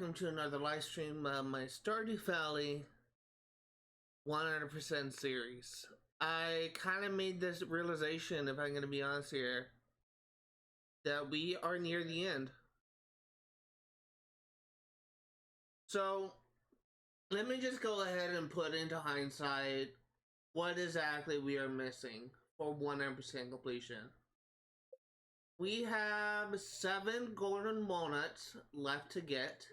welcome to another live stream of my Stardew Valley 100% series. I kind of made this realization, if I'm going to be honest here, that we are near the end. So, let me just go ahead and put into hindsight what exactly we are missing for 100% completion. We have 7 golden walnuts left to get.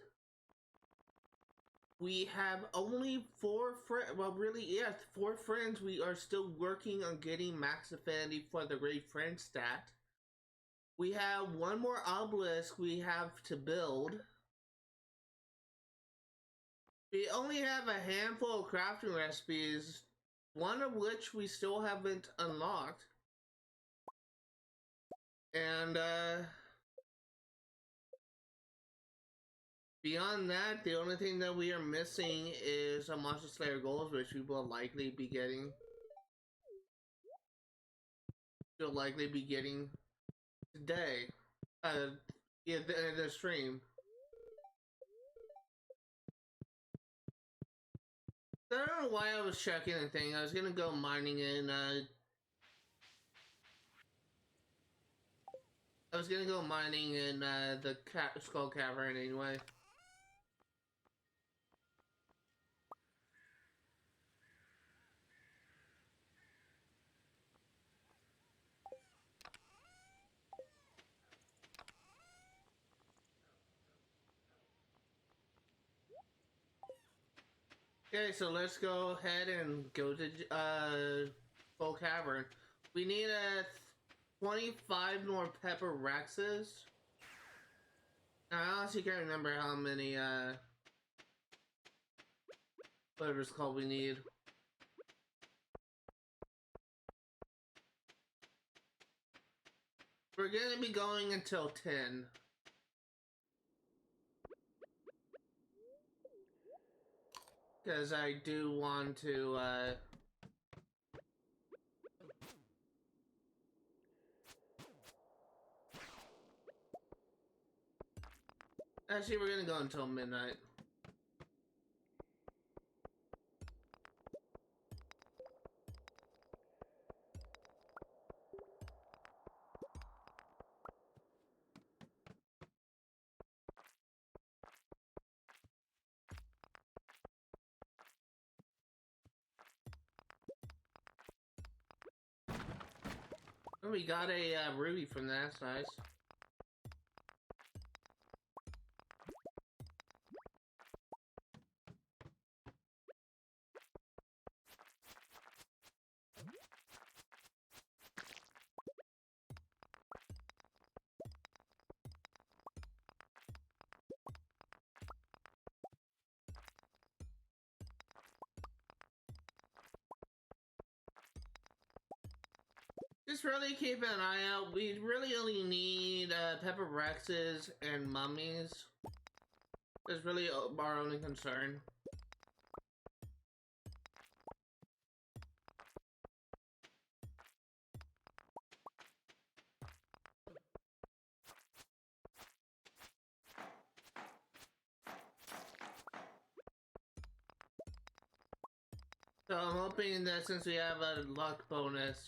We have only 4 friends. Well, really, yeah, 4 friends. We are still working on getting max affinity for the great friend stat. We have 1 more obelisk we have to build. We only have a handful of crafting recipes, one of which we still haven't unlocked. And, beyond that, the only thing that we are missing is a Monster Slayer goals, which we will likely be getting. We'll likely be getting today. Yeah, the stream. I don't know why I was checking the thing. I was gonna go mining in, the Skull Cavern anyway. Okay, so let's go ahead and go to Skull Cavern. We need 25 more pepper rexes. I honestly can't remember how many whatever it's called we need. We're gonna be going until 10. Because I do want to, actually, we're gonna go until midnight. Oh, we got a ruby from that, that's nice. Just really keep an eye out. We really only need pepper rexes and mummies. That's really our only concern. So I'm hoping that since we have a luck bonus,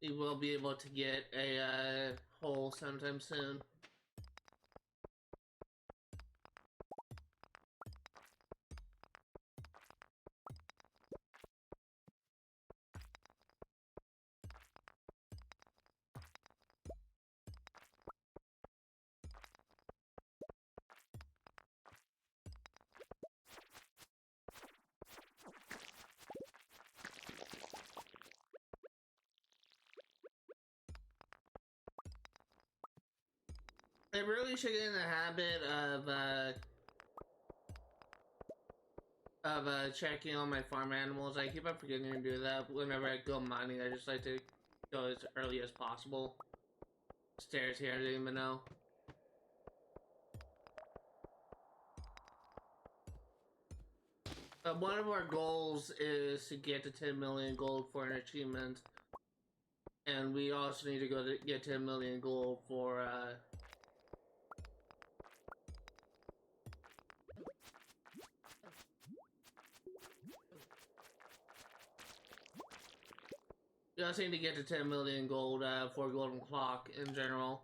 we will be able to get a hole sometime soon. I really should get in the habit of checking on my farm animals. I keep on forgetting to do that whenever I go mining. I just like to go as early as possible. Stairs here, I didn't even know. One of our goals is to get to 10 million gold for an achievement. And we also need to go to get 10 million gold for You also need to get to 10 million gold for golden clock in general.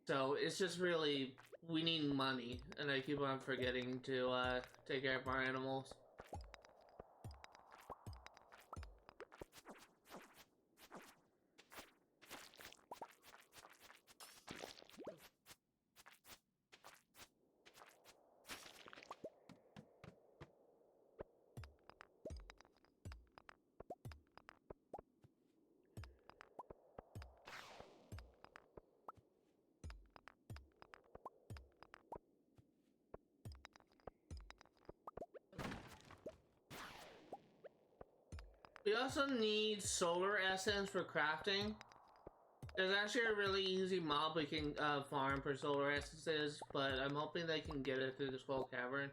So it's just really, we need money, and I keep on forgetting to take care of our animals. We also need solar essence for crafting. There's actually a really easy mob we can farm for solar essences, but I'm hoping they can get it through the Skull Cavern.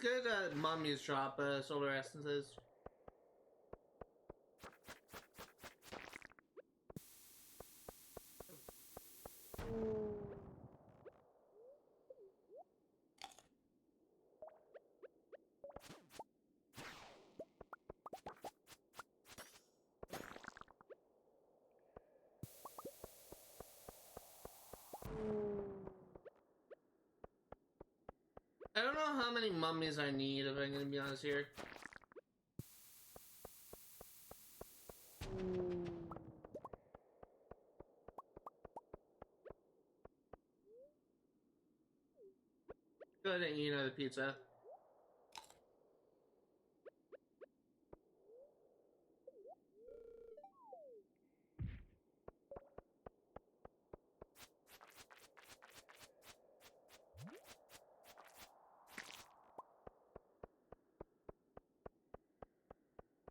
Good mummies drop solar essences. I don't know how many mummies I need, if I'm gonna be honest here. Go ahead and eat another pizza.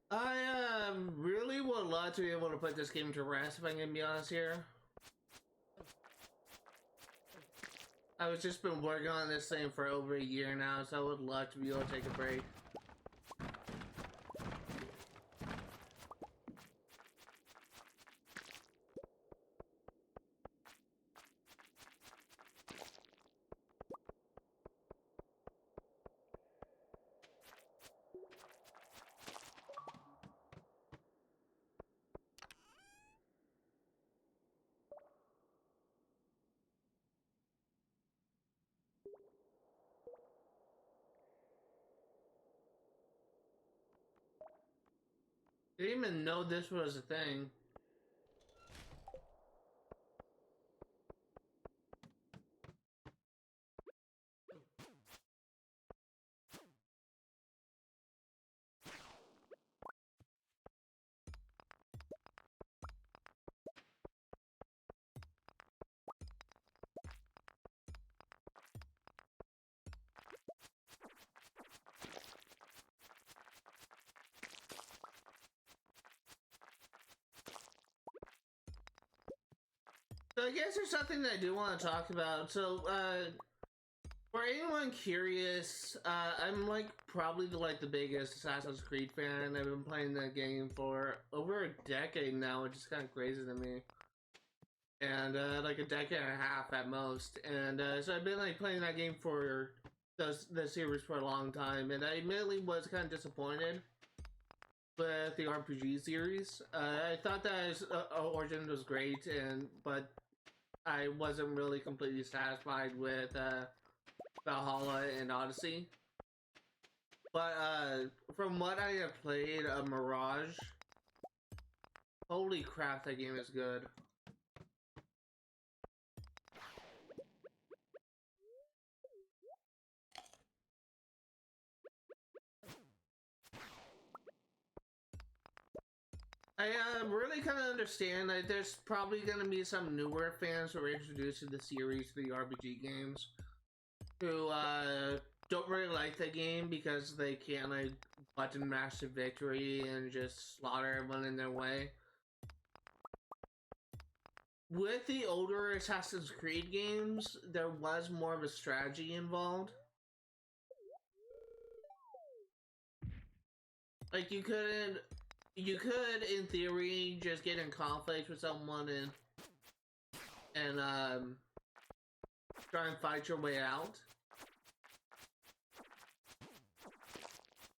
I really would love to be able to put this game to rest, if I'm gonna be honest here. I've just been working on this thing for over a year now, so I would love to be able to take a break. I didn't even know this was a thing. So I guess there's something that I do want to talk about. So, for anyone curious, I'm like probably the biggest Assassin's Creed fan. I've been playing that game for over a decade now, which is kind of crazy to me. And like a decade and a half at most. And so I've been like playing that game for the series for a long time, and I admittedly was kind of disappointed with the RPG series. I thought that Origin was great, but I wasn't really completely satisfied with Valhalla and Odyssey. But from what I have played, Mirage, holy crap, that game is good. I really kind of understand that there's probably going to be some newer fans who are introduced to the series, to the RPG games, who don't really like the game because they can't like button mash the victory and just slaughter everyone in their way. With the older Assassin's Creed games, there was more of a strategy involved. Like you could, in theory, just get in conflict with someone and try and fight your way out.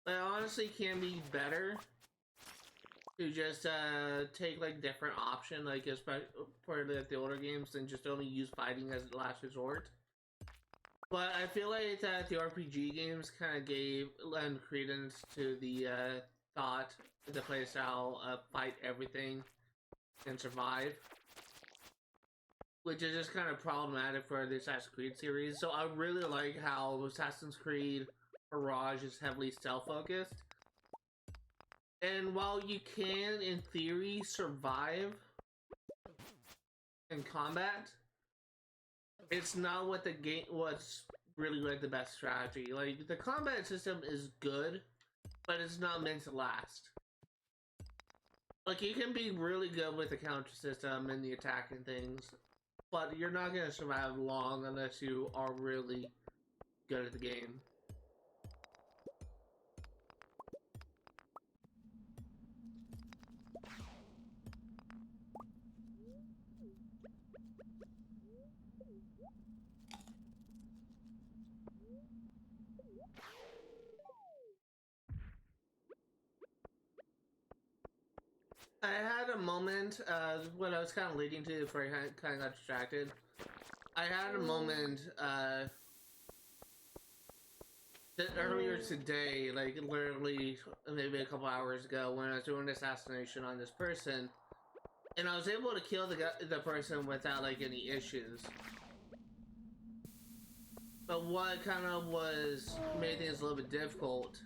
But it honestly can be better to just take like different option, like especially for like the older games, than just only use fighting as the last resort. But I feel like that the RPG games kind of lend credence to the thought, the playstyle of fight everything and survive, which is just kind of problematic for the Assassin's Creed series. So I really like how Assassin's Creed Mirage is heavily stealth-focused. And while you can, in theory, survive in combat, it's not what the game what's really like the best strategy. Like the combat system is good, but it's not meant to last. Like you can be really good with the counter system and the attacking things, but you're not gonna survive long unless you are really good at the game. I had a moment, what I was kind of leading to before I kind of got distracted. I had a moment, that earlier today, like literally maybe a couple hours ago, when I was doing an assassination on this person, and I was able to kill the person without like any issues. But what kind of made things a little bit difficult.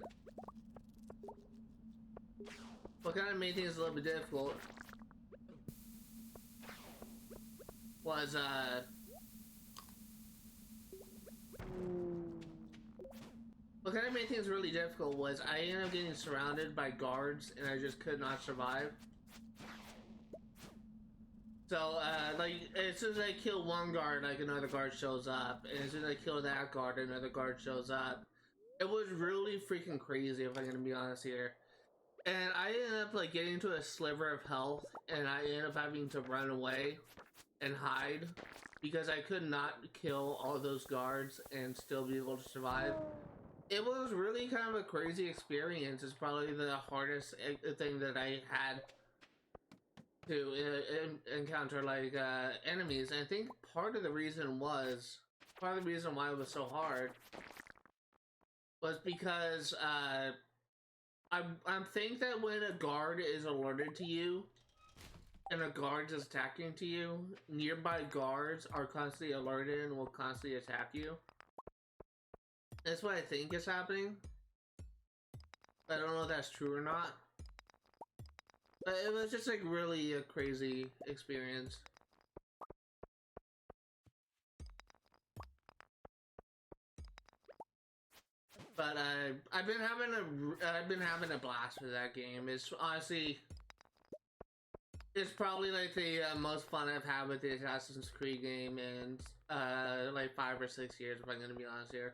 What kind of made things a little bit difficult was what kind of made things really difficult was I ended up getting surrounded by guards and I just could not survive. So, like, as soon as I kill one guard, like, another guard shows up. And as soon as I kill that guard, another guard shows up. It was really freaking crazy, if I'm gonna be honest here. And I ended up, like, getting to a sliver of health, and I ended up having to run away and hide because I could not kill all those guards and still be able to survive. It was really kind of a crazy experience. It's probably the hardest thing that I had to encounter, like, enemies. And I think part of the reason why it was so hard was because I think that when a guard is alerted to you and a guard is attacking to you, nearby guards are constantly alerted and will constantly attack you. That's what I think is happening. I don't know if that's true or not. But it was just like really a crazy experience. But I've been having a blast with that game. It's honestly, it's probably like the most fun I've had with the Assassin's Creed game in like 5 or 6 years, if I'm gonna be honest here.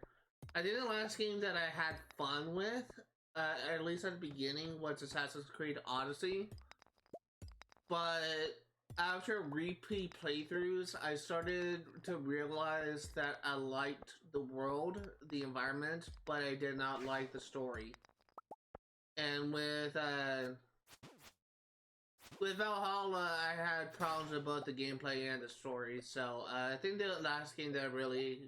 I think the last game that I had fun with, at least at the beginning, was Assassin's Creed Odyssey. But after repeat playthroughs, I started to realize that I liked the world, the environment, but I did not like the story. And with Valhalla, I had problems with both the gameplay and the story. So I think the last game that I really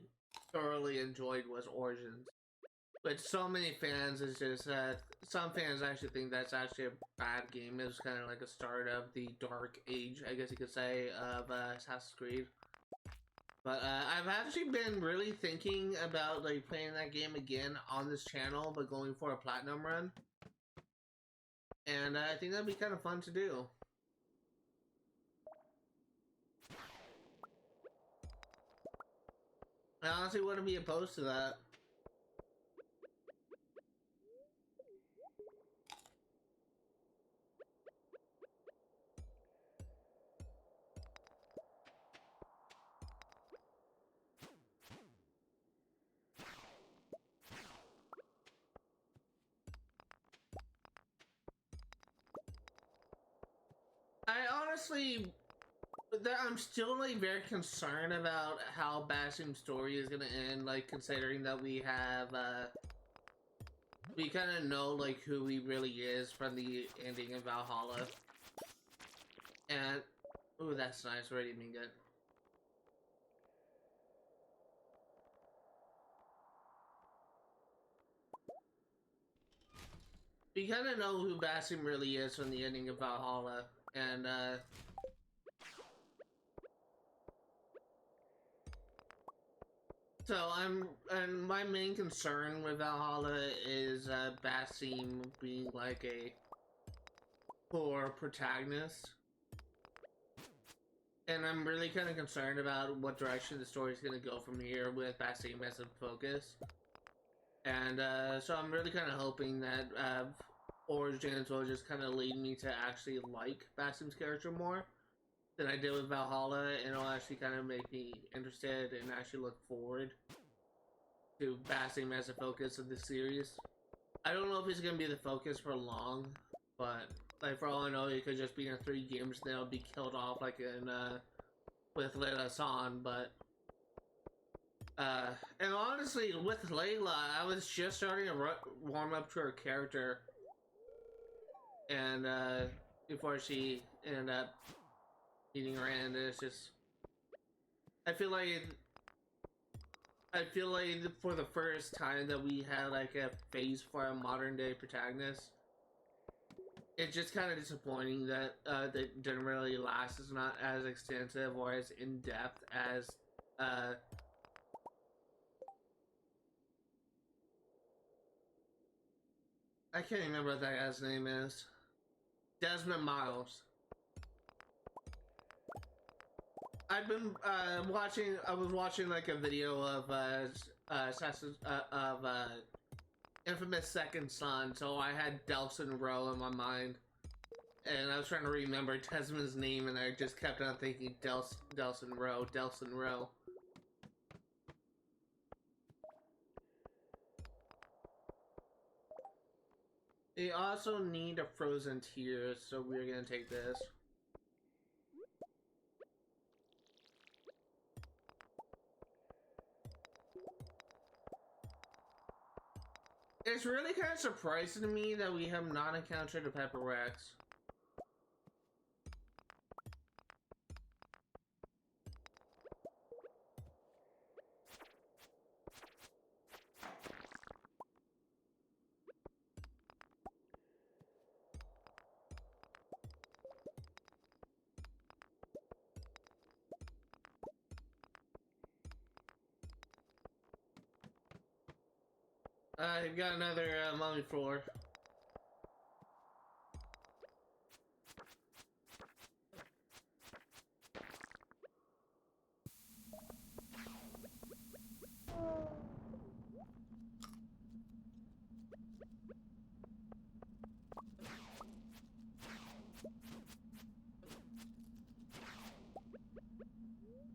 thoroughly enjoyed was Origins. But so many fans is just some fans actually think that's actually a bad game. It was kind of like a start of the dark age, I guess you could say, of Assassin's Creed. But I've actually been really thinking about like playing that game again on this channel, but going for a platinum run. And I think that'd be kind of fun to do. I honestly wouldn't be opposed to that. honestly, I'm still like very concerned about how Basim's story is gonna end. Like considering that we kind of know like who he really is from the ending of Valhalla, and ooh, that's nice. Already been good. We kind of know who Basim really is from the ending of Valhalla, and and my main concern with Valhalla is Basim being like a poor protagonist. And I'm really kind of concerned about what direction the story is going to go from here with Basim as a focus. And so I'm really kind of hoping that Origins will just kind of lead me to actually like Basim's character more than I did with Valhalla, and it'll actually kind of make me interested and actually look forward to Basim as a focus of the series. I don't know if it's going to be the focus for long, but like for all I know, it could just be in 3 games, then it'll be killed off like in with Layla San, but and honestly, with Layla, I was just starting to warm up to her character, and before she ended up meeting her end, it's just I feel like for the first time that we had like a phase for a modern day protagonist, it's just kind of disappointing that that didn't really last. It's not as extensive or as in depth as I can't remember what that guy's name is. Desmond Miles. I've been watching. I was watching like a video of Infamous Second Son, so I had Delson Rowe in my mind, and I was trying to remember Desmond's name, and I just kept on thinking Delson Rowe, Delson Rowe. We also need a frozen tear, so we're gonna take this. It's really kind of surprising to me that we have not encountered a Pepper Rex. You've got another mummy floor.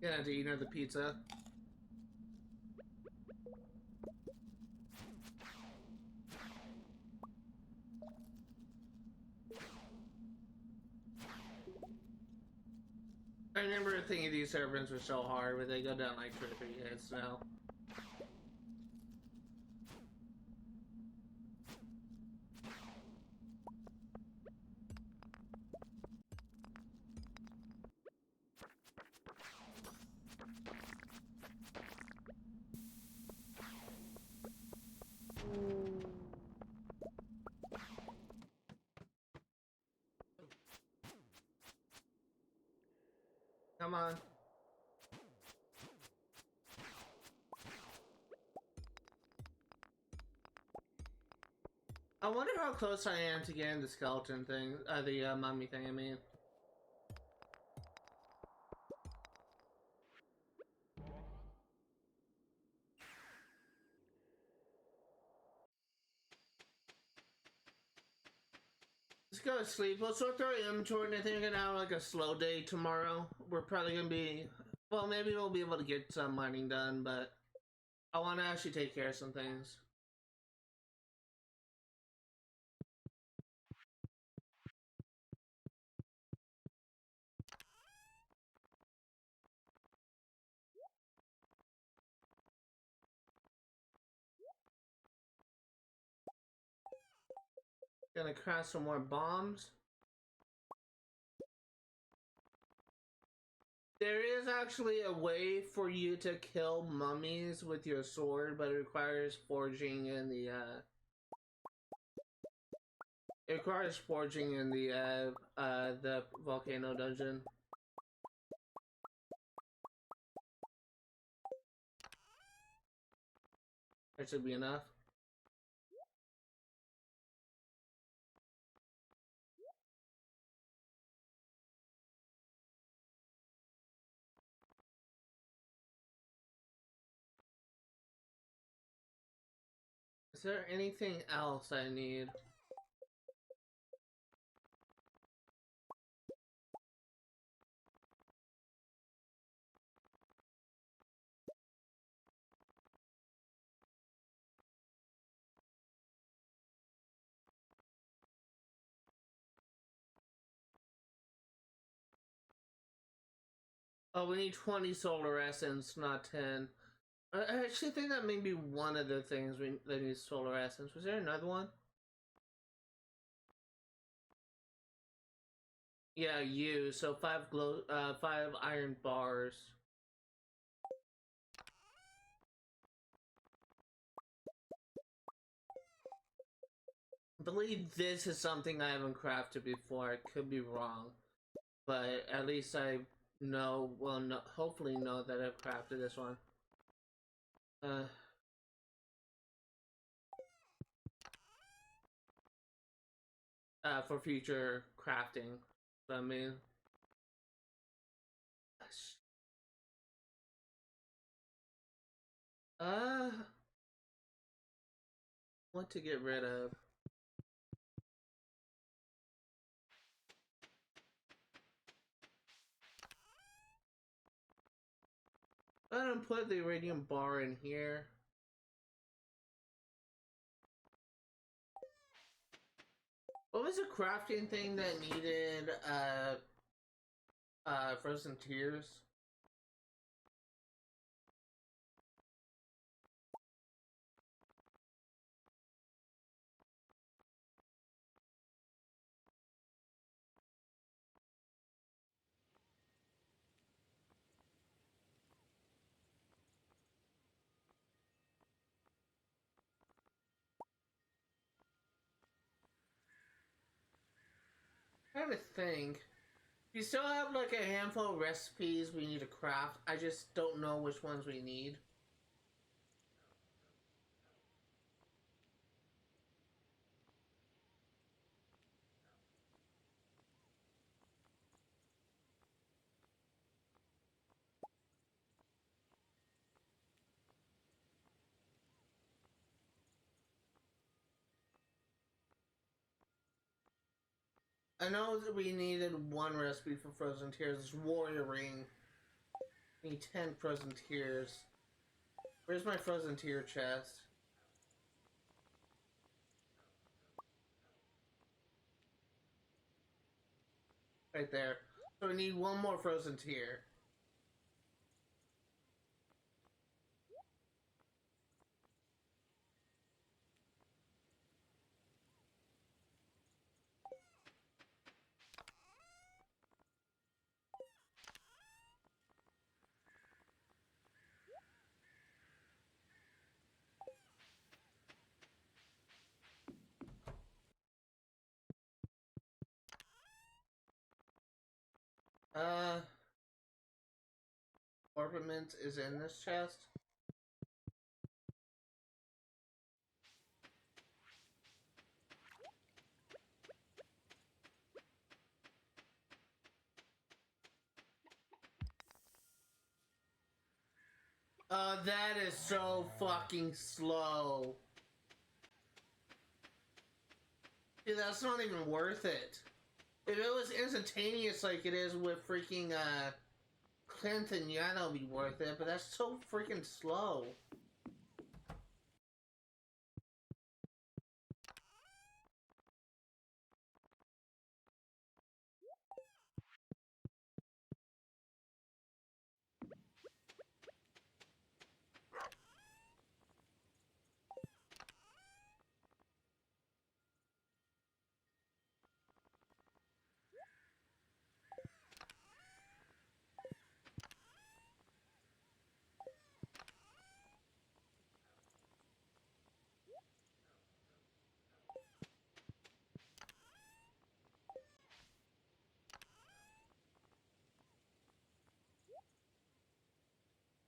Gonna have to eat another pizza. I remember thinking these servants were so hard, but they go down like 2 or 3 hits now. Come on. I wonder how close I am to getting the skeleton thing, the mummy thing, I mean. Let's go to sleep. Let's sort through our inventory, and I think we're gonna have like a slow day tomorrow. We're probably gonna be, well, maybe we'll be able to get some mining done, but I want to actually take care of some things. Gonna craft some more bombs. There is actually a way for you to kill mummies with your sword, but it requires forging in the the volcano dungeon. That should be enough. Is there anything else I need? Oh, we need 20 solar essence, not 10. I actually think that may be one of the things that needs solar essence. Was there another one? Yeah, you. So 5 iron bars. I believe this is something I haven't crafted before. I could be wrong, but at least I know. Well, no, hopefully know that I've crafted this one. For future crafting. I mean, uh, what to get rid of? I don't put the iridium bar in here. What was the crafting thing that needed frozen tears? I have a think. We still have like a handful of recipes we need to craft. I just don't know which ones we need. I know that we needed one recipe for frozen tears. It's warrior ring. We need 10 frozen tears. Where's my frozen tear chest? Right there. So we need one more frozen tear. Uh, Ornament is in this chest. That is so fucking slow. Dude, that's not even worth it. If it was instantaneous like it is with freaking, Clinton, yeah, that'll be worth it, but that's so freaking slow.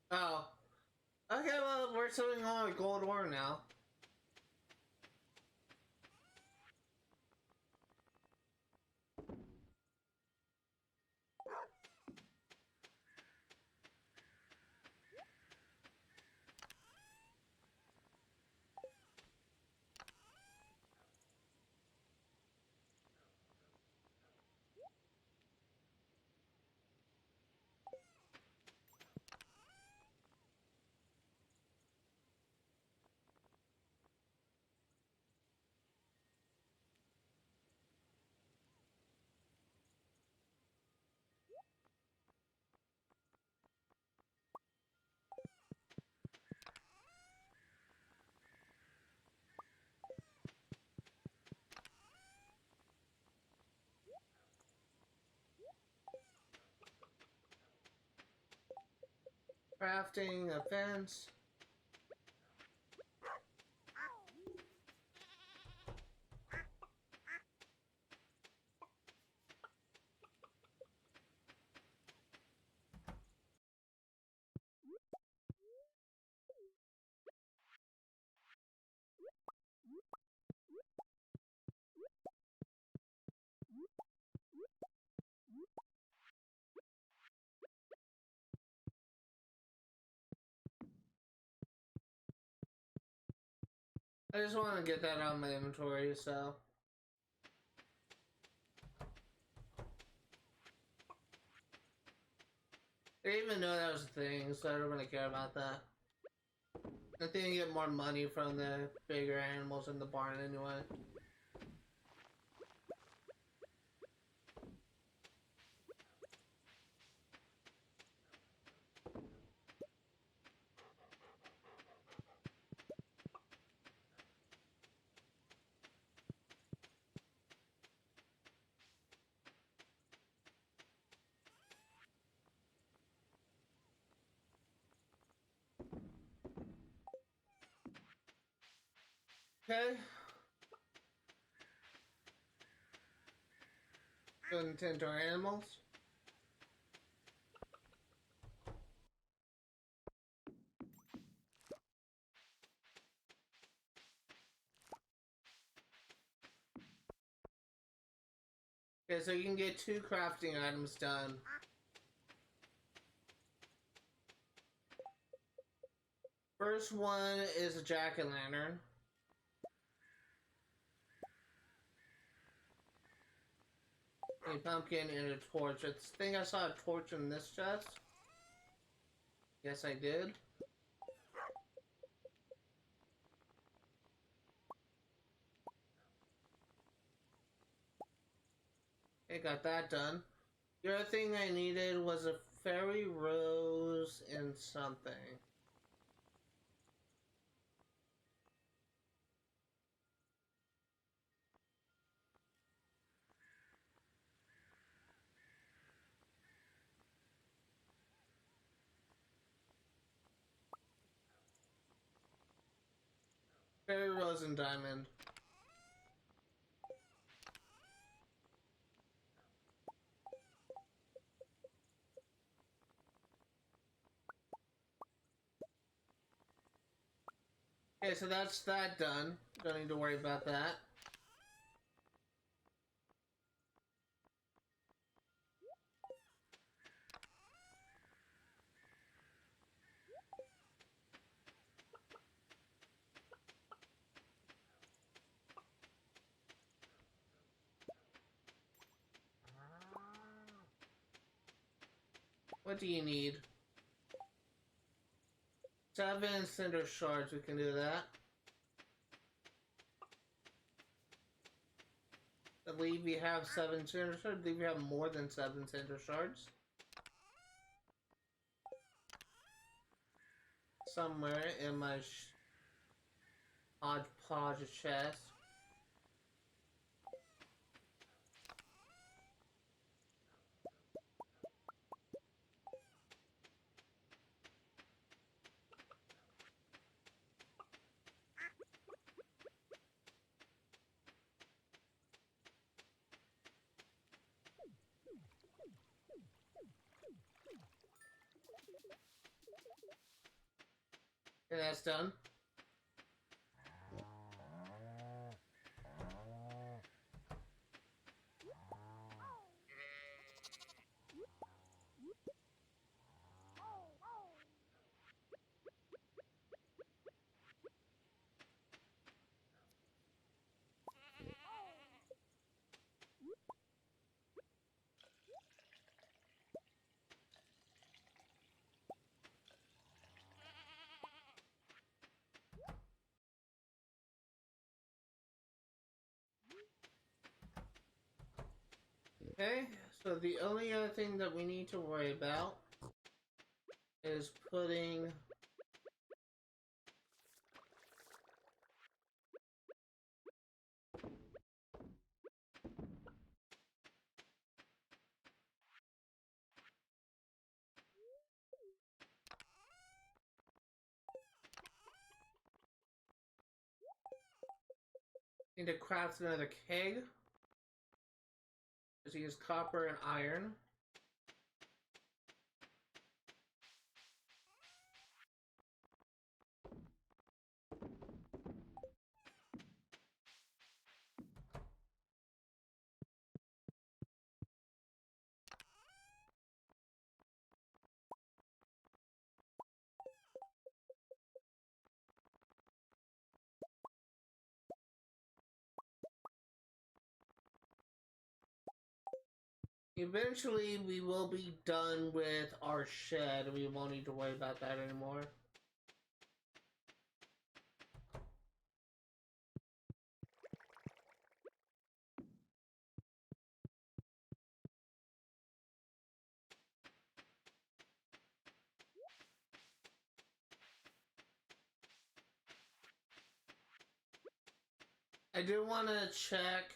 Oh. Okay, well, we're sitting on a gold ore now. Crafting a fence. I just want to get that out of my inventory, so. I didn't even know that was a thing, so I don't really care about that. I think you get more money from the bigger animals in the barn anyway. Okay. Go and tend to our animals. Okay, so you can get 2 crafting items done. First one is a jack-o'-lantern. A pumpkin and a torch. I think I saw a torch in this chest. Yes, I did. Okay, got that done. The other thing I needed was a fairy rose and something. Fairy rose and diamond. Okay, so that's that done. Don't need to worry about that. What do you need? 7 cinder shards, we can do that. I believe we have 7 cinder shards. I believe we have more than 7 cinder shards. Somewhere in my hodgepodge chest. And that's done. Okay, so the only other thing that we need to worry about is putting need to craft another keg. Just use copper and iron. Eventually, we will be done with our shed. We won't need to worry about that anymore. I do want to check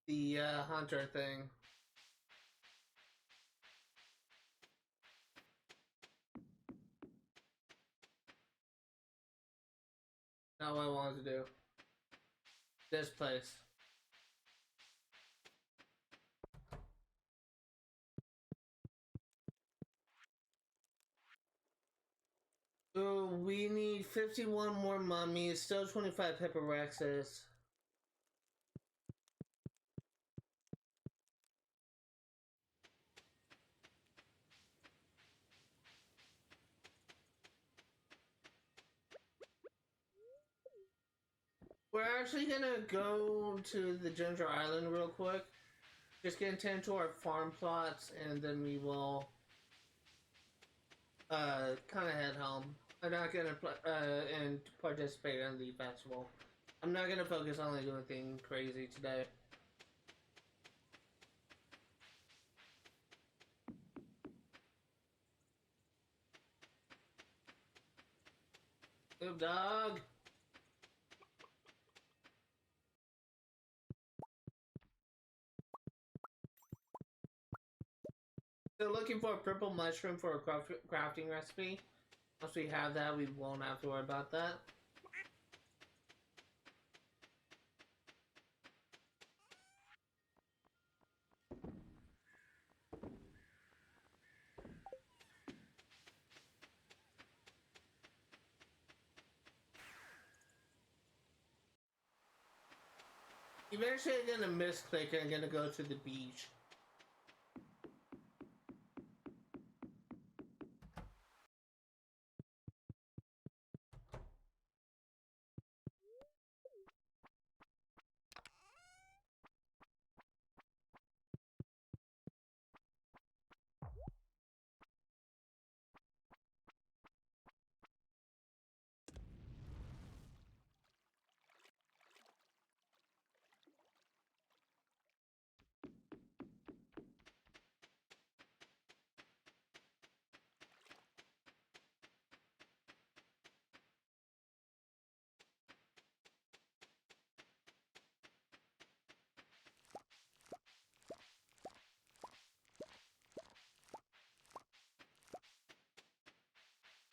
the hunter thing. Not what I wanted to do. This place. So we need 51 more mummies, still 25 pepperexes. We're actually gonna go to the Ginger Island real quick. Just get into our farm plots, and then we will kind of head home. I'm not gonna and participate in the festival. I'm not gonna focus on like anything crazy today. Good dog. So looking for a purple mushroom for a crafting recipe. Once we have that, we won't have to worry about that. Eventually I'm gonna misclick and I'm gonna go to the beach.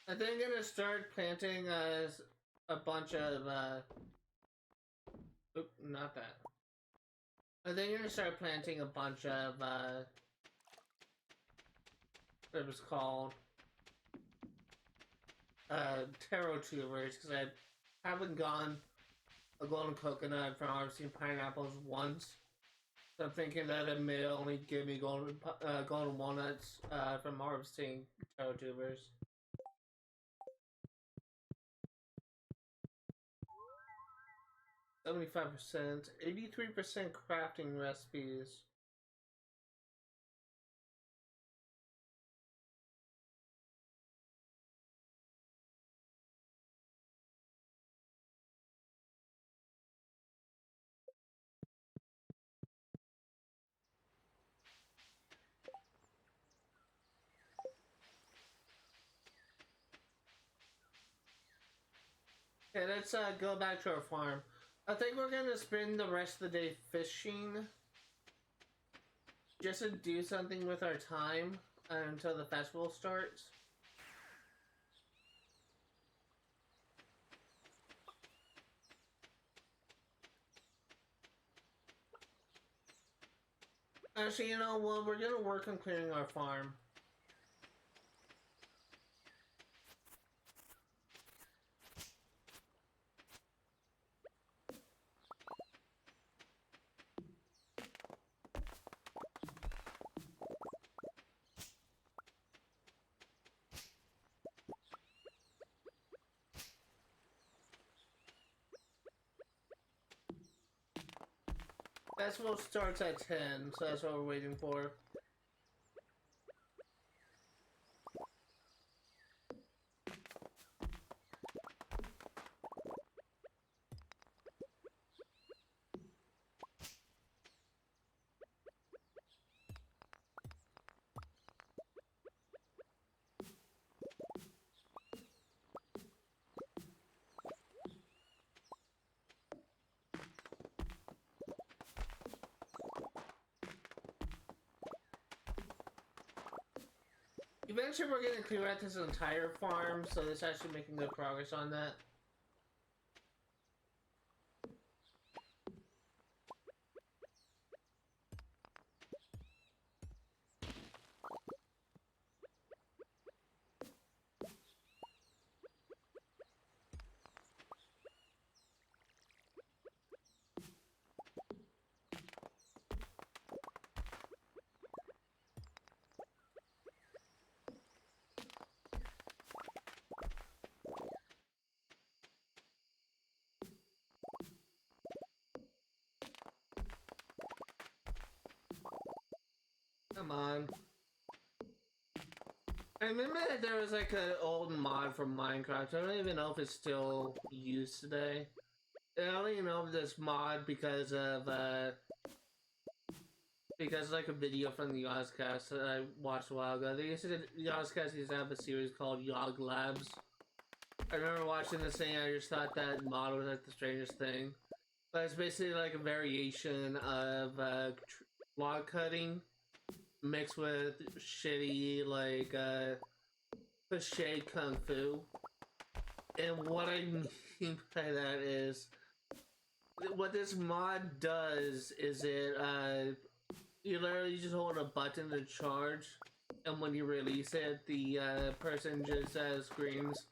I think I'm gonna start planting a bunch of oop, not that. I think I'm gonna start planting a bunch of what it was called. taro tubers because I haven't gone a golden coconut from harvesting pineapples once. So I'm thinking that it may only give me golden walnuts from harvesting taro tubers. 75%, 83% crafting recipes. Okay, let's go back to our farm. I think we're gonna spend the rest of the day fishing. Just to do something with our time until the festival starts. Actually, you know what? We're gonna work on clearing our farm. Festival starts at 10, so that's what we're waiting for. Eventually we're gonna clear out this entire farm, so it's actually making good progress on that. Come on. I remember that there was like an old mod from Minecraft. I don't even know if it's still used today. I only know of this mod because of like a video from the Ozcast that I watched a while ago. The Ozcast used to have a series called Yog Labs. I remember watching this thing. I just thought that mod was like the strangest thing. But it's basically like a variation of log cutting mixed with shitty like cliche kung fu. And what I mean by that is, what this mod does is you literally just hold a button to charge, and when you release it, the person just screams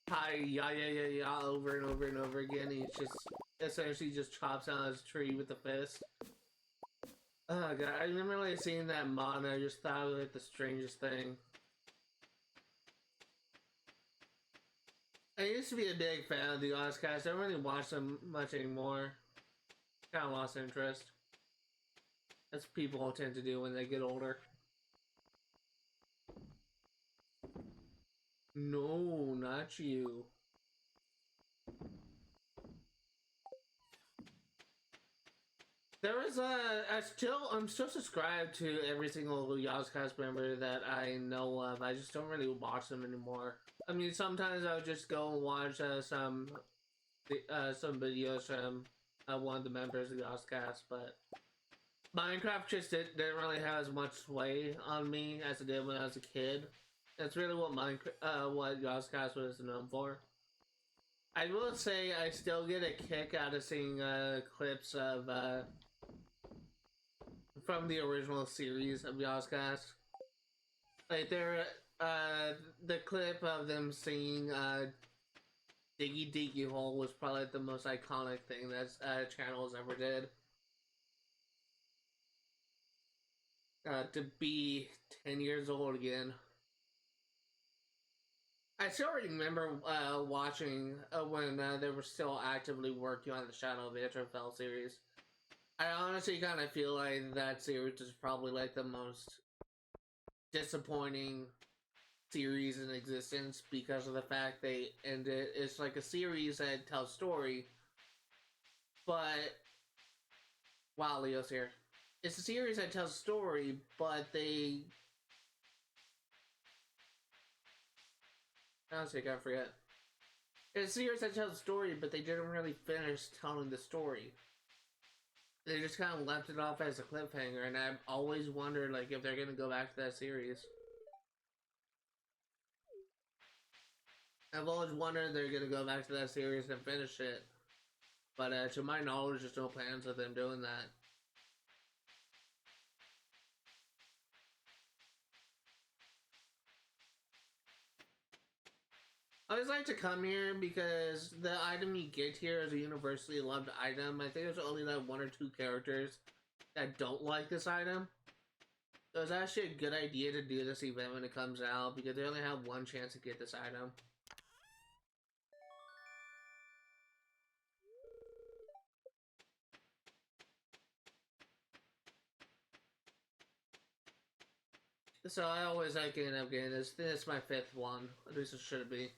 hi ya ya ya ya over and over and over again. He just essentially just chops down his tree with a fist. Oh god, I remember like seeing that mod and I just thought it was like the strangest thing. I used to be a big fan of the Ozcast. I don't really watch them much anymore. Kind of lost interest. That's what people tend to do when they get older. No, not you. There was I'm still subscribed to every single Yozcast member that I know of. I just don't really watch them anymore. I mean, sometimes I'll just go and watch some videos from one of the members of the Yozcast, but Minecraft just didn't really have as much sway on me as it did when I was a kid. That's really what what Yozcast was known for. I will say I still get a kick out of seeing clips of from the original series of Yozcast. Like uh, the clip of them singing Diggy Diggy Hole was probably the most iconic thing that channels ever did. To be 10 years old again. I still remember watching when they were still actively working on the Shadow of Interfell series. I honestly kind of feel like that series is probably like the most disappointing series in existence because of the fact they ended. It's like a series that tells story, but wow, Leo's here. It's a series that tells story, but they honestly I gotta forget. It's a series that tells a story, but they didn't really finish telling the story. They just kind of left it off as a cliffhanger, and I've always wondered like if they're gonna go back to that series. I've always wondered if they're gonna go back to that series and finish it, but to my knowledge, there's no plans of them doing that. I always like to come here because the item you get here is a universally loved item. I think there's only like one or two characters that don't like this item. So it's actually a good idea to do this event when it comes out because they only have one chance to get this item. So I always like getting up getting this. This is my fifth one. At least it should be.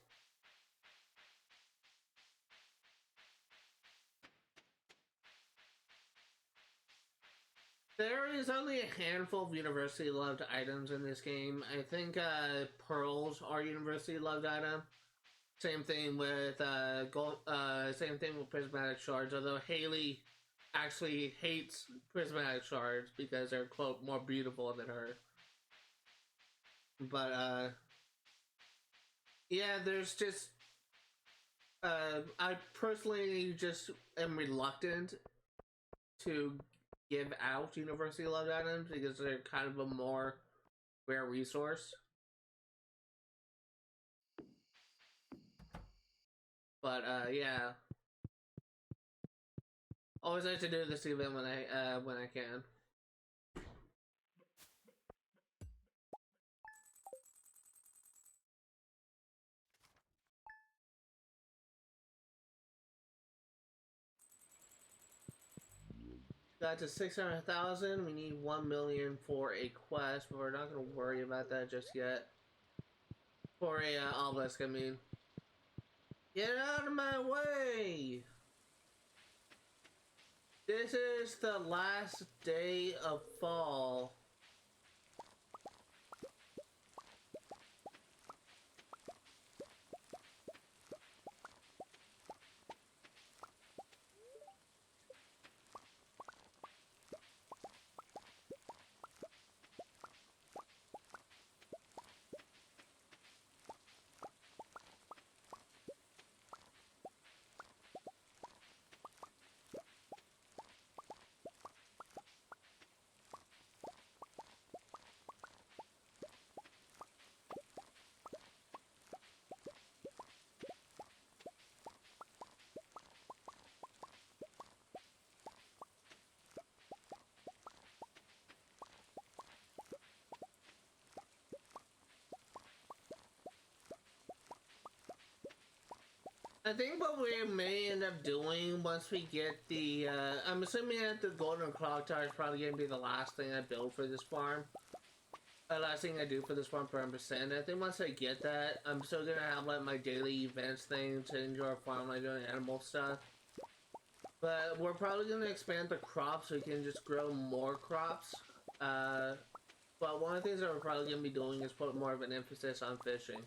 There is only a handful of universally loved items in this game. I think pearls are universally loved item. Same thing with gold. Same thing with prismatic shards. Although Haley actually hates prismatic shards because they're quote more beautiful than her. But yeah, there's just I personally just am reluctant to give out universally loved items because they're kind of a more rare resource. But yeah, always like to do this event when I can. Got to 600,000. We need 1 million for a quest, but we're not gonna worry about that just yet. For a obelisk, I mean. Get out of my way! This is the last day of fall. I think what we may end up doing once we get the, I'm assuming that the golden clock tower is probably going to be the last thing I build for this farm. The last thing I do for this farm for 100%. I think once I get that, I'm still going to have like my daily events thing to enjoy our farm, like doing animal stuff. But we're probably going to expand the crops so we can just grow more crops. But one of the things that we're probably going to be doing is put more of an emphasis on fishing.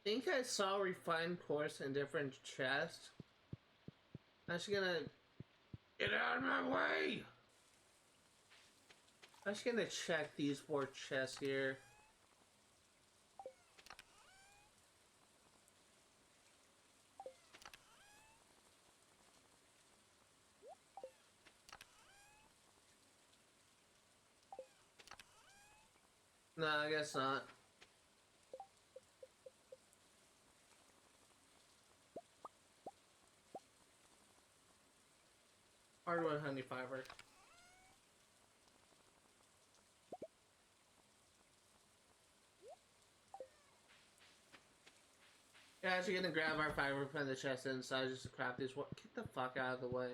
think I saw refined quartz in different chests. I'm just gonna get out of my way. I'm just gonna check these 4 chests here. No, I guess not. Hardwood honey fiber. Yeah, actually gonna grab our fiber from the chest inside just to craft these. What? Get the fuck out of the way.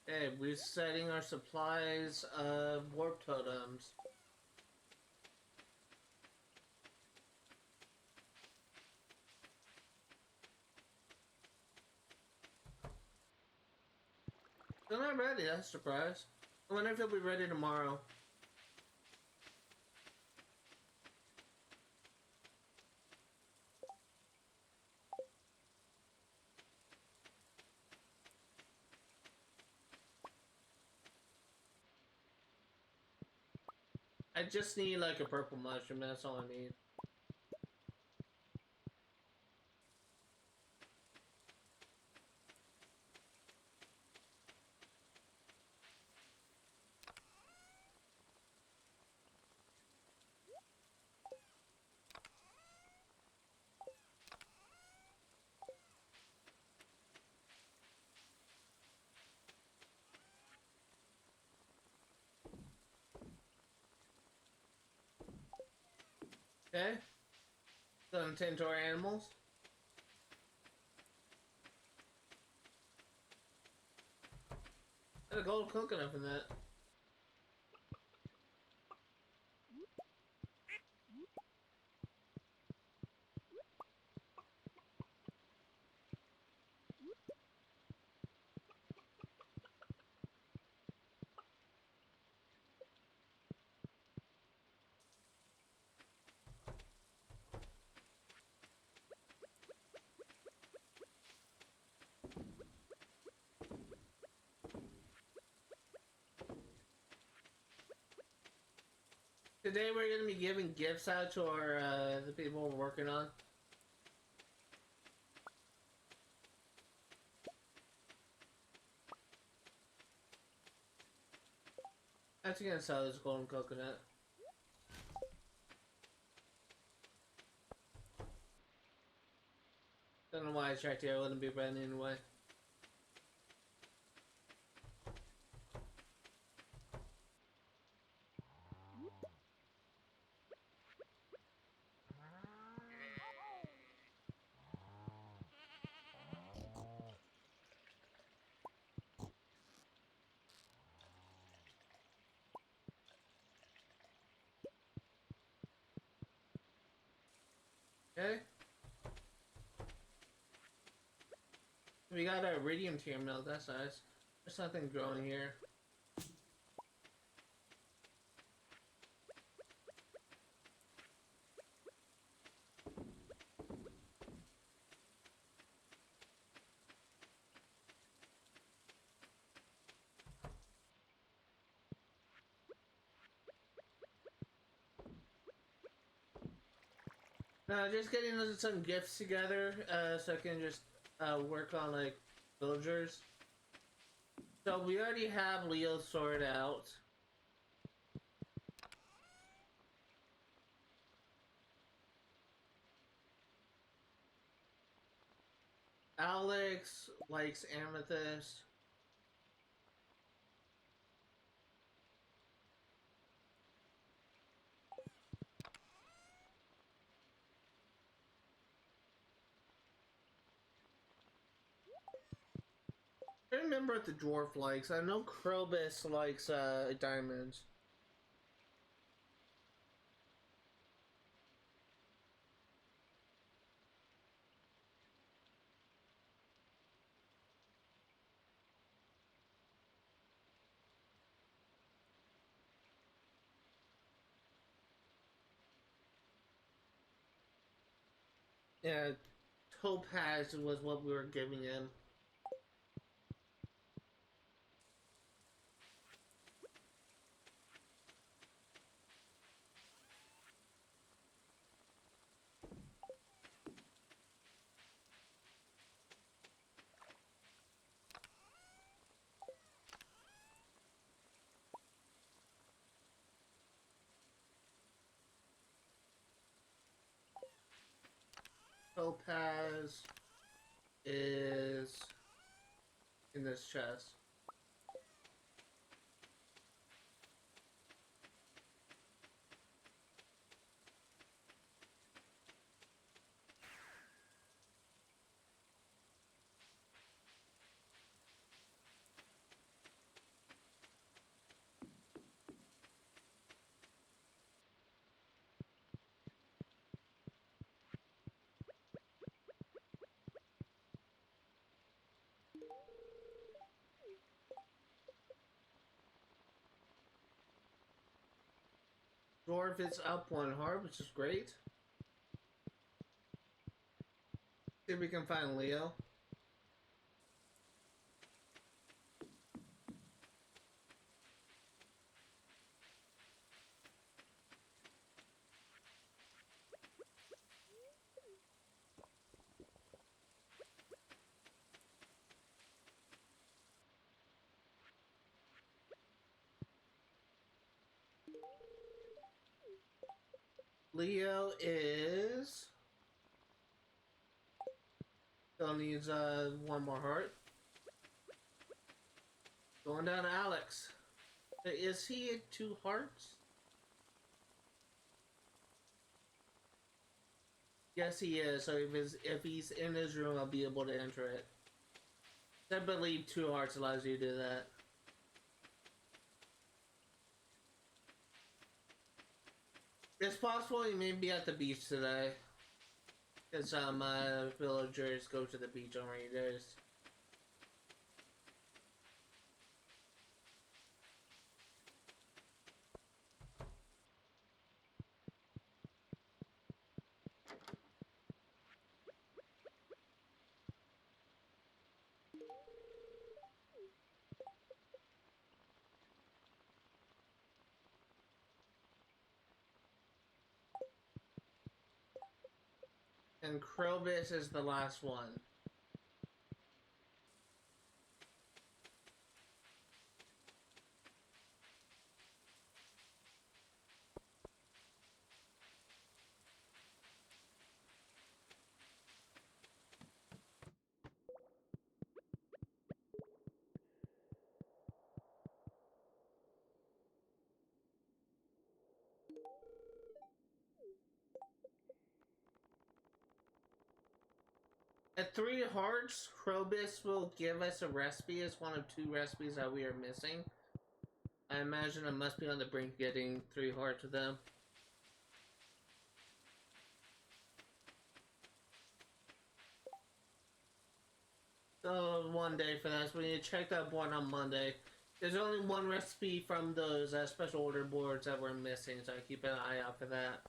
Hey, we're setting our supplies of warp totems. They're not ready, that's a surprise. I wonder if they'll be ready tomorrow. I just need like a purple mushroom, that's all I need. Okay? Gonna tend to our animals. Got a gold coconut in that. Today we're gonna be giving gifts out to our the people we're working on. Actually gonna sell this golden coconut. Don't know why I checked here, I wouldn't be ready anyway. Okay. We got our iridium tier milk, that's nice. There's nothing growing here. No, just getting some gifts together, so I can just work on like villagers. So we already have Leo sorted out. Alex likes amethyst. Pretty remember what the dwarf likes. I know Krobus likes diamonds. Yeah, Topaz was what we were giving him. Topaz is in this chest. Dwarf is up 1 heart, which is great. See if we can find Leo. Leo is still needs 1 more heart. Going down to Alex. Is he at 2 hearts? Yes, he is. So if he's in his room, I'll be able to enter it. I believe 2 hearts allows you to do that. It's possible he may be at the beach today. Because villagers go to the beach on rainy days. And Krobus is the last one. At 3 hearts, Krobus will give us a recipe. It's one of 2 recipes that we are missing. I imagine I must be on the brink of getting 3 hearts with them. So 1 day for that. So we need to check that board on Monday. There's only 1 recipe from those special order boards that we're missing, so I keep an eye out for that.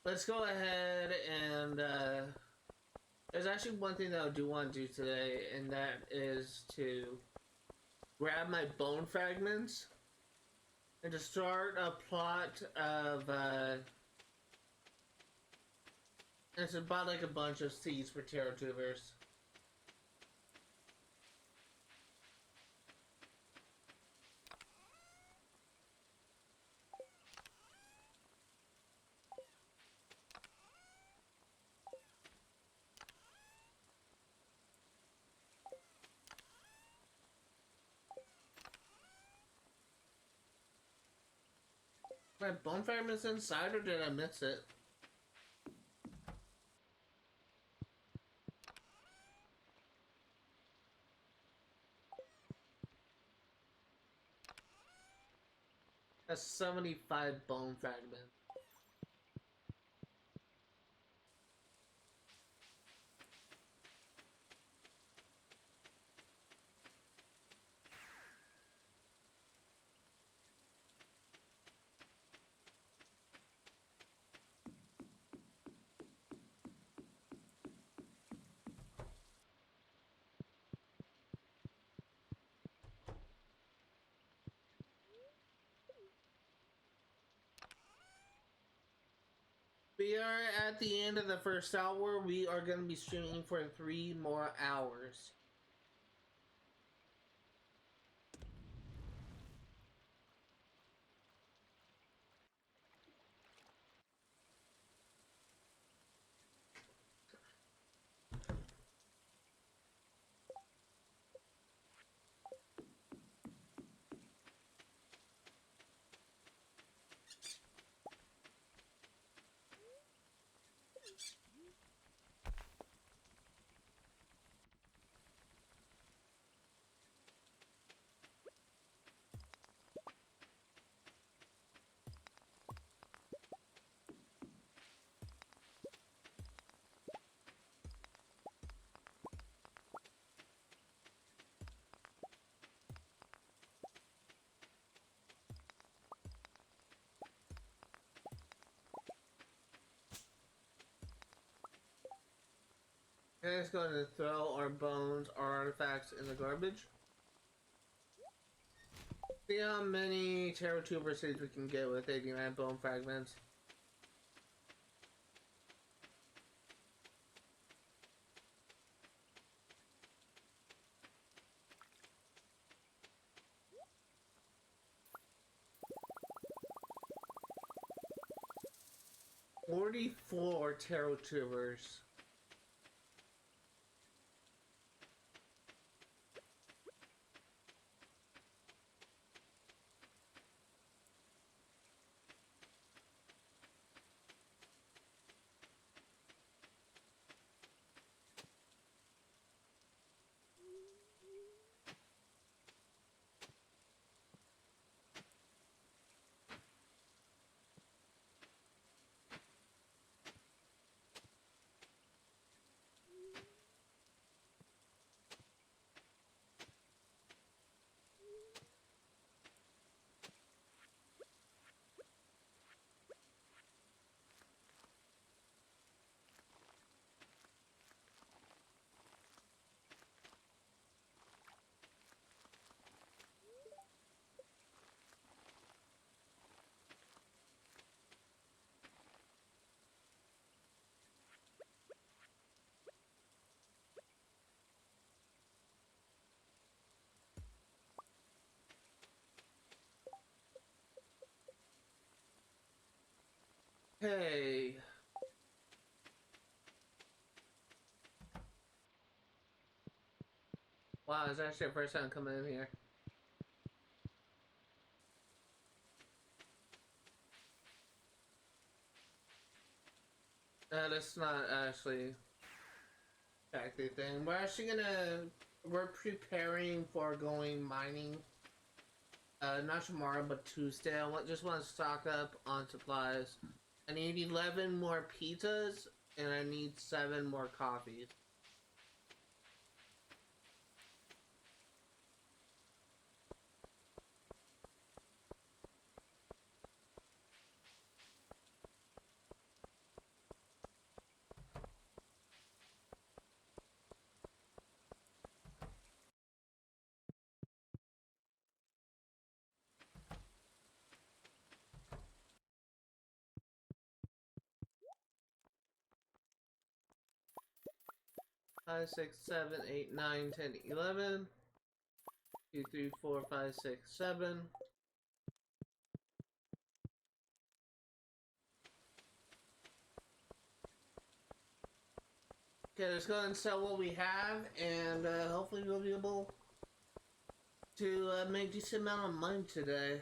Let's go ahead and there's actually one thing that I do want to do today, and that is to grab my bone fragments and to start a plot of it's about like a bunch of seeds for Terratubers. My bone fragments inside, or did I miss it? That's 75 bone fragments. We are at the end of the first hour. We are going to be streaming for 3 more hours. And it's going to throw our bones, our artifacts in the garbage. See how many Terror Tuber seeds we can get with 89 bone fragments. $44 Terror Tubers. Hey. Wow, it's actually the first time coming in here. That's not actually the thing. We're preparing for going mining. Not tomorrow, but Tuesday. Just want to stock up on supplies. I need 11 more pizzas, and I need 7 more coffees. Five, 6, 7, 8, 9, 10, 11. 2, 3, 4, 5, 6, 7. Okay, let's go ahead and sell what we have, and hopefully we'll be able to make a decent amount of money today.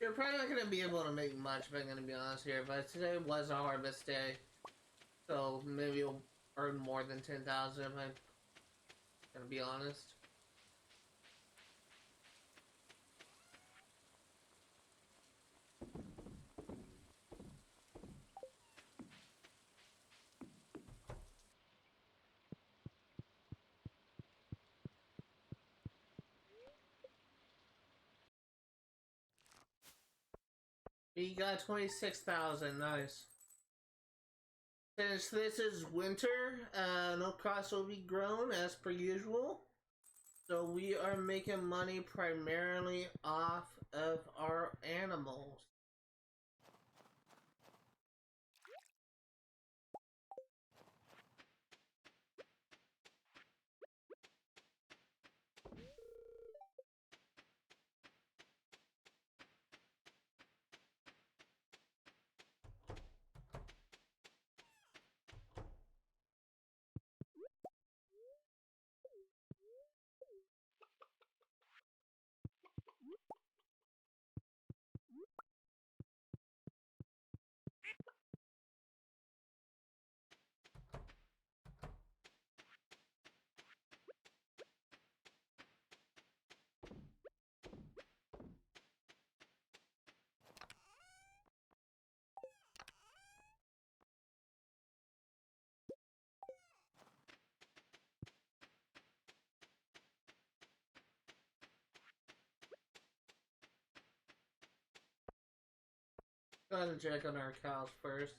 We're probably not gonna be able to make much, if I'm gonna be honest here, but today was a harvest day. So maybe you'll earn more than 10,000 if I'm gonna be honest. We got 26,000, nice. Since this is winter, no crops will be grown as per usual. So we are making money primarily off of our animals. Go ahead and check on our cows first.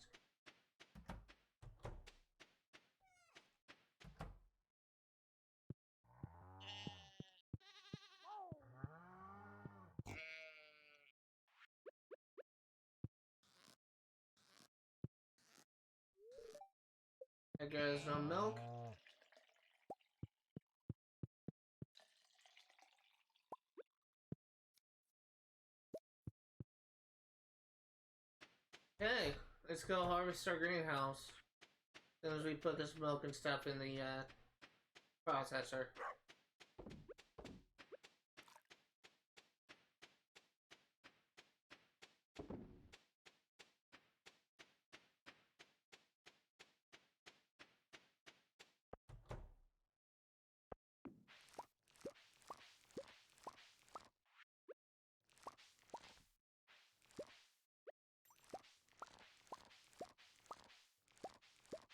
I guess no milk. Okay, let's go harvest our greenhouse. As soon as we put this milk and stuff in the processor.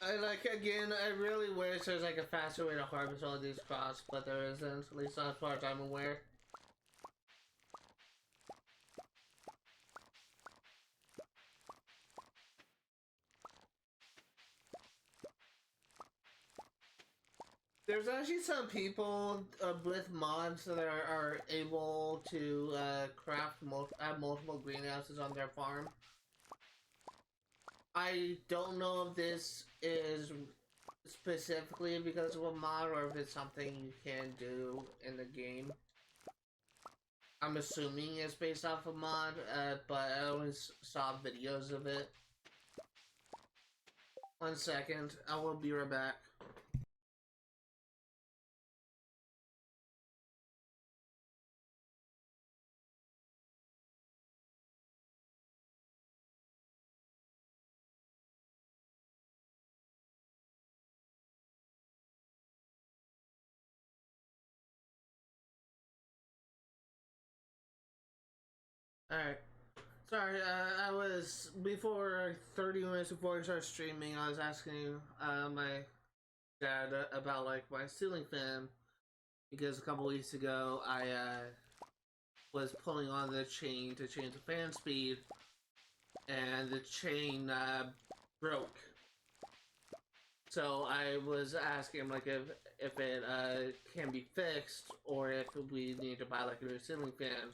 I really wish there's like a faster way to harvest all these crops, but there isn't, at least not as far as I'm aware. There's actually some people with mods that are able to have multiple greenhouses on their farm. I don't know if this is specifically because of a mod or if it's something you can do in the game. I'm assuming it's based off a mod, but I always saw videos of it. 1 second, I will be right back. Alright. Sorry, I was, before 30 minutes before I started streaming, I was asking my dad about like my ceiling fan because a couple weeks ago I was pulling on the chain to change the fan speed and the chain broke. So I was asking him like if it can be fixed or if we need to buy like a new ceiling fan.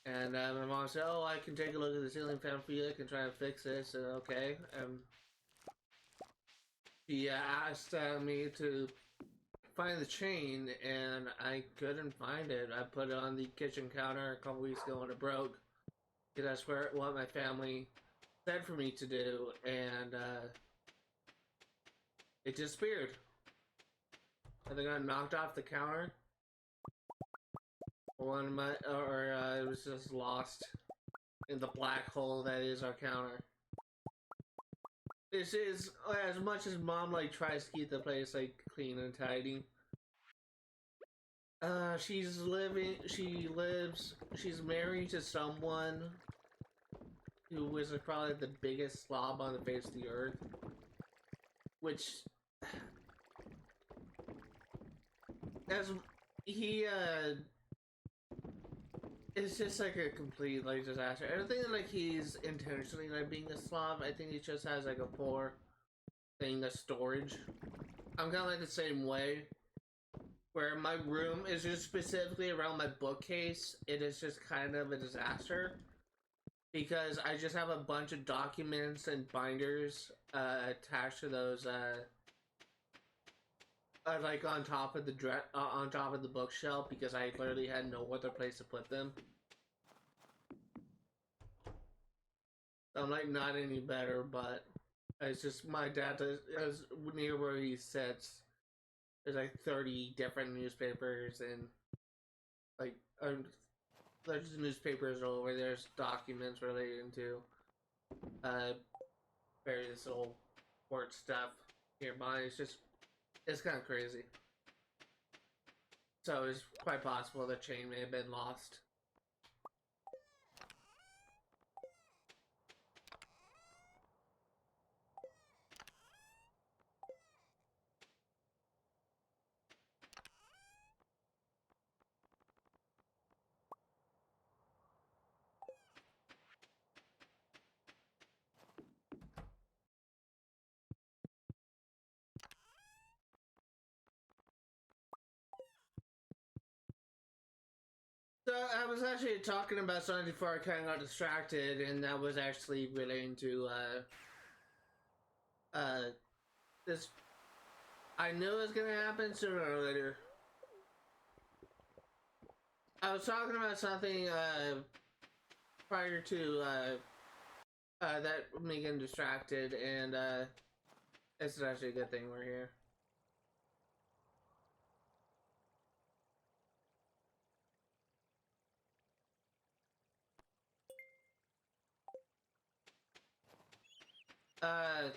And my mom said, "Oh, I can take a look at the ceiling fan for you. I can try to fix it." So okay. He asked me to find the chain, and I couldn't find it. I put it on the kitchen counter a couple weeks ago, and it broke. Because that's what my family said for me to do, and it disappeared. I think I knocked off the counter. Or it was just lost. in the black hole that is our counter. This is as much as mom like tries to keep the place like clean and tidy. She's married to someone who is probably the biggest slob on the face of the earth, which as he it's just like a complete like disaster. I don't think like he's intentionally like being a slob. I think he just has like a poor thing of storage. I'm kind of like the same way, where my room is just specifically around my bookcase. It is just kind of a disaster because I just have a bunch of documents and binders attached to those like on top of the on top of the bookshelf because I literally had no other place to put them. I'm like not any better, but it's just my dad is near where he sits. There's like 30 different newspapers and like there's newspapers over. There's documents relating to uh various little court stuff nearby. It's kind of crazy. So it's quite possible the chain may have been lost. So I was actually talking about something before I kind of got distracted, and that was actually relating to this. I knew it was gonna happen sooner or later. I was talking about something prior to that me getting distracted, and it's actually a good thing we're here. Uh,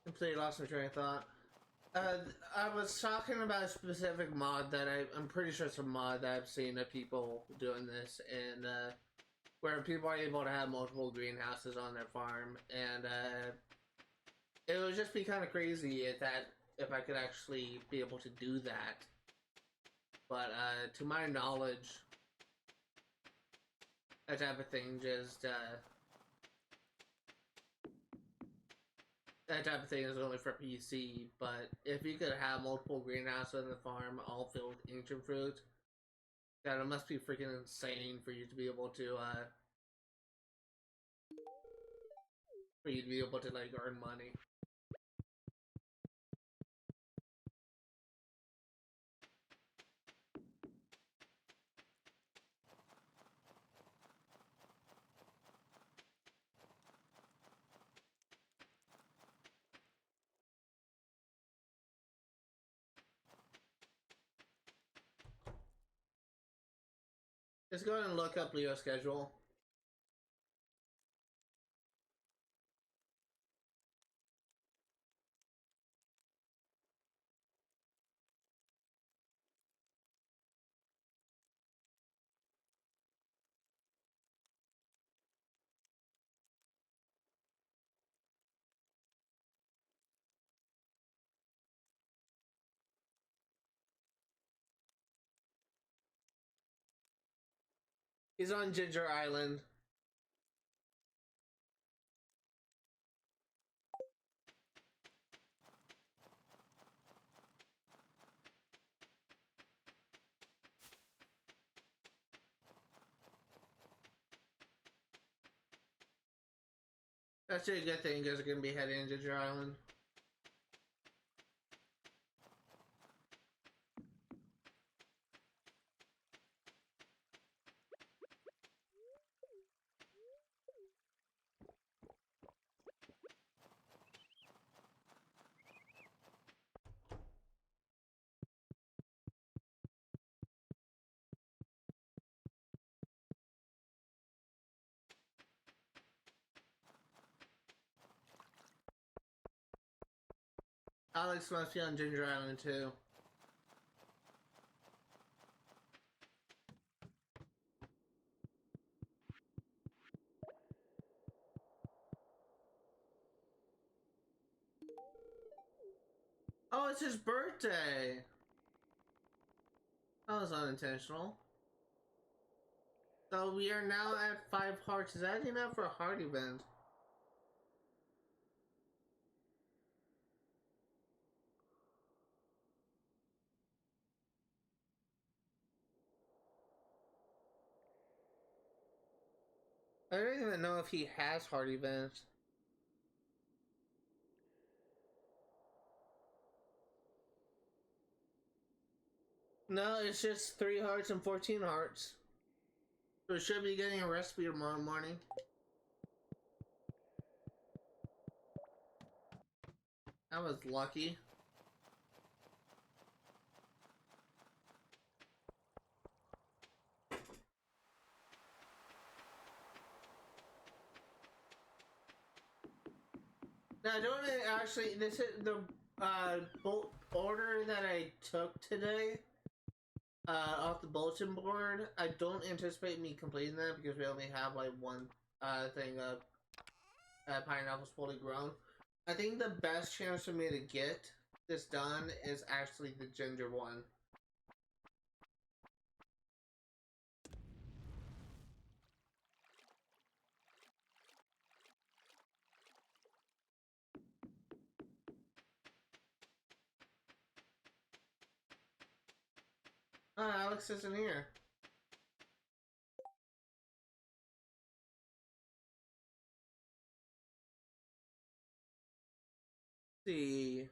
completely lost my train of thought. I was talking about a specific mod that I'm pretty sure it's a mod that I've seen of people doing this, and where people are able to have multiple greenhouses on their farm, and it would just be kind of crazy if I could actually be able to do that. But to my knowledge, that type of thing just that type of thing is only for PC. But if you could have multiple greenhouses on the farm, all filled with ancient fruit, God, it must be freaking insane for you to be able to like earn money. Just go ahead and look up Leo's schedule. He's on Ginger Island. That's a good thing because we're gonna be heading to Ginger Island. Alex must be on Ginger Island too. Oh, it's his birthday! That was unintentional. So we are now at 5 hearts. Is that enough for a heart event? I don't even know if he has heart events. No, it's just 3 hearts and 14 hearts. So we should be getting a recipe tomorrow morning. That was lucky. Now, don't actually. This is the order that I took today. Off the bulletin board. I don't anticipate me completing that because we only have like one thing of pineapples fully grown. I think the best chance for me to get this done is actually the ginger one. Oh, Alex isn't here. Let's see.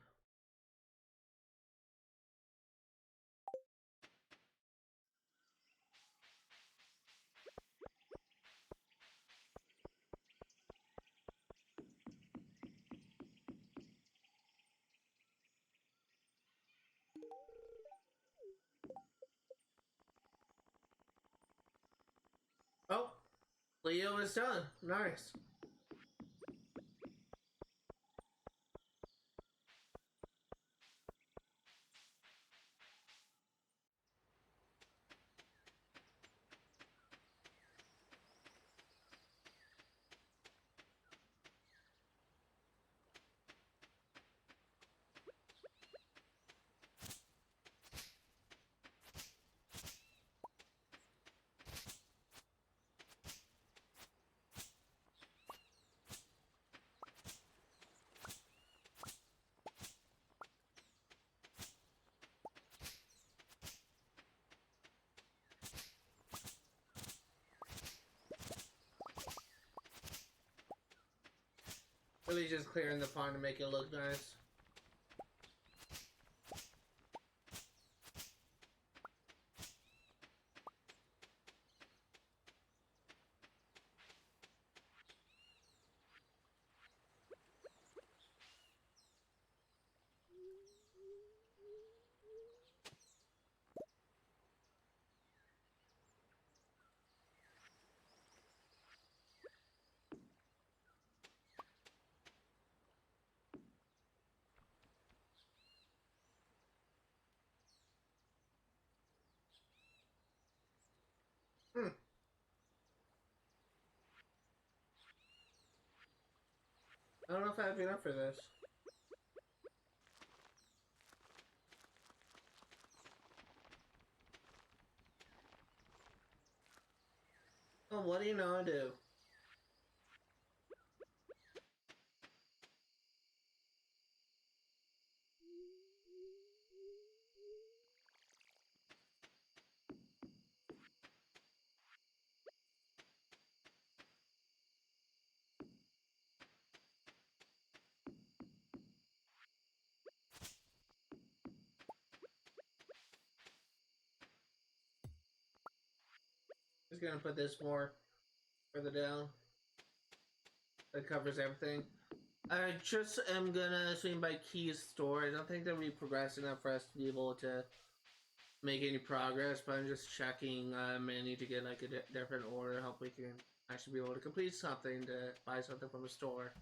Oh, Leo is done. Nice. Really just clearing the pond to make it look nice. Hmm. I don't know if I have enough for this. Oh, what do you know I do? Just gonna put this more further down. That covers everything. I just am gonna swing by Key's store. I don't think that we progressed enough for us to be able to make any progress, but I'm just checking many to get like a different order. Hope we can actually be able to complete something to buy something from a store.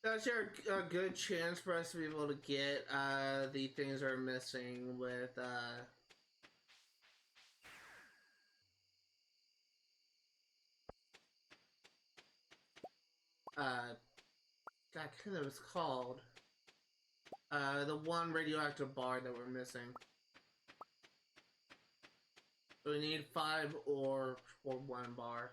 That's a good chance for us to be able to get the things we're missing with God, what it was called. The one radioactive bar that we're missing. So we need 5 ore for 1 bar.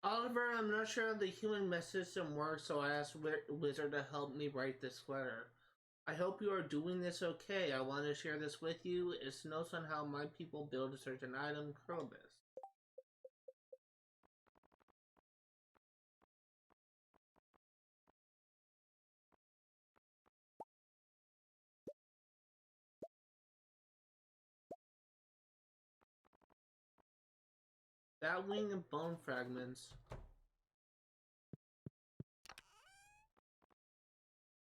Oliver, I'm not sure how the human message system works, so I asked Wizard to help me write this letter. I hope you are doing this okay. I want to share this with you. It's notes on how my people build a certain item, Krobus. That wing and bone fragments.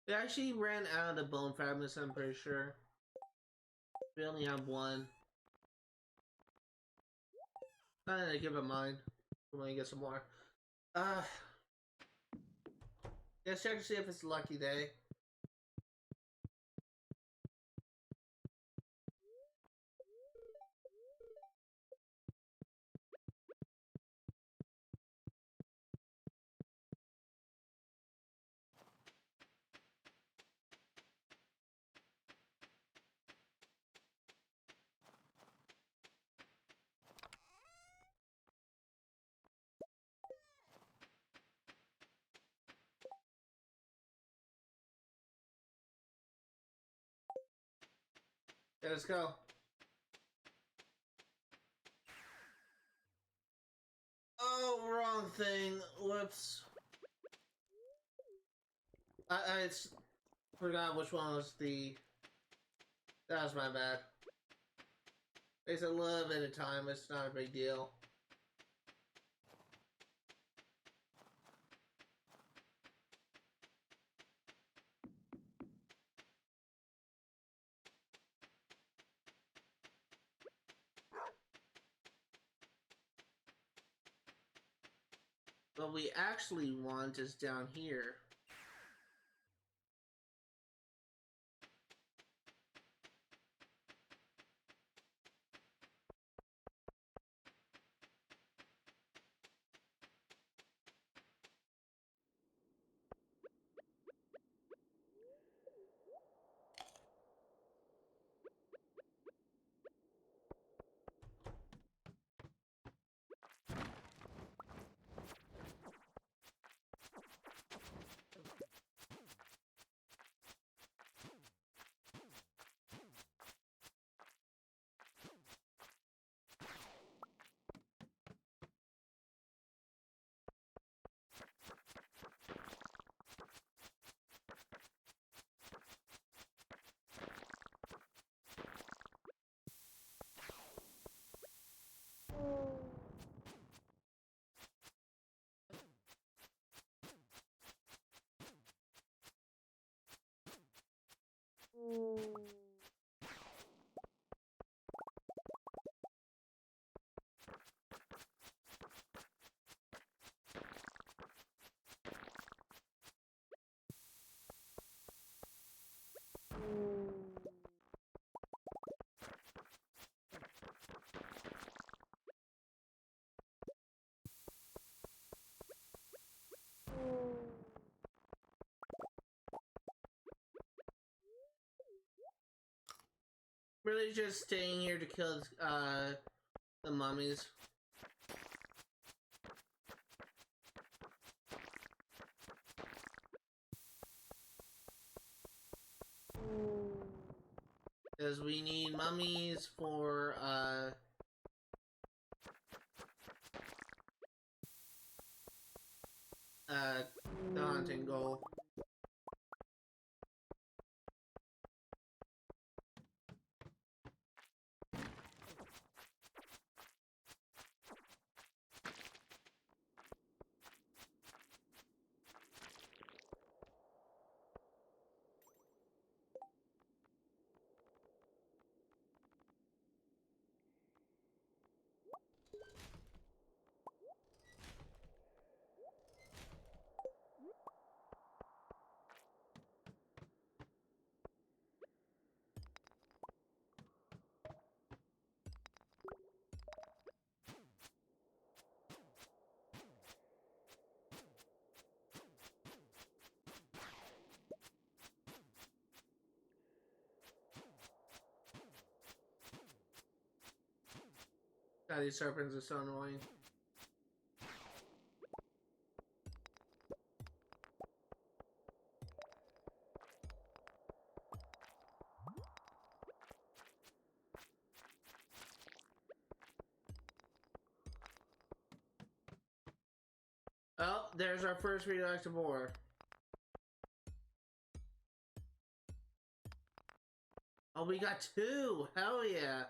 We actually ran out of bone fragments, I'm pretty sure. We only have 1. I'm gonna give it mine. I'm gonna get some more. Let's check to see if it's a lucky day. Okay, let's go. Oh, wrong thing. Whoops. I forgot which one was the... That was my bad. It's a little bit of time, it's not a big deal. What we actually want is down here. Really just staying here to kill the mummies. Because we need mummies for, the hunting goal. God, these serpents are so annoying. Oh, there's our first radioactive ore. Oh, we got two! Hell yeah!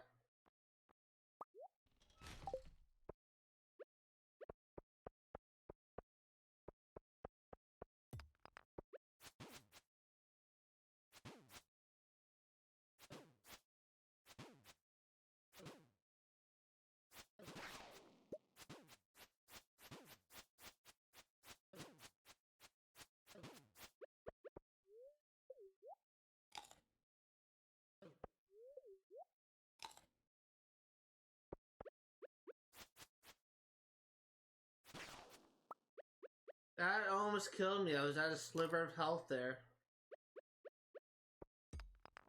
That almost killed me. I was at a sliver of health there.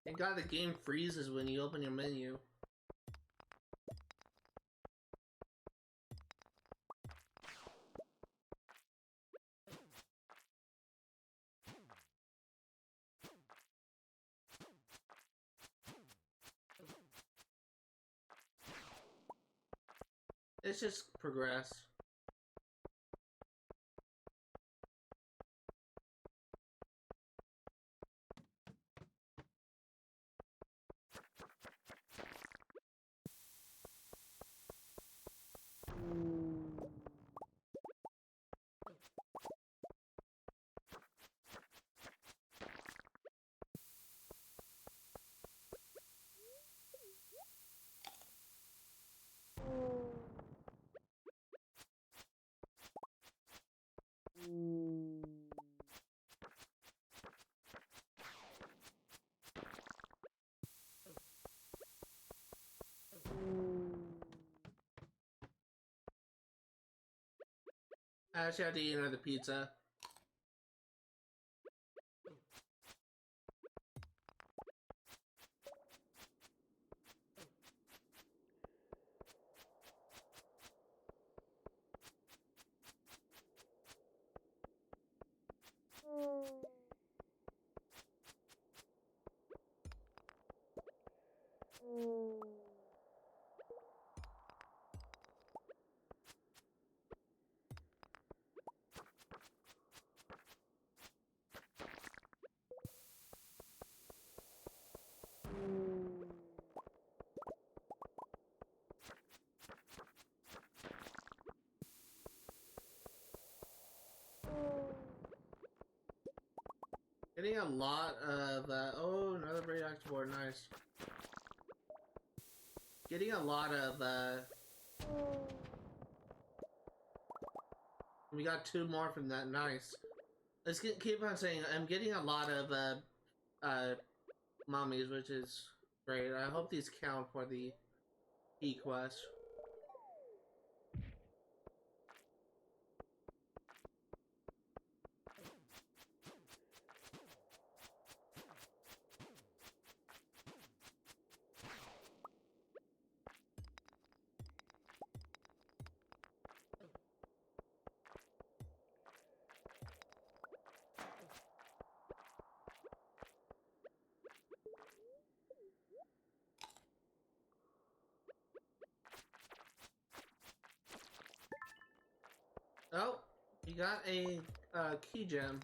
Thank God the game freezes when you open your menu. It's just progress. I actually have to eat another pizza. Getting a lot of, oh, another radioactive ore, nice. Getting a lot of, we got two more from that, nice. Let's keep on saying, I'm getting a lot of, mummies, which is great. I hope these count for the E-quest. Oh, you got a key gem.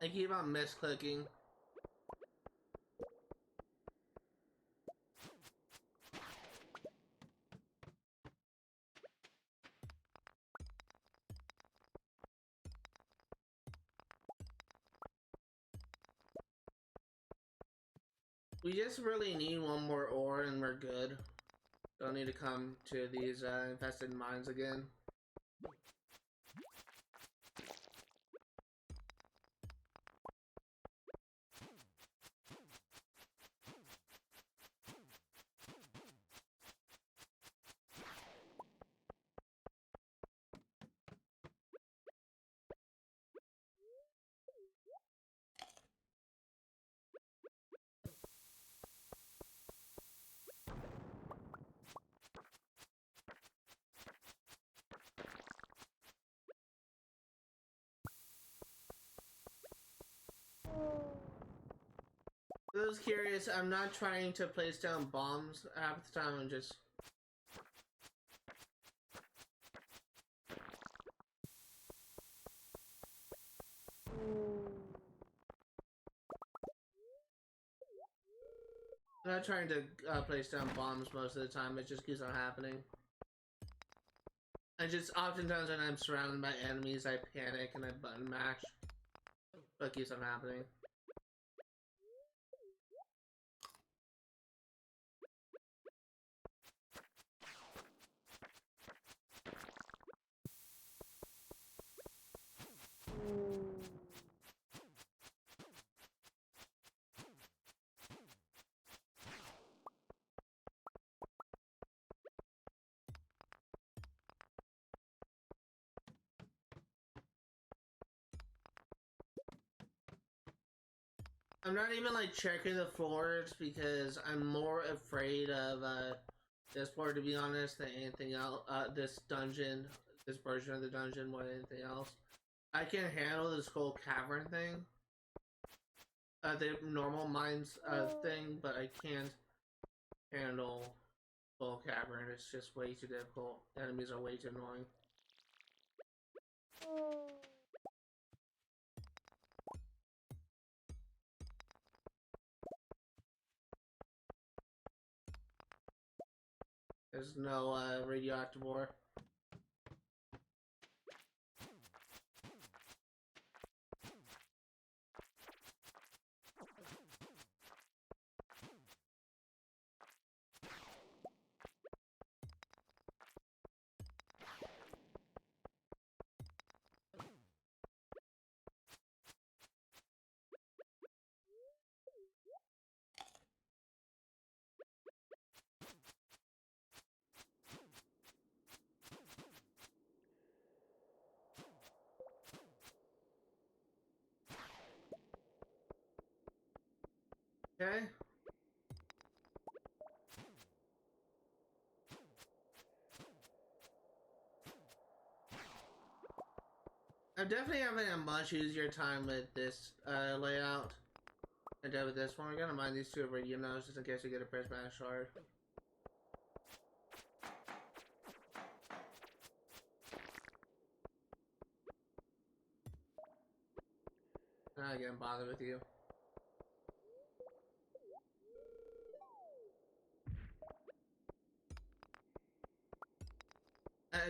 I keep on misclicking. We just really need one more ore and we're good. Don't need to come to these infested mines again. I was curious, I'm not trying to place down bombs half the time, I'm just... I'm not trying to place down bombs most of the time, it just keeps on happening. I just, oftentimes when I'm surrounded by enemies, I panic and I button mash. But it keeps on happening. I'm not even like checking the floors because I'm more afraid of this floor, to be honest, than anything else. This dungeon, this version of the dungeon, more than anything else. I can handle this whole cavern thing, the normal mines thing, but I can't handle full cavern. It's just way too difficult. Enemies are way too annoying. There's no radioactive ore. Okay. I'm definitely having a much easier time with this layout than I did with this one. We're gonna mine these two iridium nodes just in case we get a prismatic shard. Not gonna bother with you.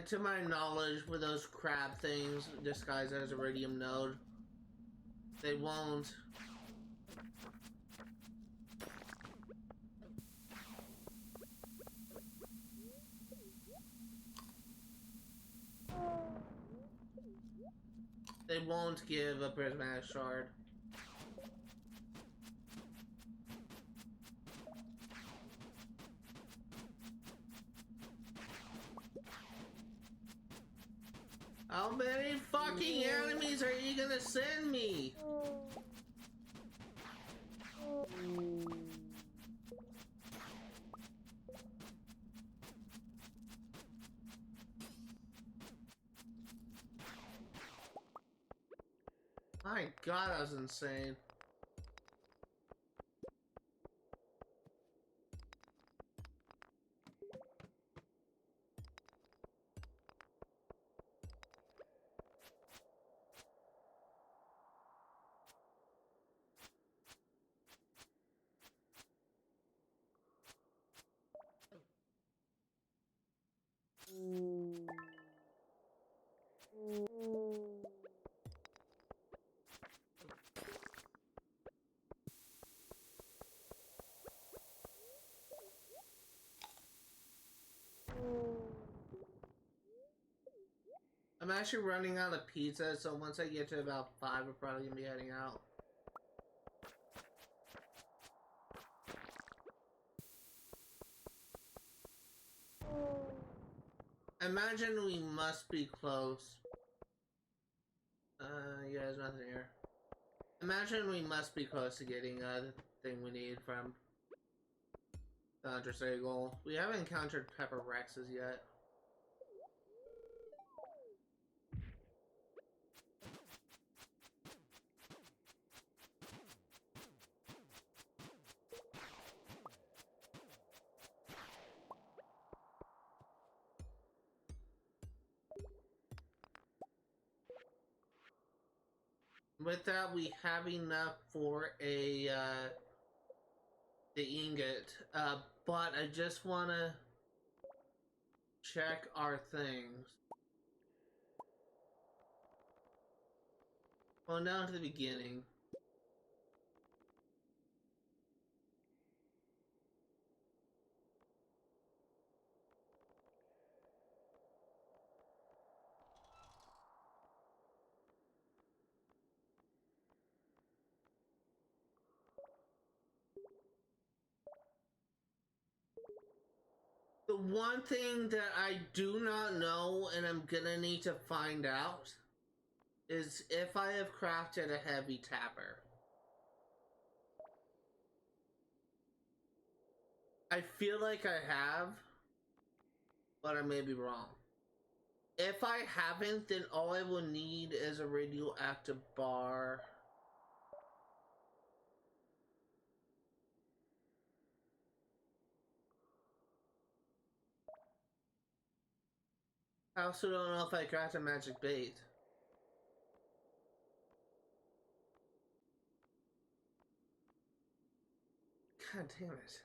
To my knowledge, with those crab things disguised as iridium node, they won't They won't give a prismatic shard. How many fucking enemies are you gonna send me? My god, that was insane. I'm actually running out of pizza, so once I get to about 5, we're probably gonna be heading out. Imagine we must be close. Yeah, there's nothing here. Imagine we must be close to getting the thing we need from the Hunter's Eagle. We haven't encountered Pepper Rexes yet. With that, we have enough for a the ingot. But I just wanna check our things. Well, down to the beginning. The one thing that I do not know, and I'm gonna need to find out, is if I have crafted a heavy tapper. I feel like I have, but I may be wrong. If I haven't, then all I will need is a radioactive bar. I also don't know if I craft a magic bait. God damn it.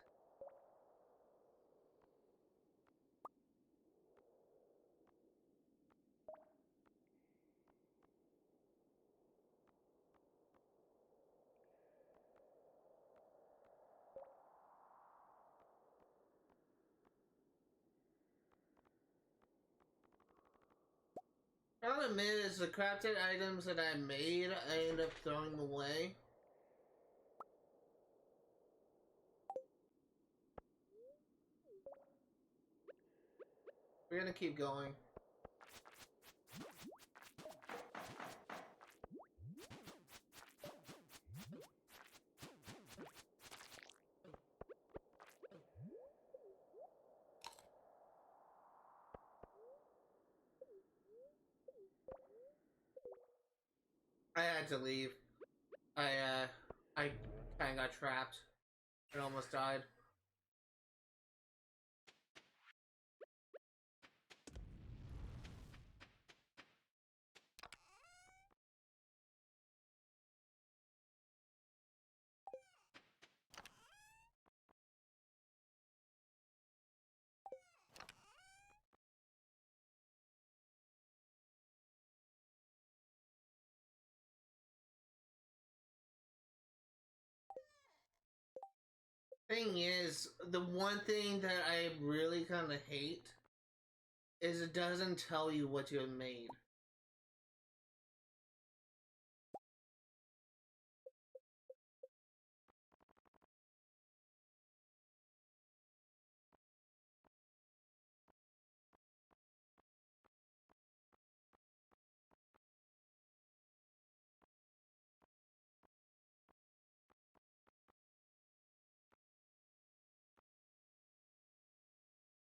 I'll admit, is the crafted items that I made, I end up throwing away. We're gonna keep going. I had to leave. I kinda got trapped. I almost died. Thing is, the one thing that I really kind of hate is it doesn't tell you what you have made.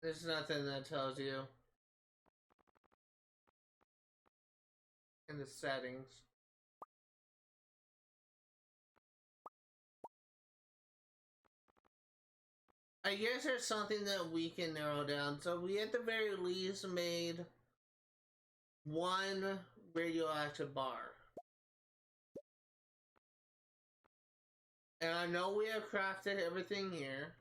There's nothing that tells you in the settings. I guess there's something that we can narrow down. So we at the very least made one radioactive bar. And I know we have crafted everything here.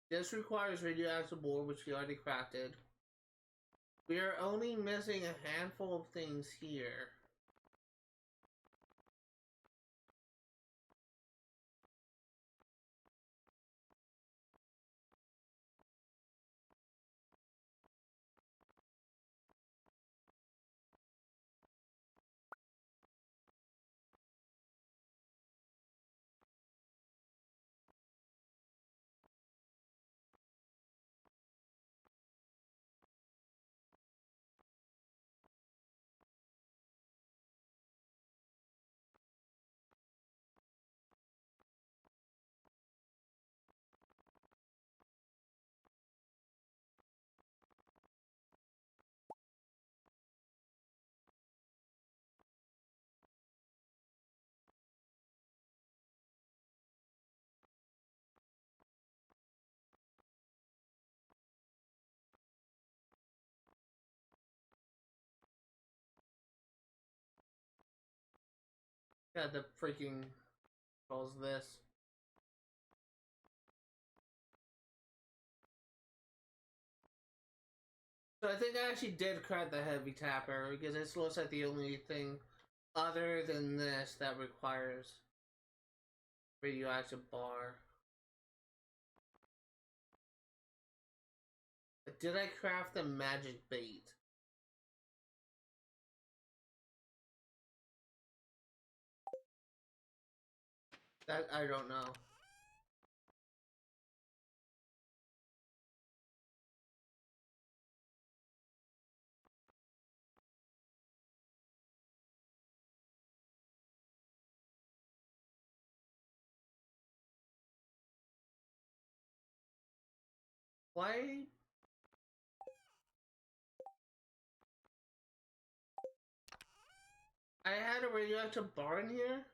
This requires radioactive ore, which we already crafted. We are only missing a handful of things here. God, the freaking calls this. So I think I actually did craft the heavy tapper because this looks like the only thing other than this that requires radioactive bar. But did I craft the magic bait? That I don't know. Why? I had a radioactive bar in here?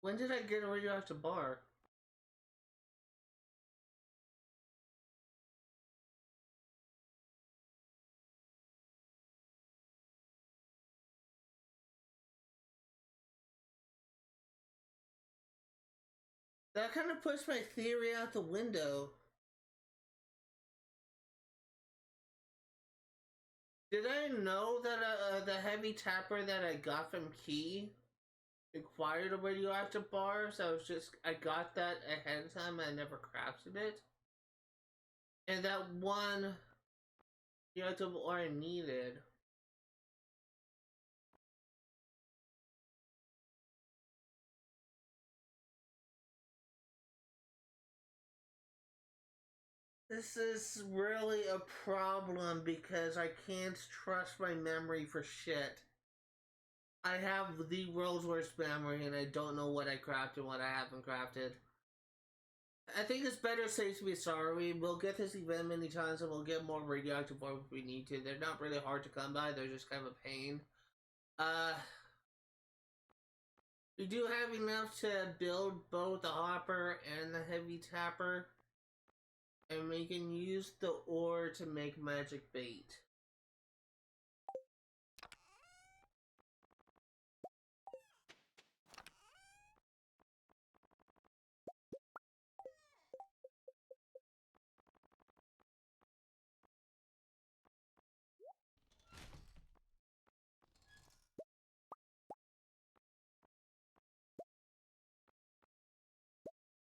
When did I get a radioactive bar? That kind of puts my theory out the window. Did I know that the heavy tapper that I got from Key required a radioactive bar? So I got that ahead of time and I never crafted it? And that one radioactive ore I needed. This is really a problem because I can't trust my memory for shit. I have the world's worst memory and I don't know what I crafted and what I haven't crafted. I think it's better safe to be sorry. We'll get this event many times and we'll get more radioactive ore if we need to. They're not really hard to come by, they're just kind of a pain. We do have enough to build both the hopper and the heavy tapper. And we can use the ore to make magic bait.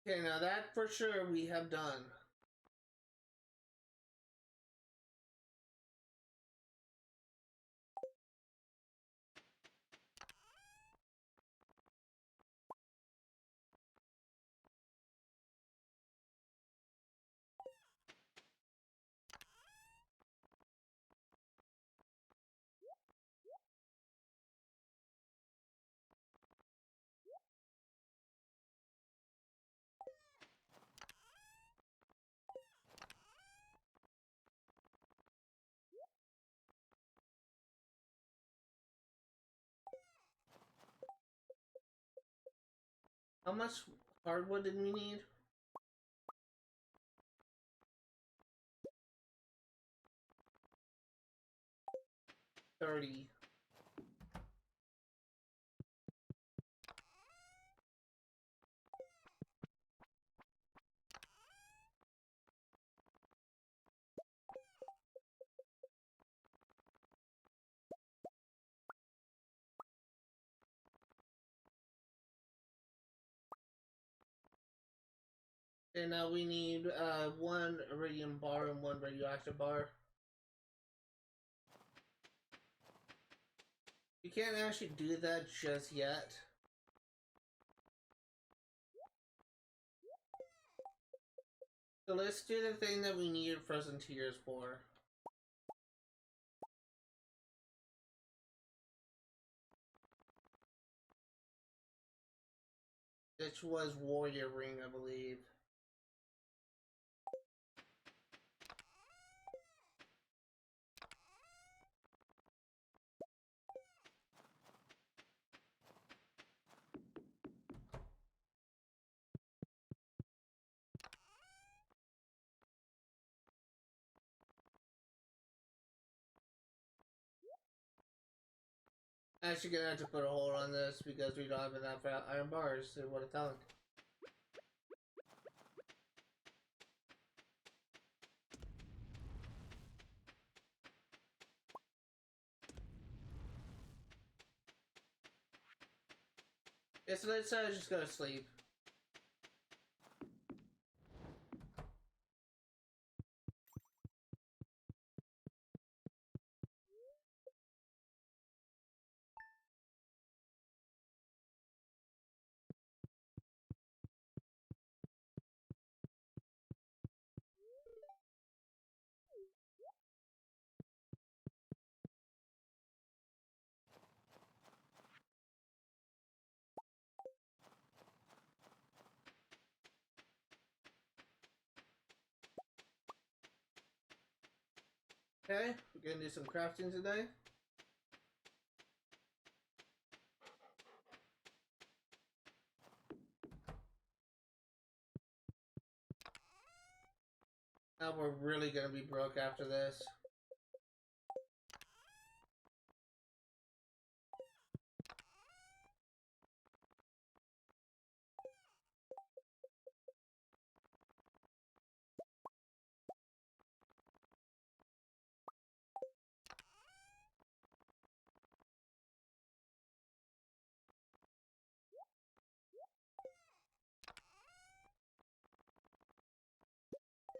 Okay, now that for sure we have done. How much hardwood did we need? 30. And now we need one iridium bar and one radioactive bar. You can't actually do that just yet. So let's do the thing that we needed frozen tears for. Which was Warrior Ring, I believe. Actually gonna have to put a hold on this because we don't have enough iron bars to what a talent. Yeah, so let's just go to sleep. Okay, we're gonna do some crafting today. Now we're really gonna be broke after this.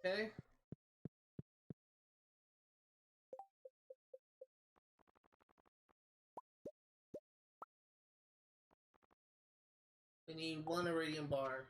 Okay. We need one iridium bar.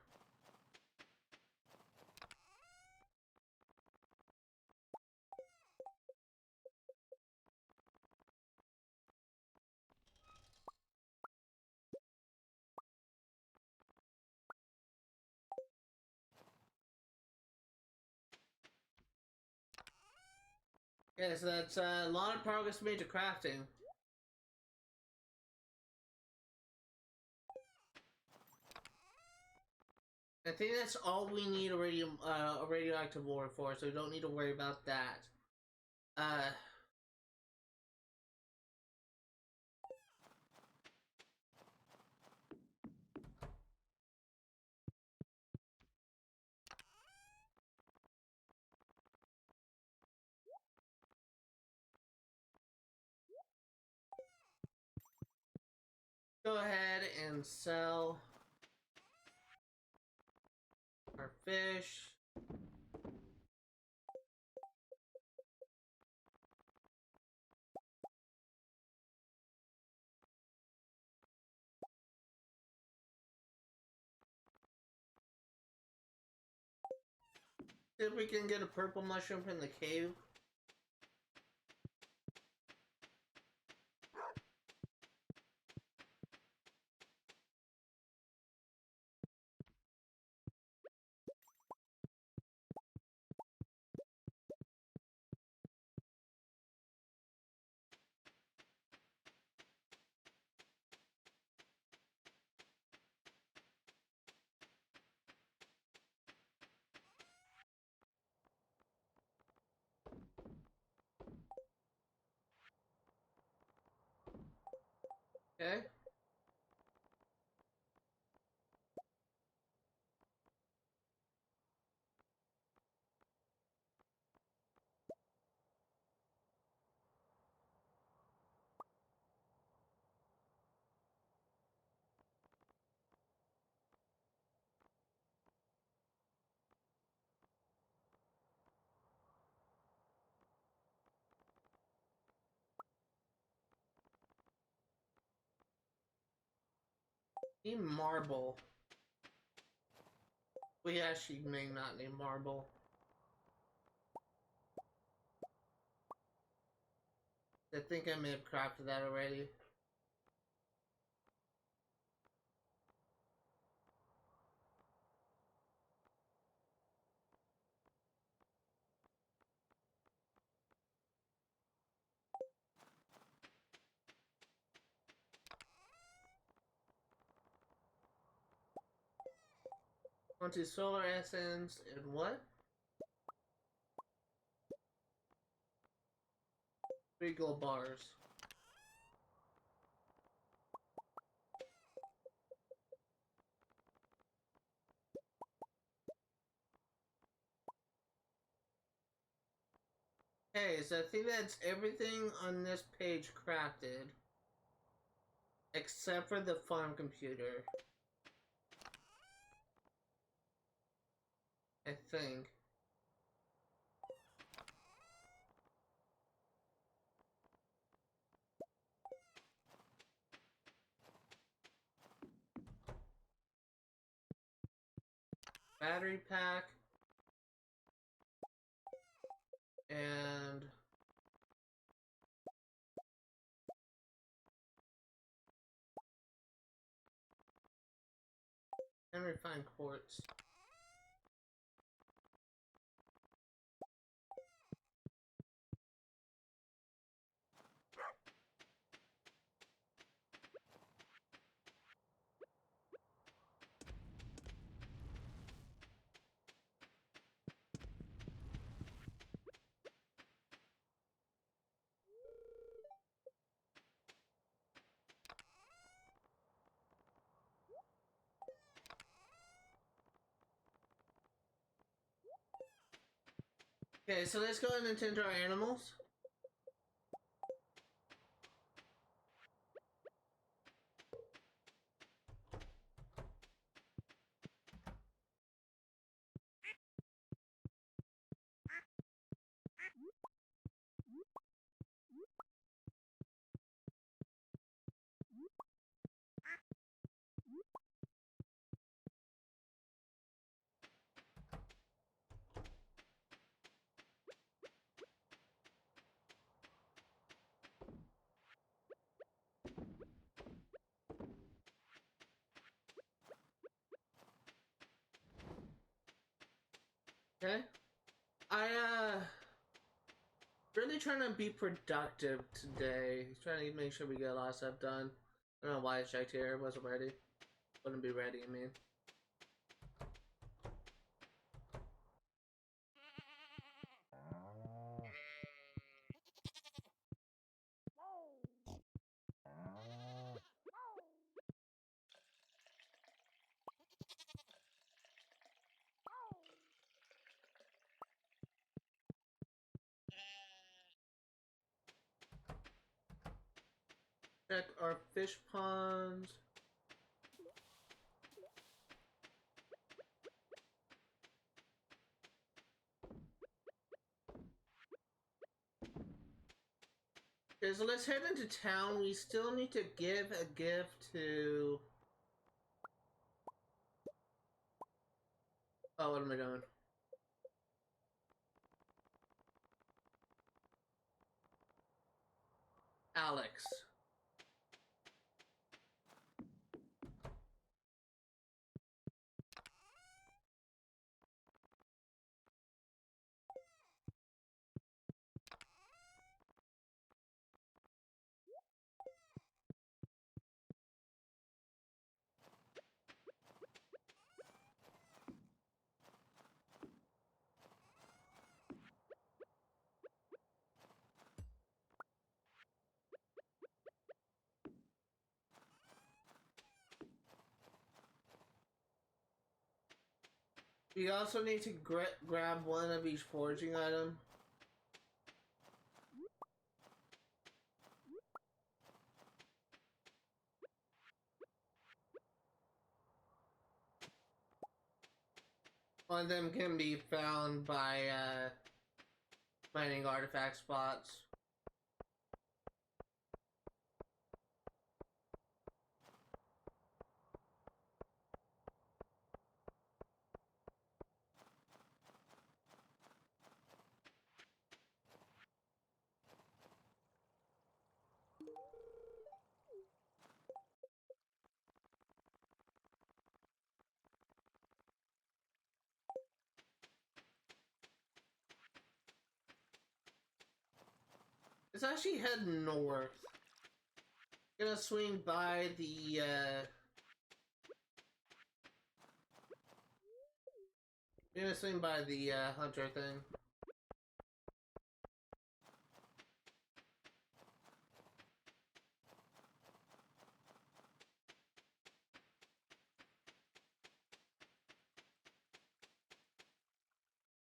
Okay, so that's a lot of progress made to crafting. I think that's all we need a radioactive ore for, so we don't need to worry about that. Uh, go ahead and sell our fish. See if we can get a purple mushroom from the cave. Okay. Need marble. We actually may not need marble. I think I may have crafted that already. Onto solar essence and what? 3 gold bars. Okay, so I think that's everything on this page crafted. Except for the farm computer. I think. Battery pack. And refined quartz. Okay, so let's go ahead and tend to our animals. Okay. Really trying to be productive today. Trying to make sure we get a lot of stuff done. I don't know why I checked here. It wasn't ready. Wouldn't be ready, I mean. Check our fish ponds. Okay, so let's head into town. We still need to give a gift to... Oh, what am I doing? Alex. We also need to grab one of each foraging item. One of them can be found by finding artifact spots. It's actually heading north. Gonna swing by the hunter thing.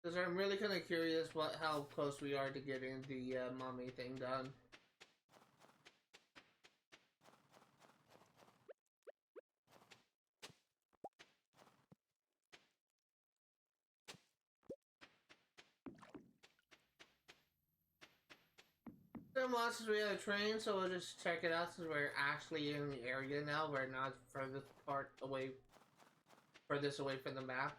Because I'm really kind of curious how close we are to getting the mommy thing done. Then once we have a train, so we'll just check it out since we're actually in the area now. We're not furthest away from the map.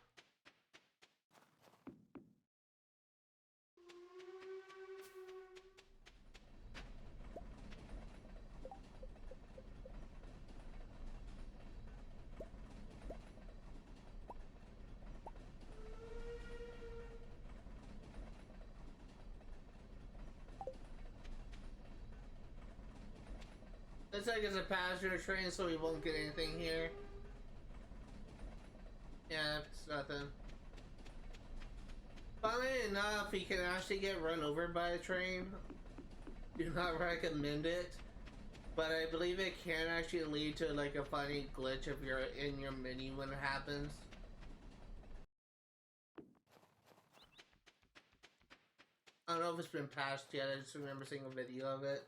Looks like it's a passenger train, so we won't get anything here. Yeah, it's nothing. Funnily enough, you can actually get run over by a train. Do not recommend it, but I believe it can actually lead to like a funny glitch if you're in your menu when it happens. I don't know if it's been patched yet, I just remember seeing a video of it.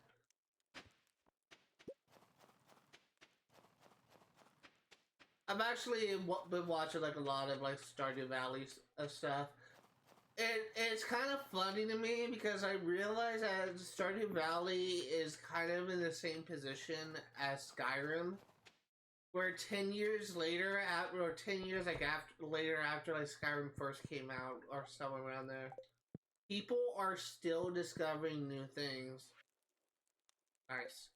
I've actually been watching like a lot of like Stardew Valley stuff. It's kind of funny to me because I realize that Stardew Valley is kind of in the same position as Skyrim, where 10 years later, or 10 years like later after like Skyrim first came out, or somewhere around there, people are still discovering new things. Nice.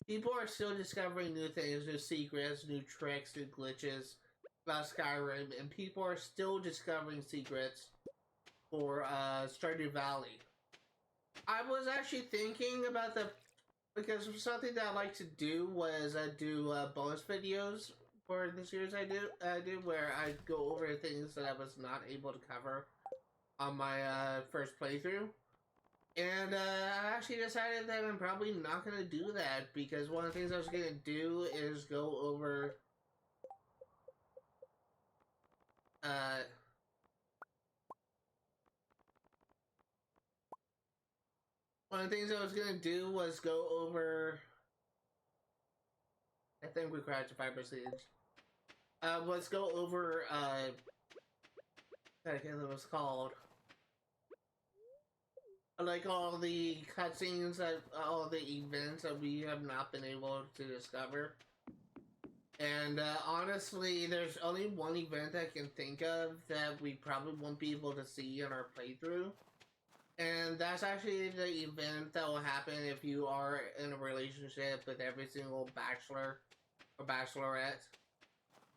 People are still discovering new things, new secrets, new tricks, new glitches about Skyrim, and people are still discovering secrets for Stardew Valley. I was actually thinking about because something that I like to do was do bonus videos for the series I do where I go over things that I was not able to cover on my first playthrough. And I actually decided that I'm probably not going to do that because one of the things I was going to do is go over one of the things I was going to do was go over, I think we crashed a 5%. Let's go over I can't remember what it's called. like all the cutscenes, that all the events that we have not been able to discover. And honestly, there's only one event I can think of that we probably won't be able to see in our playthrough. And that's actually the event that will happen if you are in a relationship with every single bachelor or bachelorette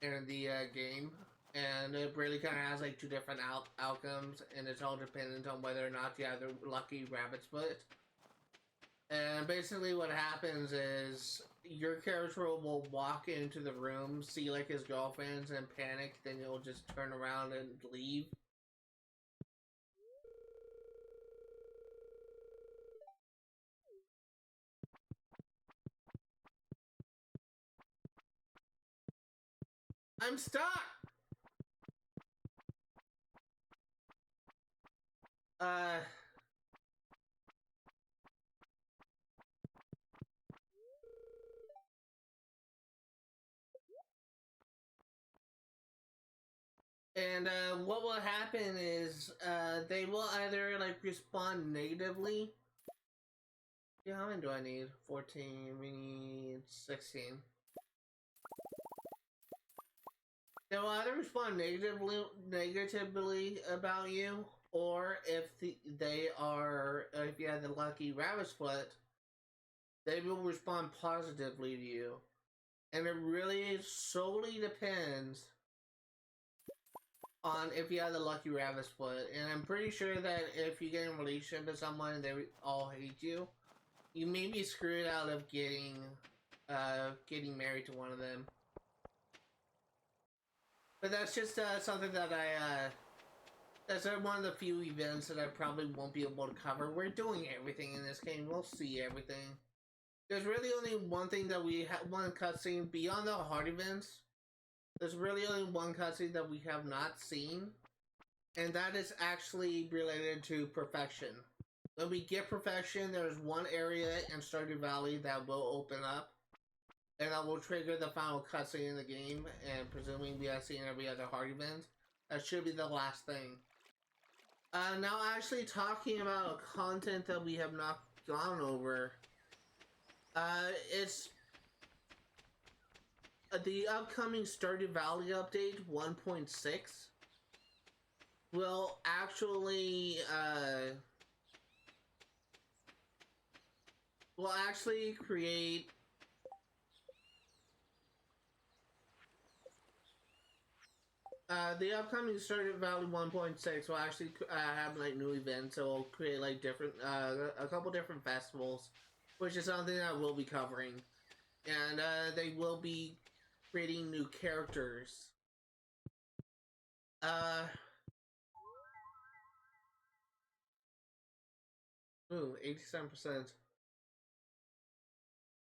in the game. And it really kind of has like two different outcomes, and it's all dependent on whether or not you have the lucky rabbit's foot. And basically, what happens is your character will walk into the room, see like his girlfriends, and panic. Then you'll just turn around and leave. I'm stuck. Uh. And what will happen is they will either like respond natively. Yeah, how many do I need? 14, we need 16. They will either respond negatively about you, or they are, if you have the lucky rabbit's foot, they will respond positively to you. And it really solely depends on if you have the lucky rabbit's foot. And I'm pretty sure that if you get in a relationship with someone and they all hate you, you may be screwed out of getting married to one of them. But that's just something that that's one of the few events that I probably won't be able to cover. We're doing everything in this game. We'll see everything. There's really only one thing that we have, one cutscene beyond the hard events. There's really only one cutscene that we have not seen, and that is actually related to perfection. When we get perfection, there's one area in Stardew Valley that will open up, and that will trigger the final cutscene in the game, and presuming we have seen every other hard event, that should be the last thing. Now actually talking about content that we have not gone over, it's the upcoming Stardew Valley update 1.6 will actually create the upcoming Stardew Valley 1.6 will actually have like new events. So it'll create like different a couple different festivals, which is something that we'll be covering, and they will be creating new characters. Ooh, 87%.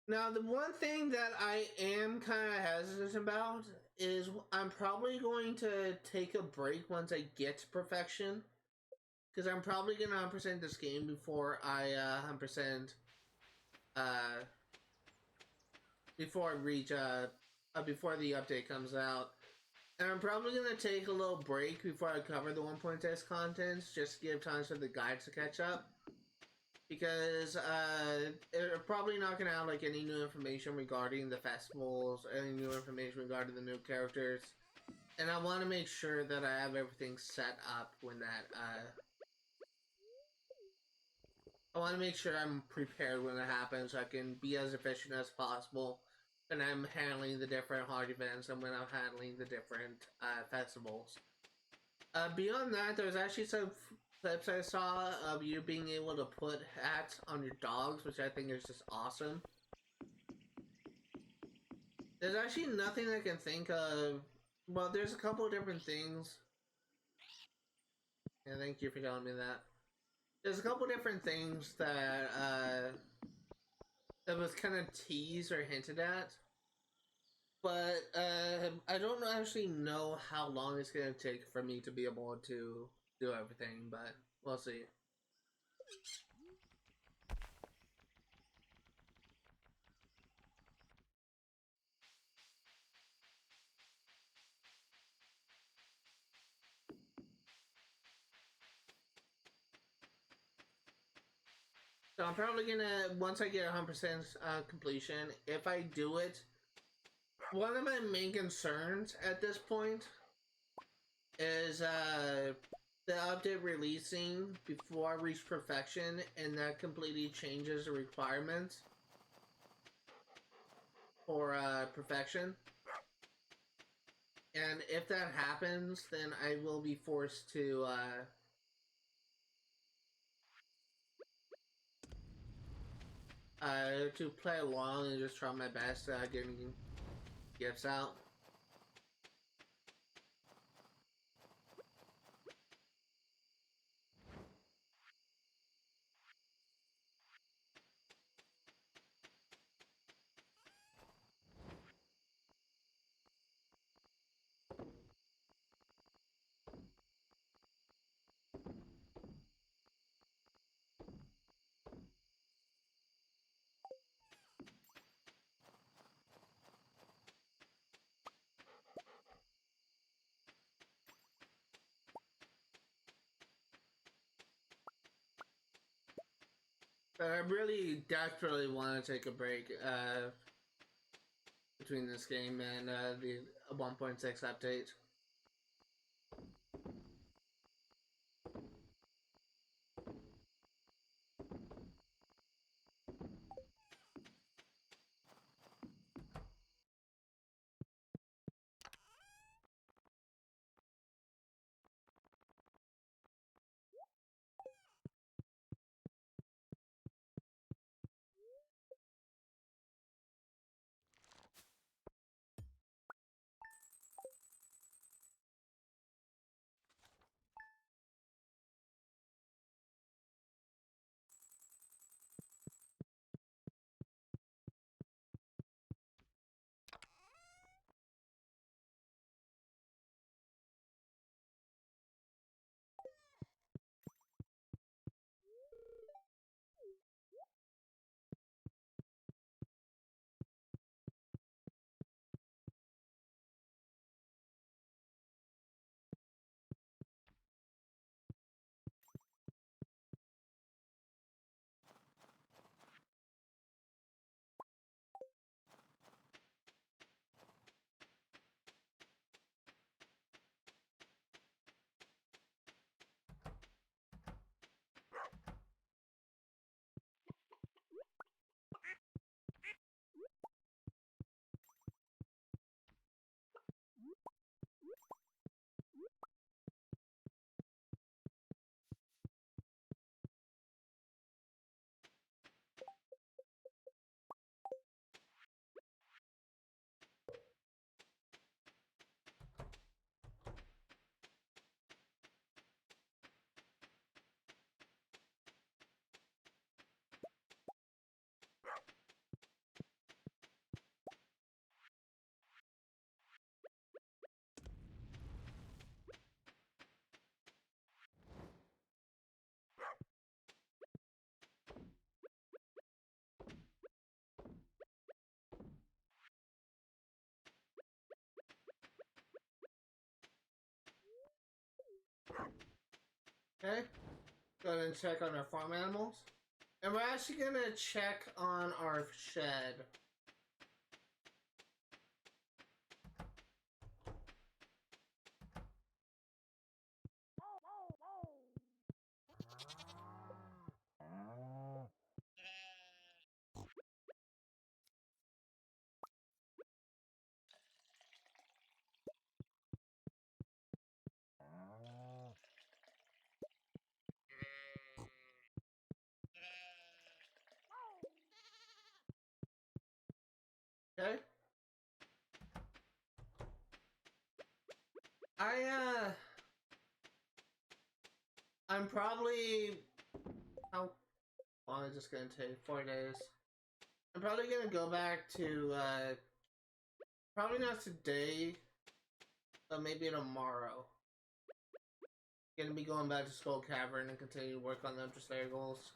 Now, the one thing that I am kind of hesitant about is I'm probably going to take a break once I get to perfection. Because I'm probably going to 100% this game before I 100% before I reach before the update comes out. And I'm probably going to take a little break before I cover the 1.6 contents, just to give time for the guides to catch up. Because they're probably not going to have like any new information regarding the festivals, any new information regarding the new characters. And I want to make sure that I have everything set up when that, I want to make sure I'm prepared when it happens so I can be as efficient as possible when I'm handling the different hard events and when I'm handling the different festivals. Beyond that, there's actually some clips I saw of you being able to put hats on your dogs, which I think is just awesome. There's actually nothing I can think of. Well, there's a couple of different things. And thank you for telling me that. There's a couple different things that that was kind of teased or hinted at. But I don't actually know how long it's going to take for me to be able to do everything, but we'll see. So I'm probably gonna, once I get 100% completion, if I do it, one of my main concerns at this point is the update releasing before I reach perfection, and that completely changes the requirements for perfection. And if that happens, then I will be forced to play along and just try my best getting gifts out. But I really desperately want to take a break between this game and the 1.6 update. Okay, go ahead and check on our farm animals. And we're actually gonna check on our shed. Okay. I I'm probably, how long is this gonna take? 4 days. I'm probably gonna go back to probably not today, but maybe tomorrow. Gonna be going back to Skull Cavern and continue to work on the Interslayer goals.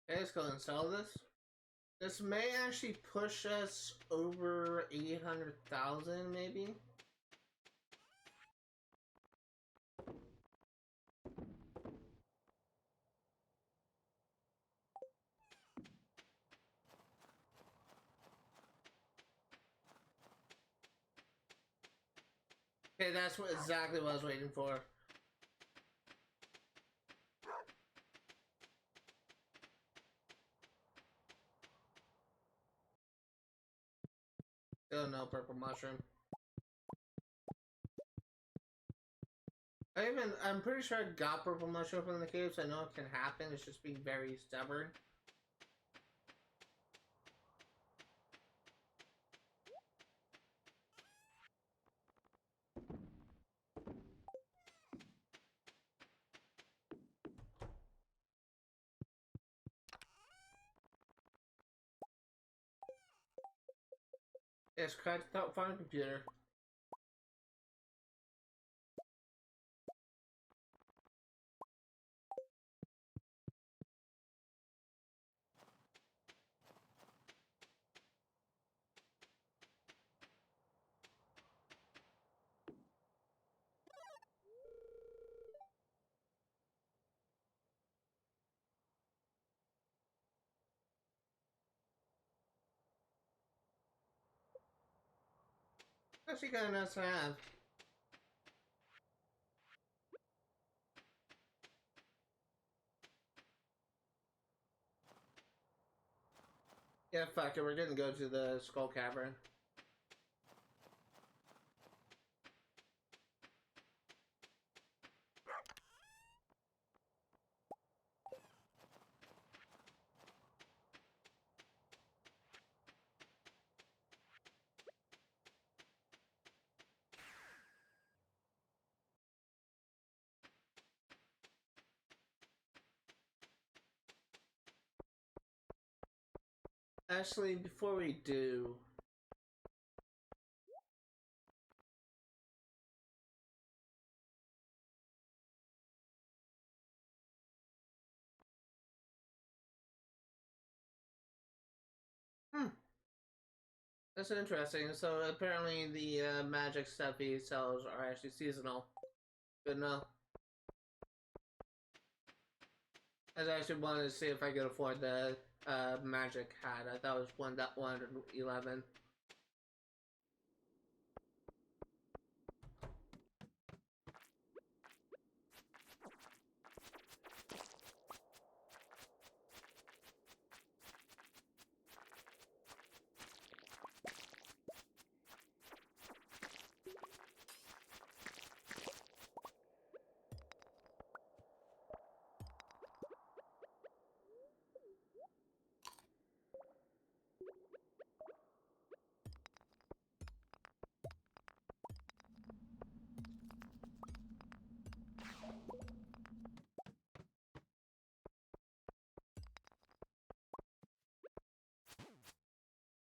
Okay, let's go and sell this. This may actually push us over 800,000, maybe. Okay, that's exactly what I was waiting for. Still no purple mushroom. I'm pretty sure I got purple mushroom from the cave, so I know it can happen. It's just being very stubborn. Yes, correct. Farm computer. Actually, kind of nice to have. Yeah, fuck it. We're gonna go to the Skull Cavern. Actually, before we do, that's interesting. So apparently the magic stuff he sells are actually seasonal. Good enough. I actually wanted to see if I could afford the magic hat. I thought it was 1.111.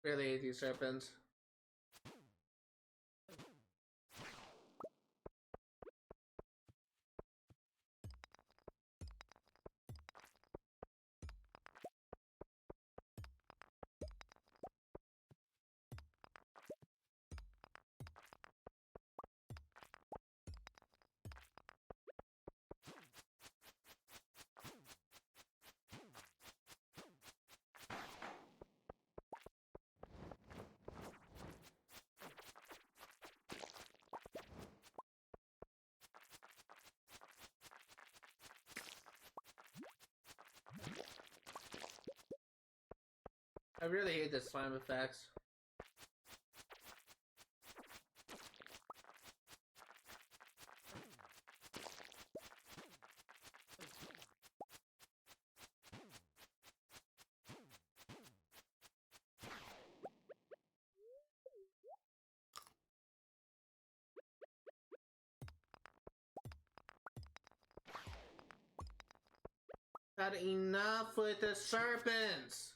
Really hate these serpents. I really hate the slime effects. Had enough with the serpents!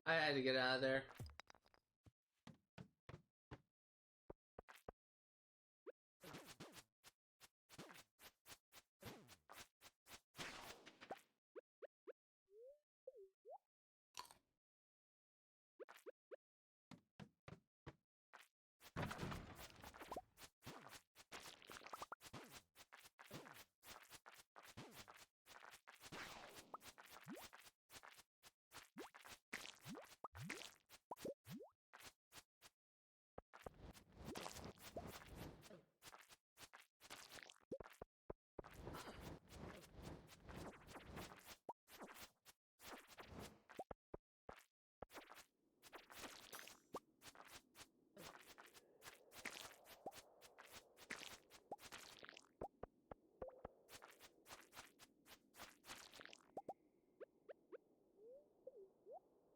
I had to get out of there.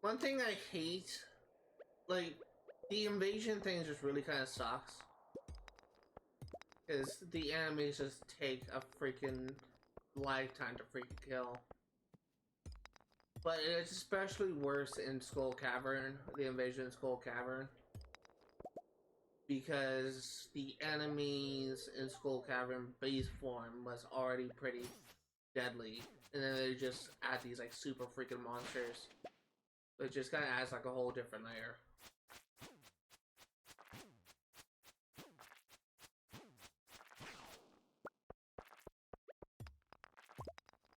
One thing I hate, like, the invasion thing just really kind of sucks. Because the enemies just take a freaking lifetime to freaking kill. But it's especially worse in Skull Cavern, the invasion in Skull Cavern. Because the enemies in Skull Cavern base form was already pretty deadly. And then they just add these like super freaking monsters. It just kind of adds like a whole different layer.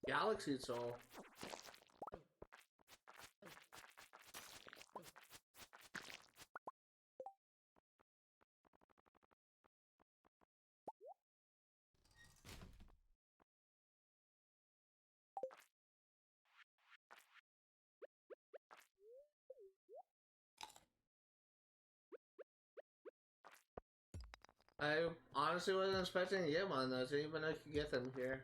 Galaxy Soul. I honestly wasn't expecting to get one of those, even though I could get them here.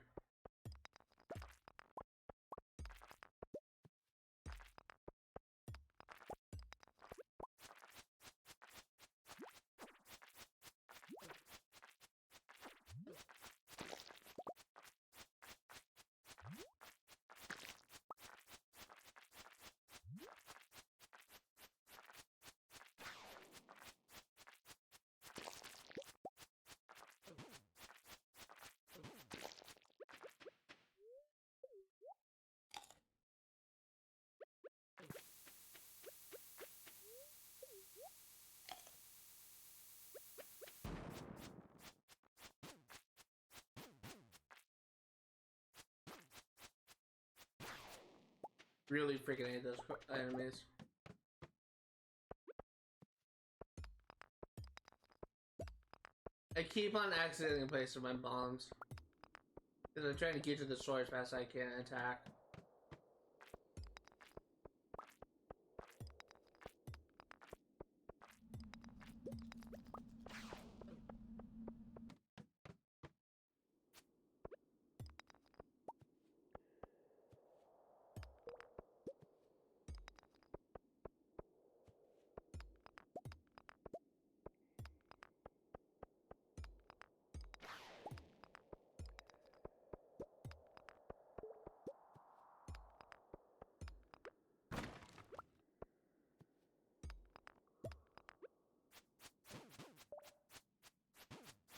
Really freaking hate those enemies. I keep on accidentally placing my bombs. Because I'm trying to get to the store as fast as I can and attack.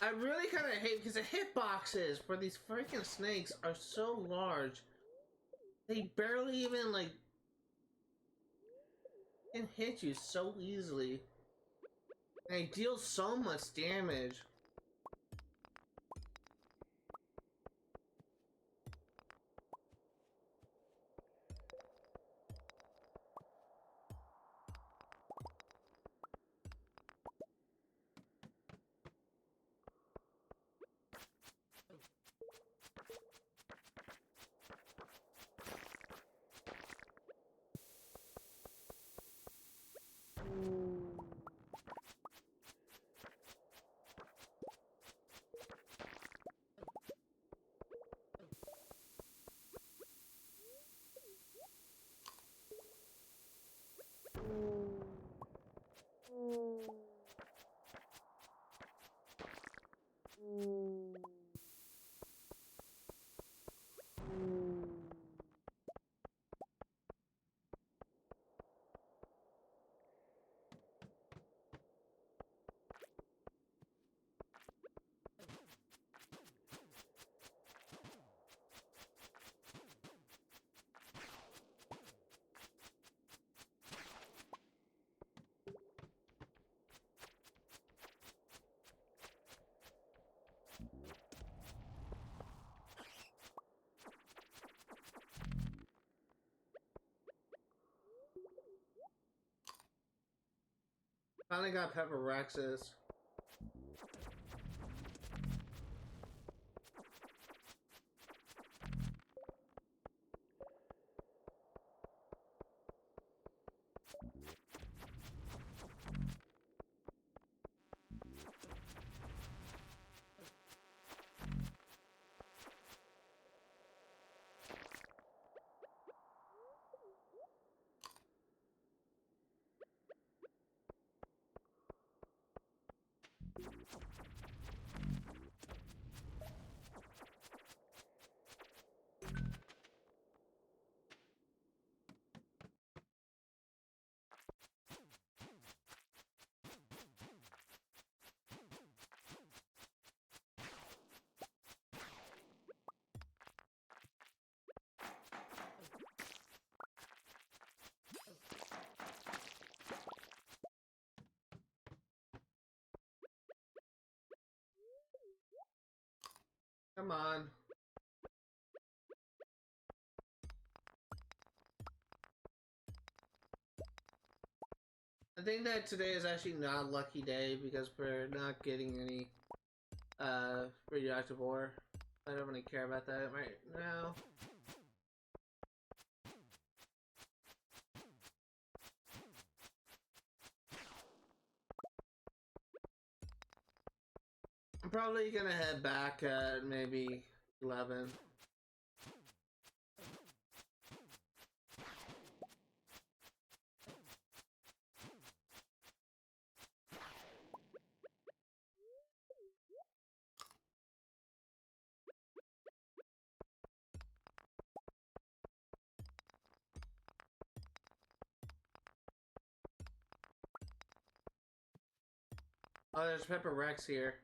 I really kind of hate because the hitboxes for these freaking snakes are so large. They barely even like can hit you so easily. And they deal so much damage. Finally got Pepper Rexes. Come on. I think that today is actually not a lucky day because we're not getting any radioactive ore. I don't really care about that right now. I'm probably gonna head back at maybe 11. Oh, there's Pepper Rex here.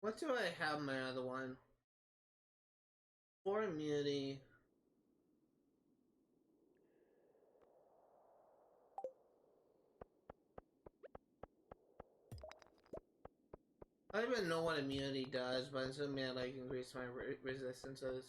What do I have my other one? For immunity. I don't even know what immunity does, but it's something that like increase my resistances.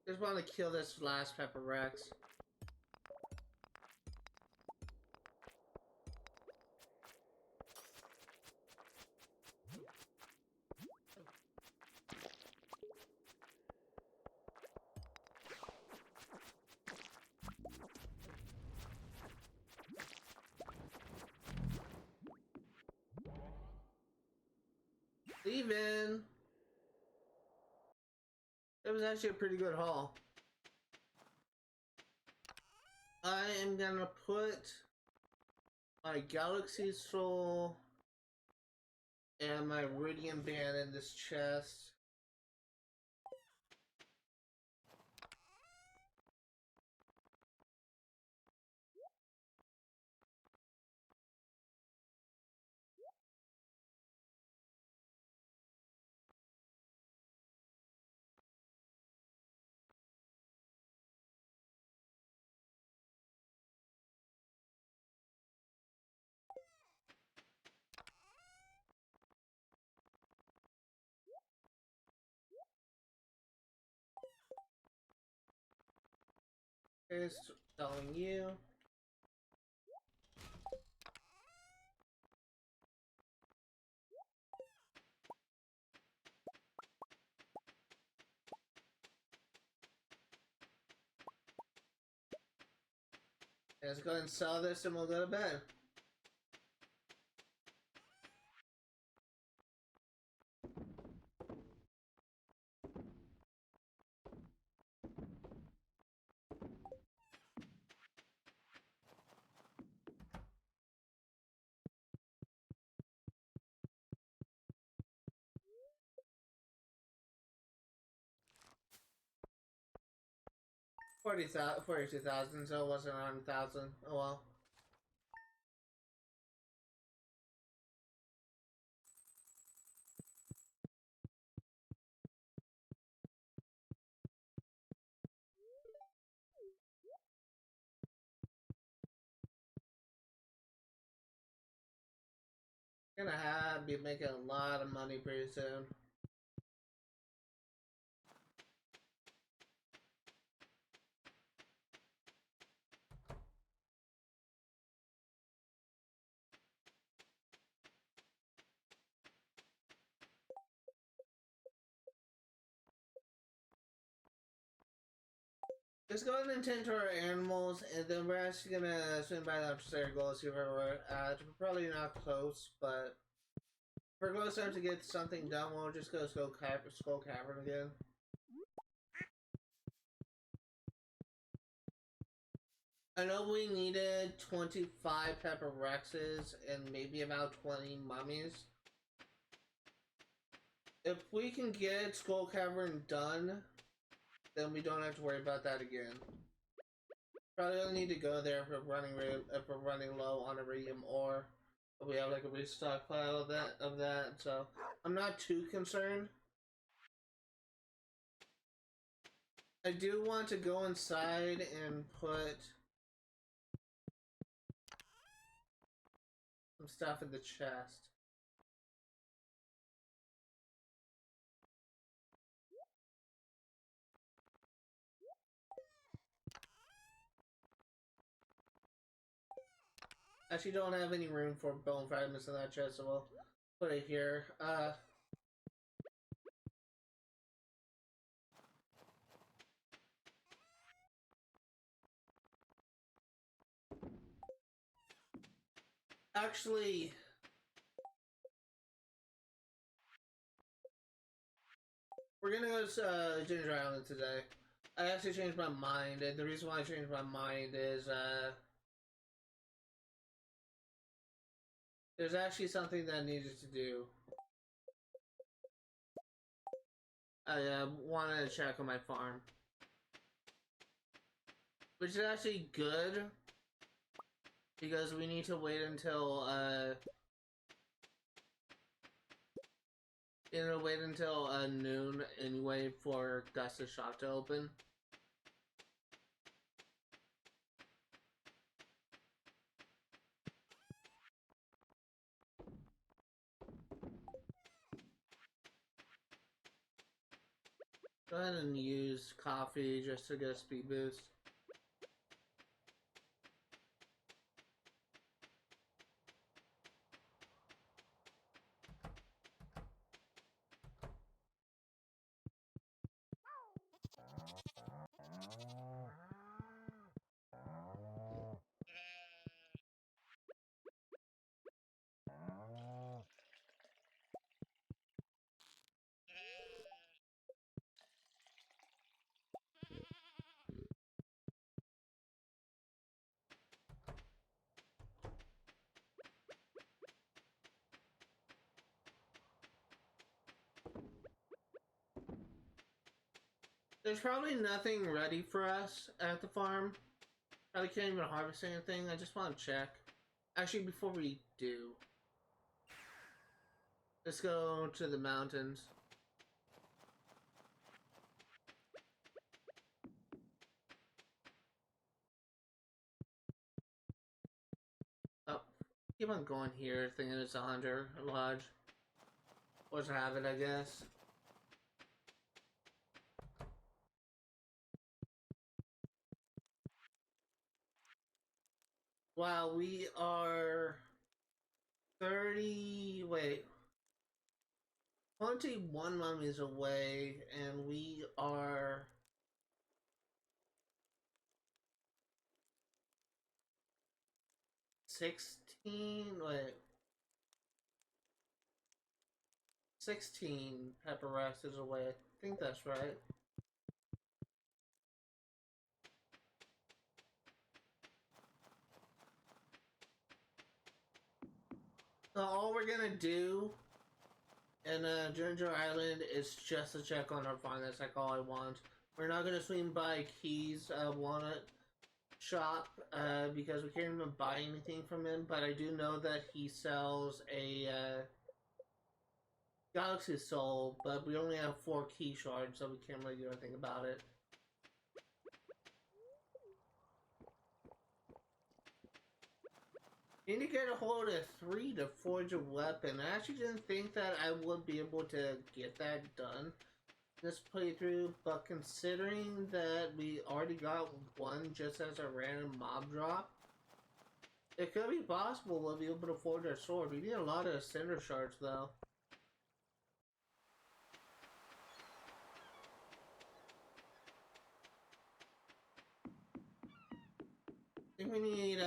Just want to kill this last Pepper Rex. Leaving. It was actually a pretty good haul. I am gonna put my Galaxy Soul and my Iridium Band in this chest. Here's telling you. Let's go ahead and sell this and we'll go to bed. $42,000, so it wasn't 100,000. Oh well. Gonna be making a lot of money pretty soon. Let's go ahead and tend to our animals, and then we're actually gonna swing by the upstairs goal, see where we're at. We're probably not close, but if we're close enough to get something done, we'll just go Skull Cavern again. I know we needed 25 Pepper Rexes and maybe about 20 mummies. If we can get Skull Cavern done, then we don't have to worry about that again. Probably don't need to go there if we're running low on iridium ore. But we have like a restock pile of that, so I'm not too concerned. I do want to go inside and put some stuff in the chest. Actually don't have any room for bone fragments in that chest, so we'll put it here. Actually, we're gonna go to Ginger Island today. I actually changed my mind, and the reason why I changed my mind is, there's actually something that I needed to do. I wanted to check on my farm. Which is actually good, because we need to wait until, noon anyway for Gus's shop to open. Go ahead and use coffee just to get a speed boost. There's probably nothing ready for us at the farm. Probably can't even harvest anything. I just want to check. Actually, before we do, let's go to the mountains. Oh, keep on going here, thinking it's a hunter lodge. Force of habit, I guess. Wow, we are 30. Wait. 21 mummies away, and we are 16. Wait. 16 pepper is away. I think that's right. So all we're gonna do in Ginger Island is just to check on our farm. That's like all I want. We're not gonna swing by Key's Walnut shop because we can't even buy anything from him. But I do know that he sells a Galaxy Soul, but we only have 4 key shards, so we can't really do anything about it. You need to get a hold of 3 to forge a weapon. I actually didn't think that I would be able to get that done this playthrough, but considering that we already got 1 just as a random mob drop, it could be possible we'll be able to forge our sword. We need a lot of cinder shards though. I think we need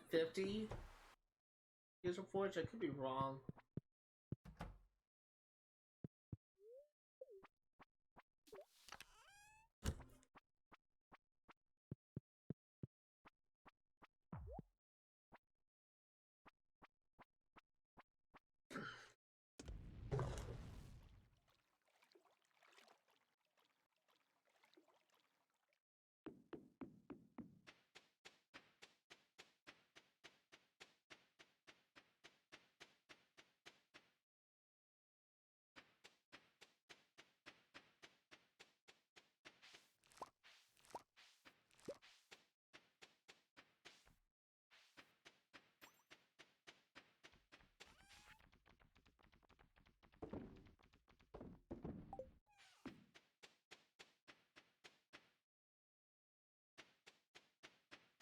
50 use a forge. I could be wrong.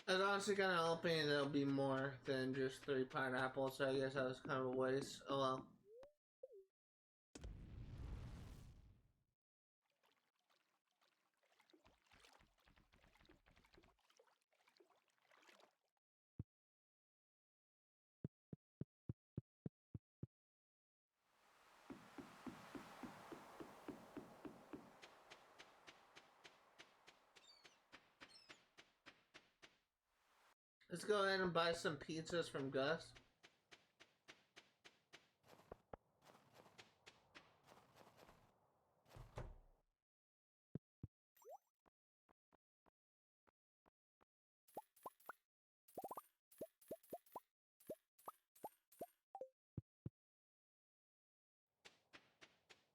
I was honestly kind of hoping there'll be more than just 3 pineapples, so I guess that was kind of a waste. Oh well. Let's go ahead and buy some pizzas from Gus.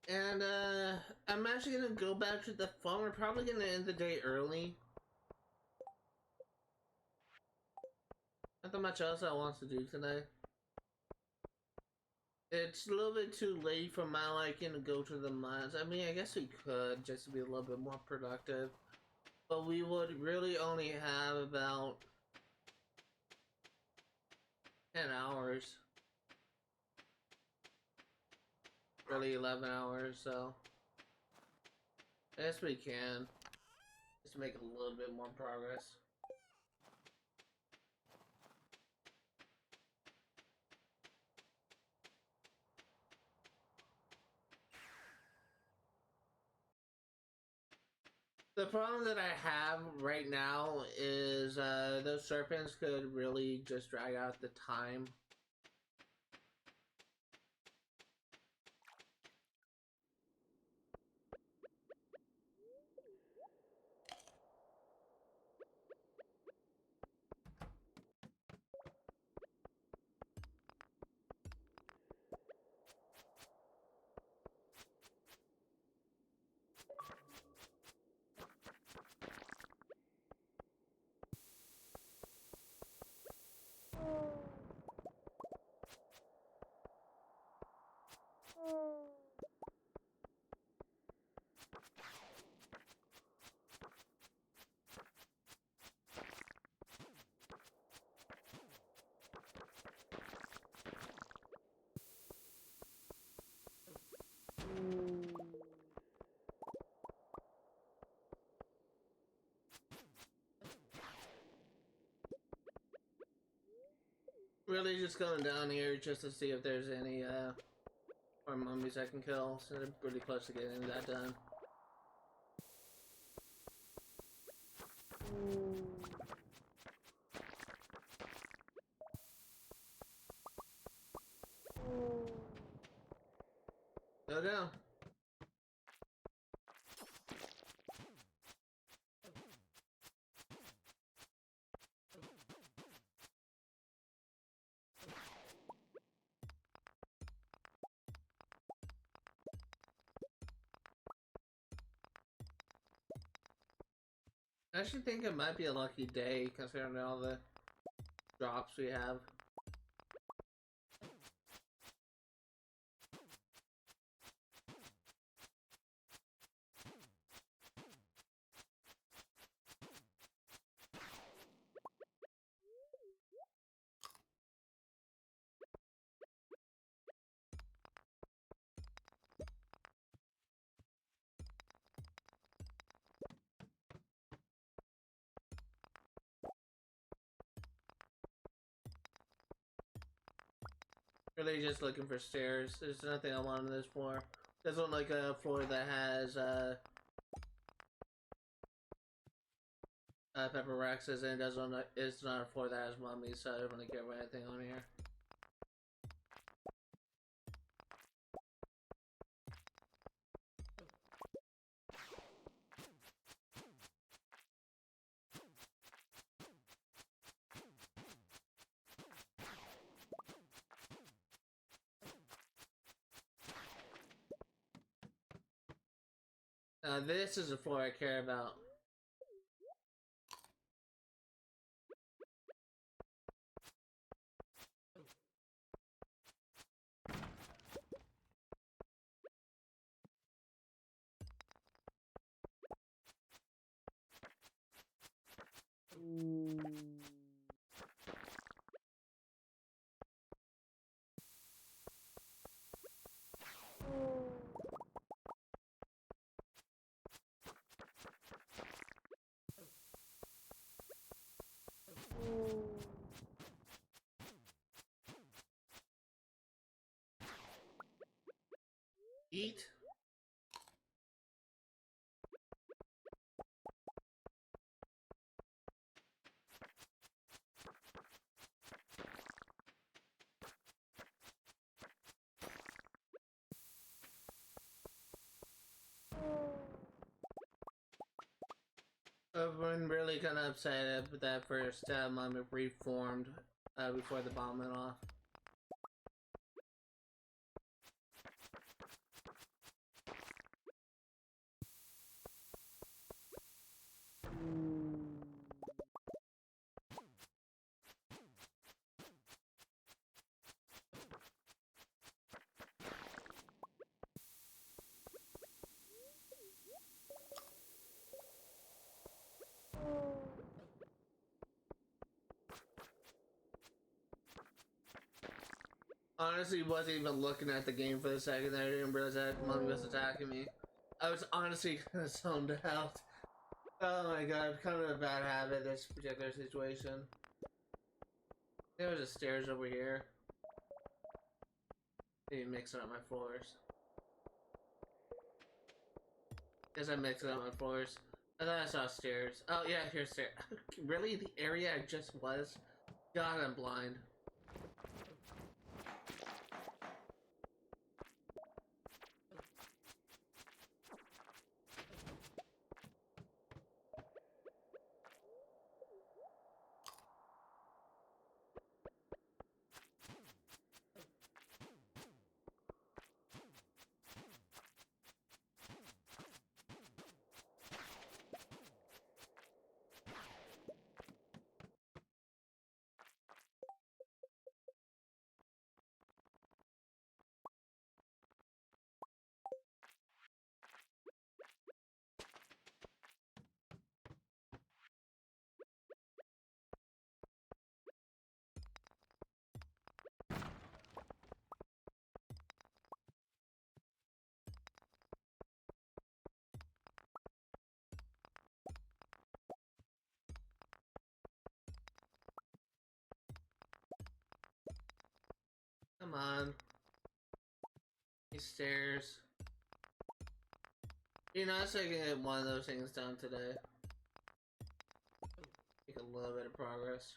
And I'm actually gonna go back to the farm. We're probably gonna end the day early. Nothing much else I want to do today. It's a little bit too late for my liking to go to the mines. I mean, I guess we could just to be a little bit more productive. But we would really only have about 10 hours. Really 11 hours, so I guess we can just make a little bit more progress. The problem that I have right now is those serpents could really just drag out the time. really just going down here just to see if there's any more mummies I can kill. So I'm pretty close to getting that done. Go down. I actually think it might be a lucky day considering all the drops we have. Really just looking for stairs. There's nothing I want on this floor. This one like a floor that has pepper rexes, and it doesn't. It's not a floor that has mummies, so I don't really care about anything on here. This is the floor I care about. Eat. I've been really kind of upset with that first mummy reformed before the bomb went off. Honestly, wasn't even looking at the game for a second there. I didn't realize that mummy was attacking me. I was honestly kind of zoned out. Oh my god, kind of a bad habit, this particular situation. There was a stairs over here. Maybe mixing up my floors. Guess I'm mixing up my floors. I thought I saw stairs. Oh yeah, here's stairs. Really? The area I just was? God, I'm blind. Come on. These stairs. You know, I was thinking get one of those things done today. Make a little bit of progress.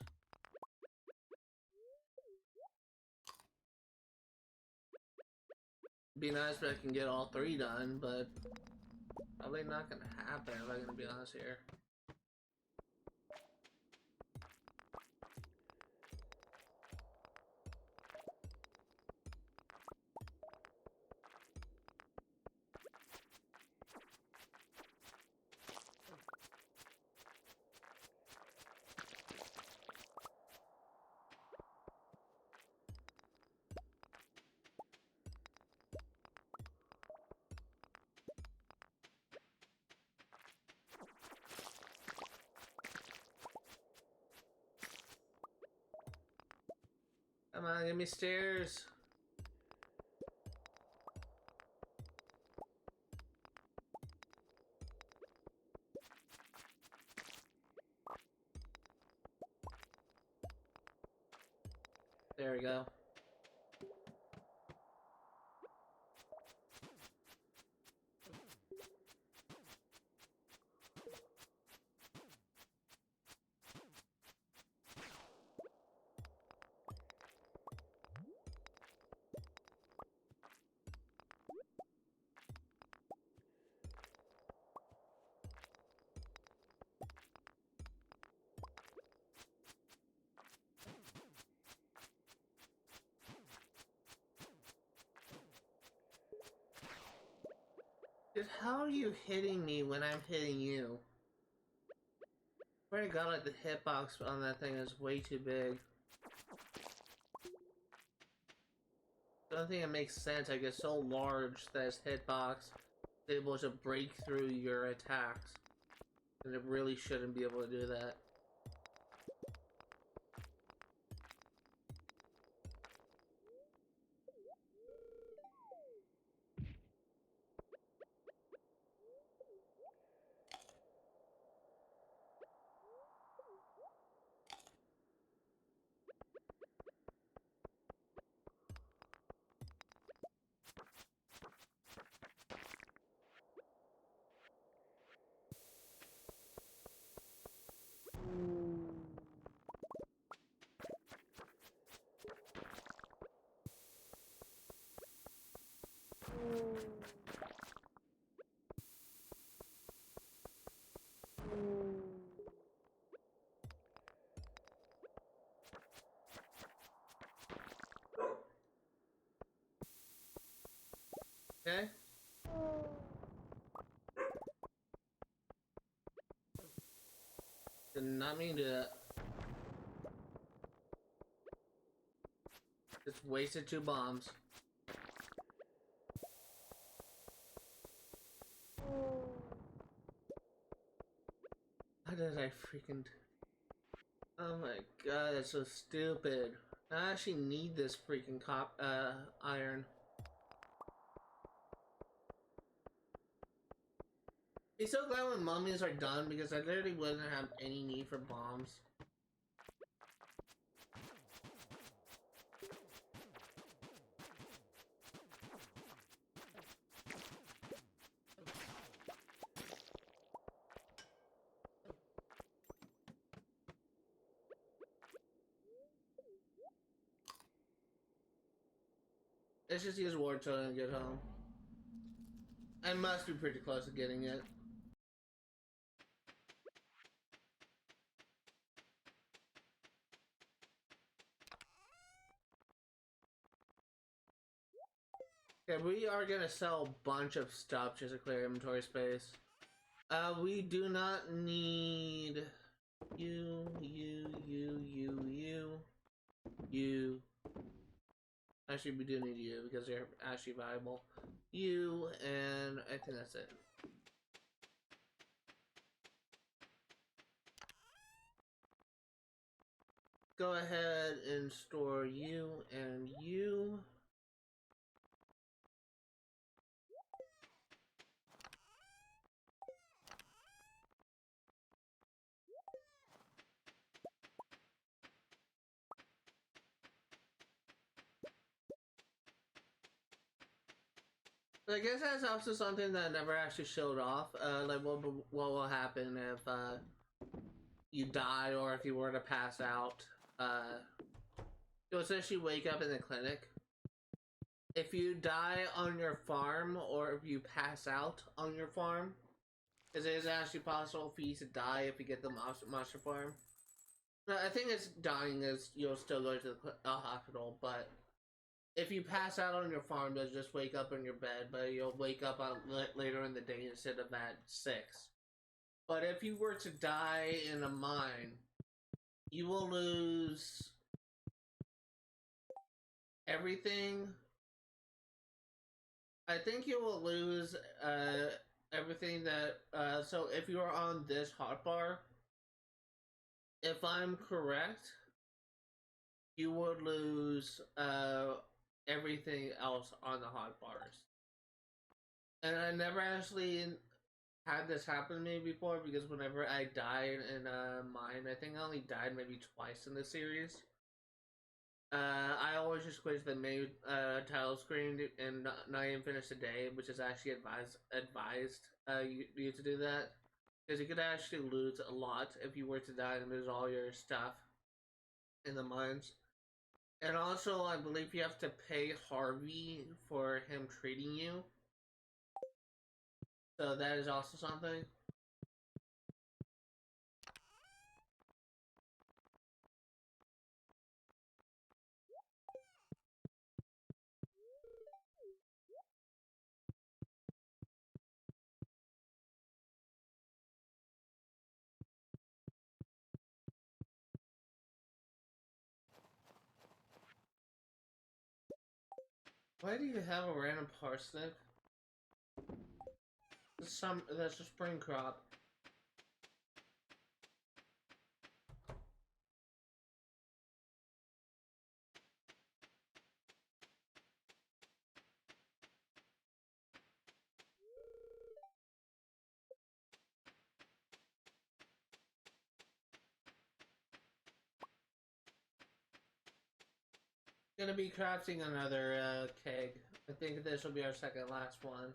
Be nice if I can get all 3 done, but probably not gonna happen if I'm gonna be honest here. Come on, give me stairs. There we go. Dude, how are you hitting me when I'm hitting you? I swear to God, like the hitbox on that thing is way too big. I don't think it makes sense. I get so large that its hitbox is able to break through your attacks. And it really shouldn't be able to do that. Okay? Did not mean to do that. Just wasted 2 bombs. How did I freaking... Oh my god, that's so stupid. I actually need this freaking iron. Be so glad when mummies are done because I literally wouldn't have any need for bombs. Let's just use War Totem and get home. I must be pretty close to getting it. Okay, we are gonna sell a bunch of stuff just to clear inventory space. We do not need you. Actually, we do need you because they're actually viable. You, and I think that's it. Go ahead and store you and you. I guess that's also something that never actually showed off. Like what will happen if you die or if you were to pass out. Uh, you'll essentially wake up in the clinic. If you die on your farm or if you pass out on your farm, because it is actually possible for you to die if you get the monster farm. No, I think it's dying is you'll still go to the hospital, but if you pass out on your farm, you'll just wake up in your bed, but you'll wake up on, later in the day instead of at 6. But if you were to die in a mine, you will lose everything. I think you will lose everything that. So if you are on this hotbar, if I'm correct, you would lose everything else on the hotbars. And I never actually had this happen to me before because whenever I died in mine, I think I only died maybe twice in the series. I always just quit the main title screen and not even finish the day, which is actually advised you to do that because you could actually lose a lot if you were to die and lose all your stuff in the mines. And also, I believe you have to pay Harvey for him treating you. So that is also something. Why do you have a random parsnip? That's a spring crop. Gonna be crafting another keg. I think this will be our second last one.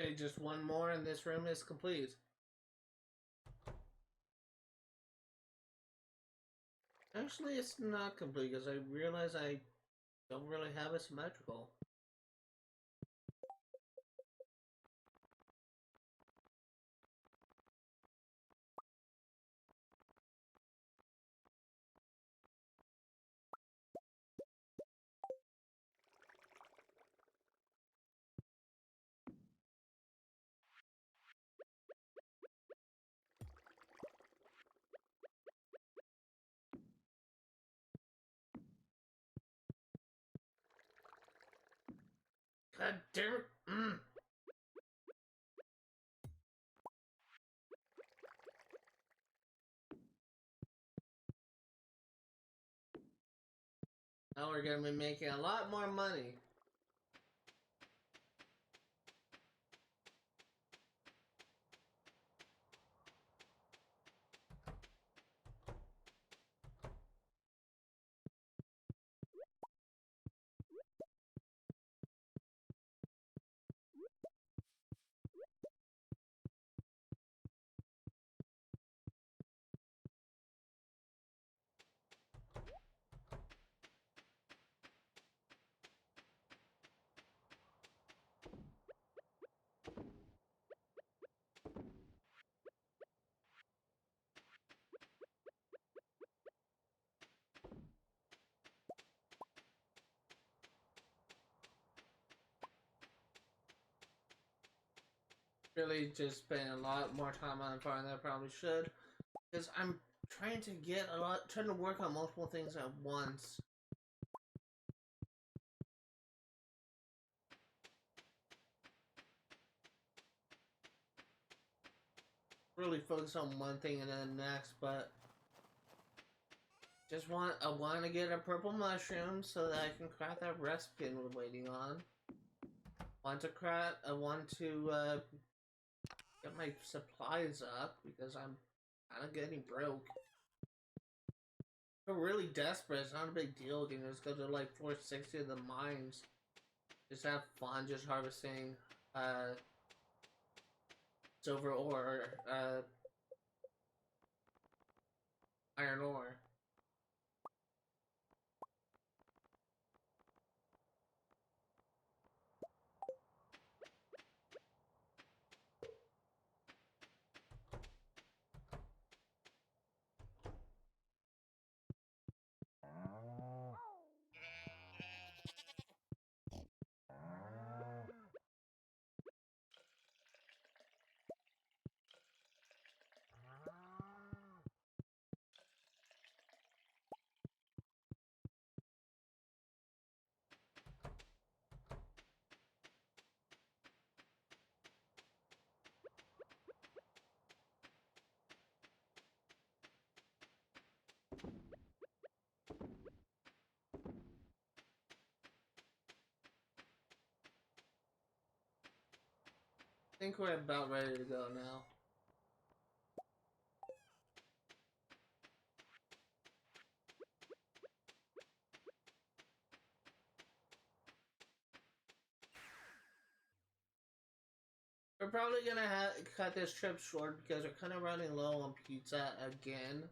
Okay, just one more and this room is complete. Actually, it's not complete because I realize I don't really have a symmetrical. God damn it! Now we're gonna be making a lot more money. Really just spent a lot more time on farm than I probably should. Because I'm trying to get a lot, trying to work on multiple things at once. Really focus on one thing and then the next, but I want to get a purple mushroom so that I can craft that recipe we're waiting on. I want to get my supplies up because I'm kind of getting broke. If I'm really desperate, it's not a big deal. You can just go to like 460 of the mines. Just have fun, just harvesting silver ore, iron ore. I think we're about ready to go now. We're probably gonna cut this trip short because we're kind of running low on pizza again.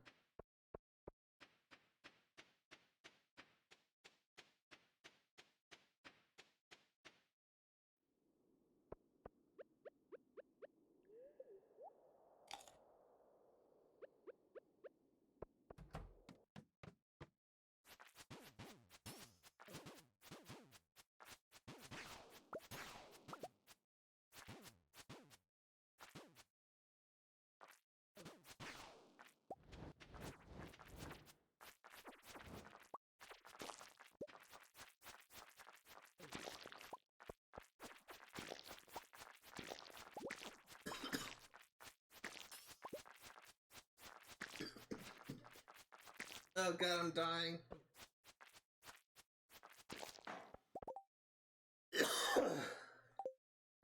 Oh god, I'm dying.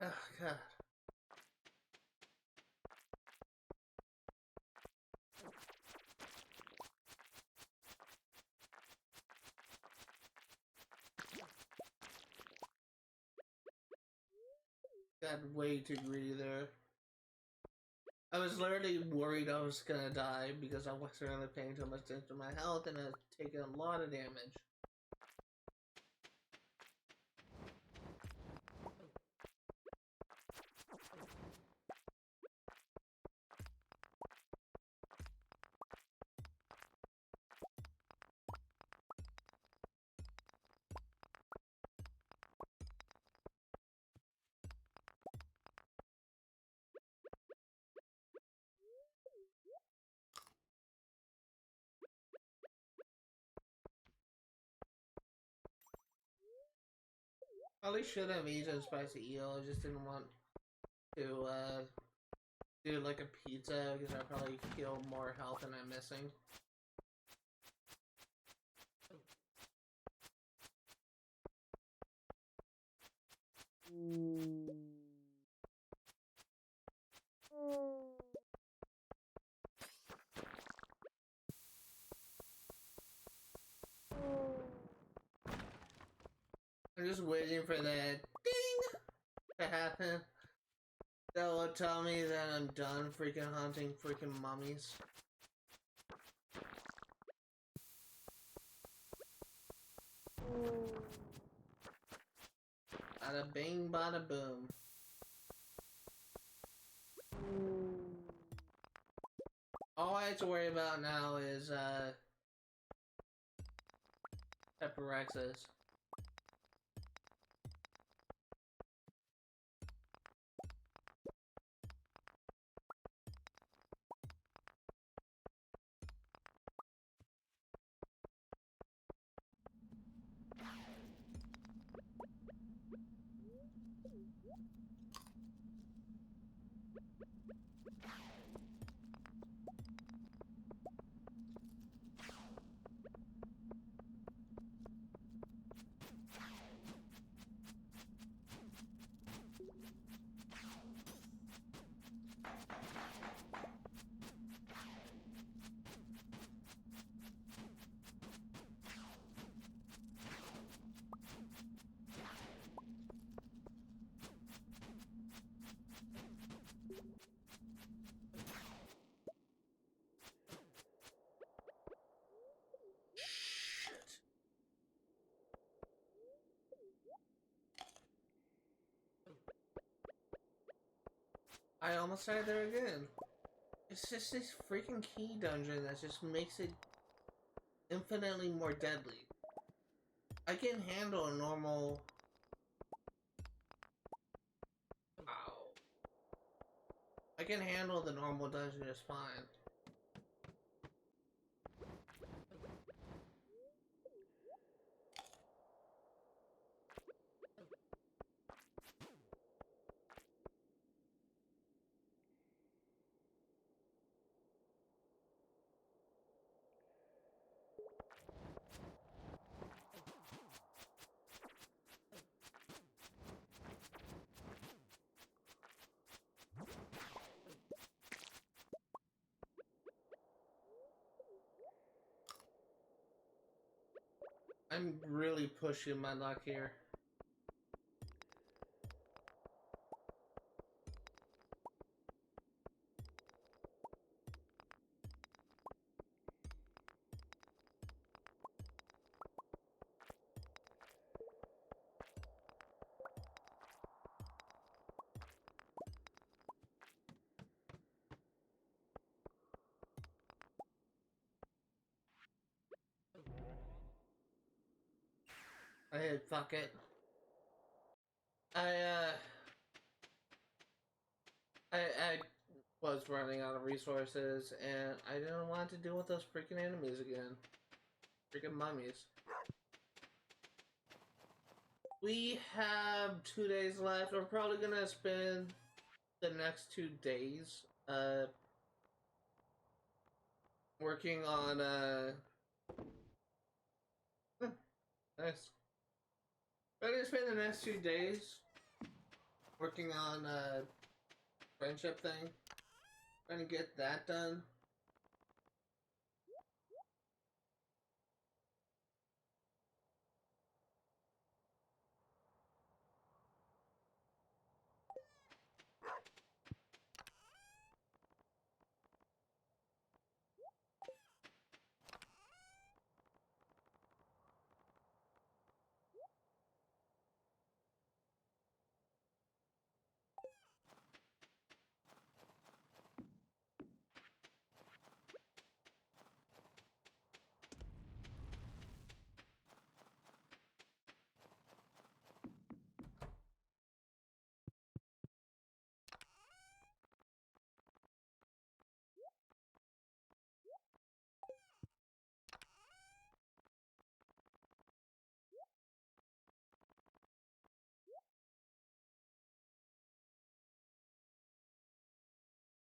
Oh god. Got way too greedy there. I was literally worried I was gonna die because I wasn't really paying too much attention to my health and I was taking a lot of damage. Probably should have eaten spicy eel, I just didn't want to do like a pizza because I probably feel more health than I'm missing. I'm just waiting for that ding to happen. That will tell me that I'm done freaking hunting freaking mummies. Bada bing, bada boom. All I have to worry about now is Pepperexes. I almost died there again. It's just this freaking key dungeon that just makes it infinitely more deadly. I can handle a normal... Ow. I can handle the normal dungeon just fine. I'm really pushing my luck here. Fuck it. I I was running out of resources, and I didn't want to deal with those freaking enemies again. Freaking mummies. We have 2 days left. We're probably gonna spend the next 2 days, working on, nice. We're gonna spend the next 2 days working on, friendship thing. Trying to get that done.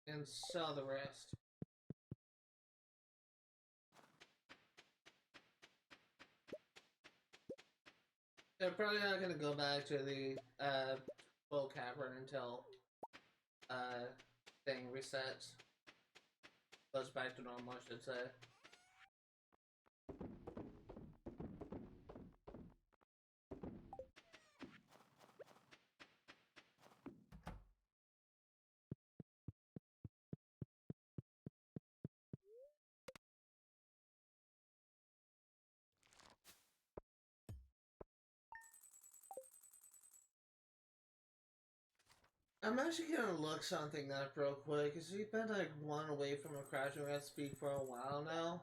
And sell the rest. They're probably not gonna go back to the full cavern until thing resets. Goes back to normal, I should say. I'm actually gonna look something up real quick, because we've been like one away from a crashing recipe for a while now.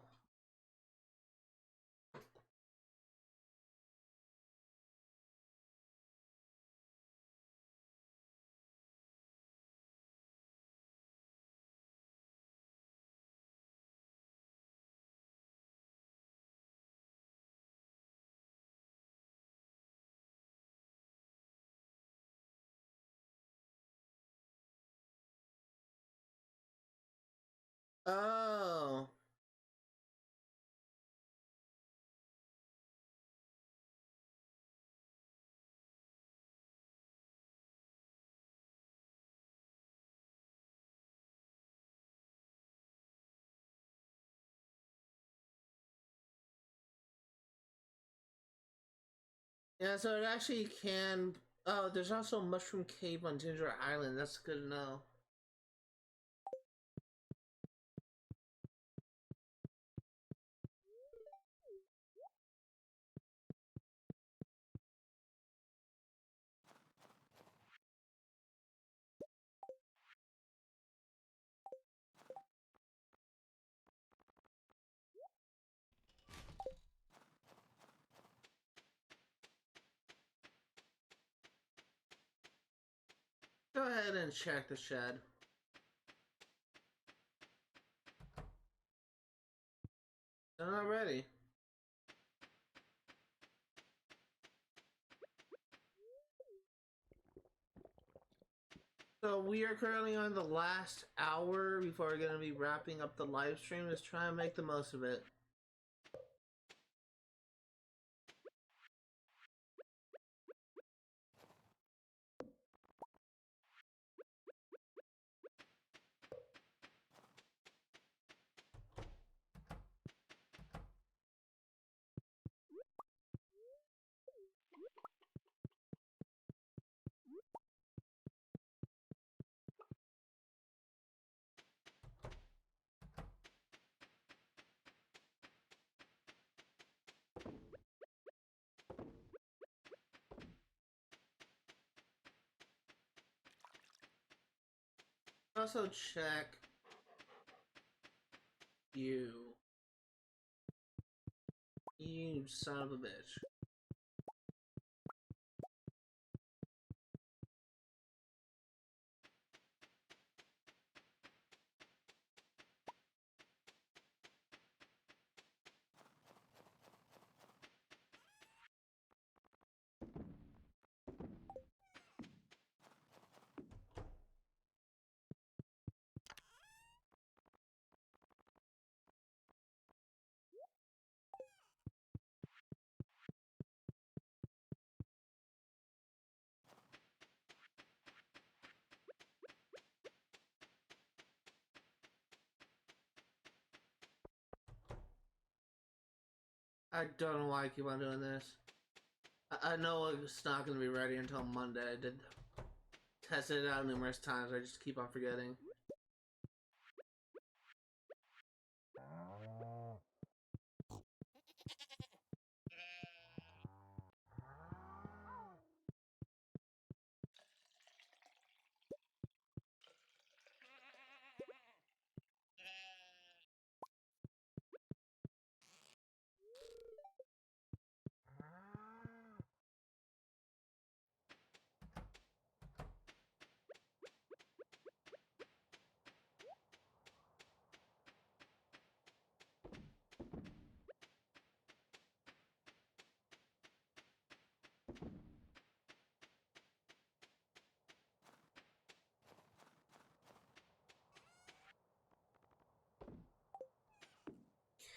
Oh. Yeah, so it actually can... Oh, there's also a Mushroom Cave on Ginger Island. That's good to know. ahead and check the shed. They're not ready. So we are currently on the last hour before we're going to be wrapping up the live stream. Let's try and make the most of it. Also check you. You son of a bitch. I don't know why I keep on doing this. I know it's not going to be ready until Monday. I did test it out numerous times. I just keep on forgetting.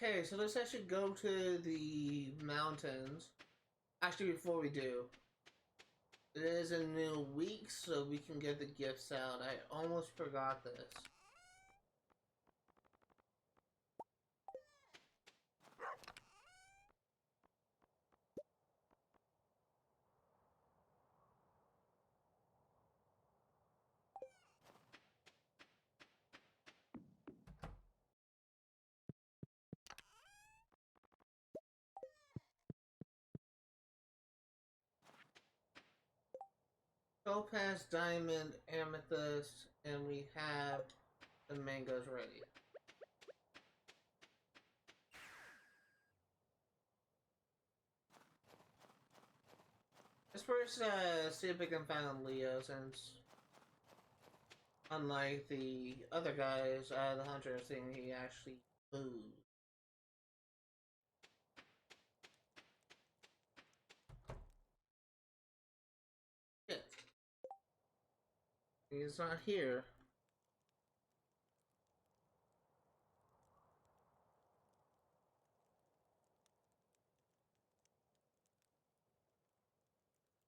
Okay, so let's actually go to the mountains. Actually, before we do, it is a new week, so we can get the gifts out. I almost forgot this. Topaz, diamond, amethyst, and we have the mangoes ready. Let's first see if we can find Leo, since unlike the other guys, the hunter thing, he actually moves. Shit. He's not here.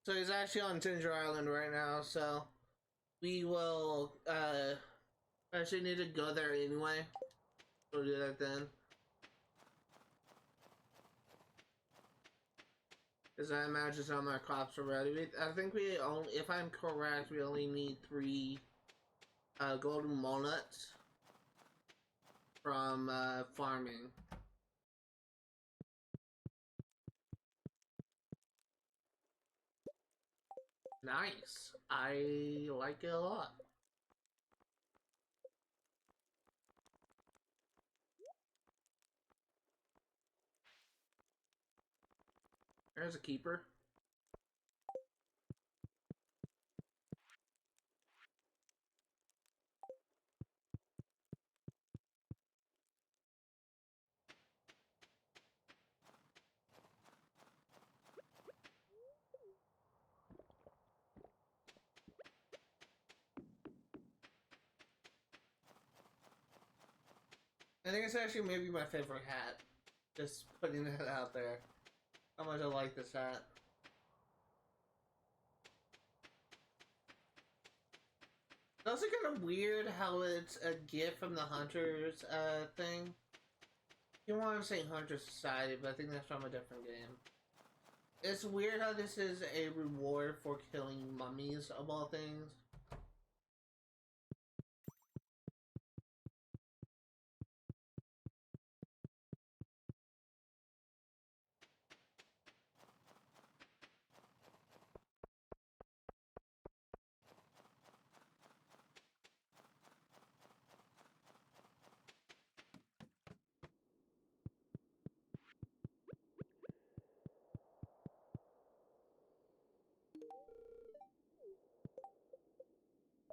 So he's actually on Ginger Island right now, so we will actually need to go there anyway. We'll do that then. Because I imagine some of our crops are ready. I think we only, if I'm correct, we only need 3 golden walnuts from farming. Nice. I like it a lot. There's a keeper. I think it's actually maybe my favorite hat. Just putting that out there. How much I like this hat. It's also kind of weird how it's a gift from the Hunters thing. You want to say Hunter Society, but I think that's from a different game. It's weird how this is a reward for killing mummies, of all things.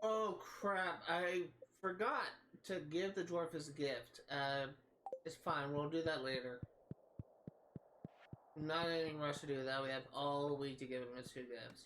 Oh crap, I forgot to give the dwarf his gift. It's fine, we'll do that later. Not in any rush to do that, we have all week to give him his 2 gifts.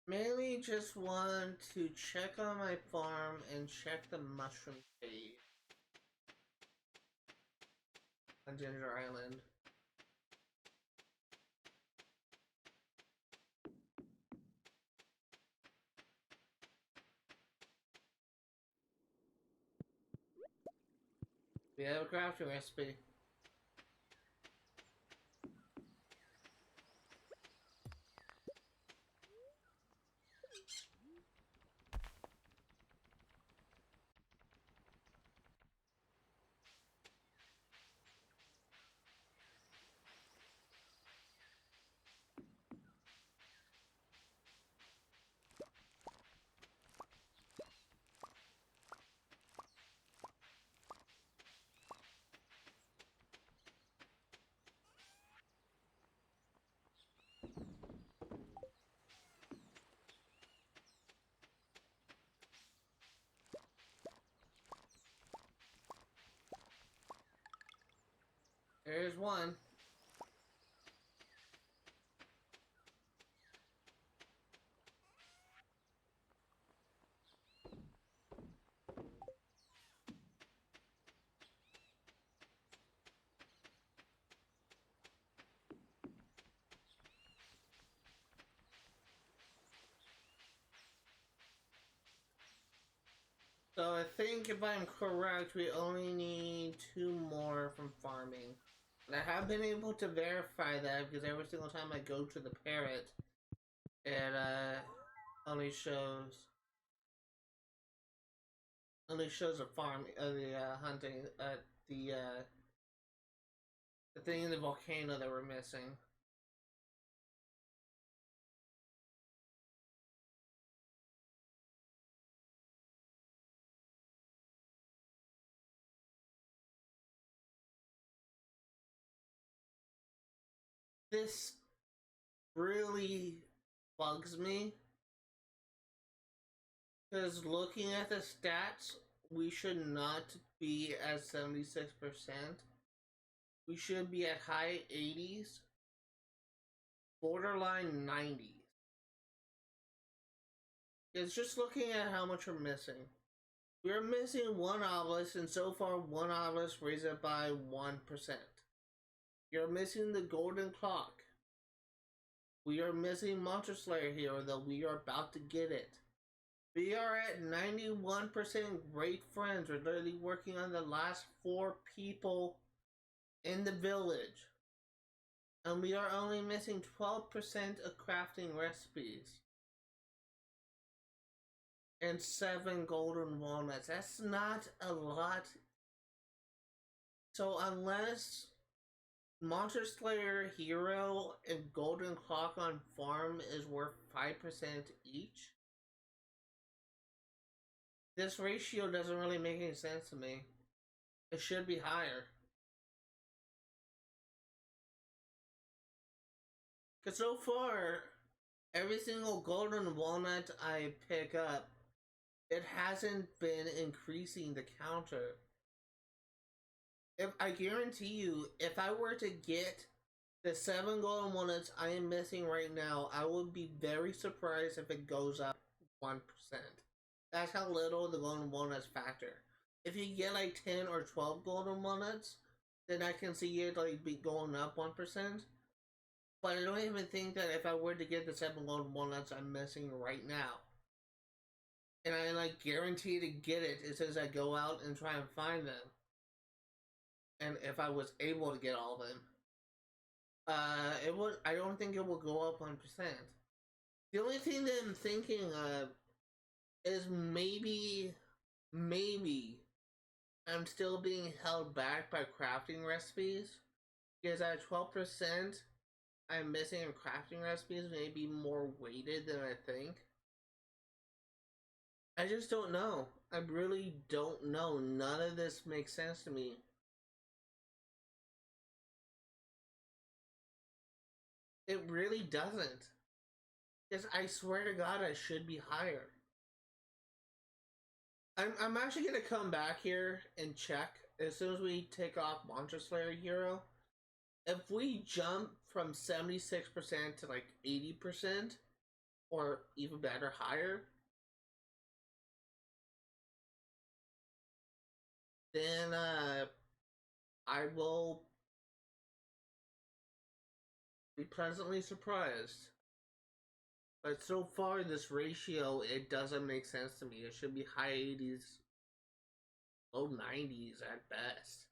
Mainly just want to check on my farm and check the mushroom cave on Ginger Island. We have a crafting recipe. There's one. So I think if I'm correct, we only need 2 more from farming. And I have been able to verify that because every single time I go to the parrot, it only shows a farm, the hunting, the thing in the volcano that we're missing. This really bugs me because looking at the stats, we should not be at 76%. We should be at high 80s, borderline 90s. It's just looking at how much we're missing. We're missing 1 obelisk, and so far 1 obelisk raised it by 1%. You're missing the golden clock. We are missing Monster Slayer here, though we are about to get it. We are at 91% great friends. We're literally working on the last 4 people in the village. And we are only missing 12% of crafting recipes. and 7 golden walnuts. That's not a lot. So unless Monster Slayer Hero and Golden Clock on Farm is worth 5% each, this ratio doesn't really make any sense to me. It should be higher. Because so far, every single golden walnut I pick up, it hasn't been increasing the counter. If I guarantee you, if I were to get the 7 golden walnuts I am missing right now, I would be very surprised if it goes up 1%. That's how little the golden walnuts factor. If you get like 10 or 12 golden walnuts, then I can see it like be going up 1%. But I don't even think that if I were to get the 7 golden walnuts I'm missing right now, and I like guarantee to get it as soon as I go out and try and find them, and if I was able to get all of them, it would. I don't think it will go up 1%. The only thing that I'm thinking of is maybe I'm still being held back by crafting recipes because at 12%, I'm missing in crafting recipes may be more weighted than I think. I just don't know. I really don't know. None of this makes sense to me. It really doesn't. Because I swear to God, I should be higher. I'm actually going to come back here and check as soon as we take off Monster Slayer Hero. If we jump from 76% to like 80%, or even better, higher, then I will be pleasantly surprised. But so far, this ratio, it doesn't make sense to me. It should be high 80s, low 90s at best.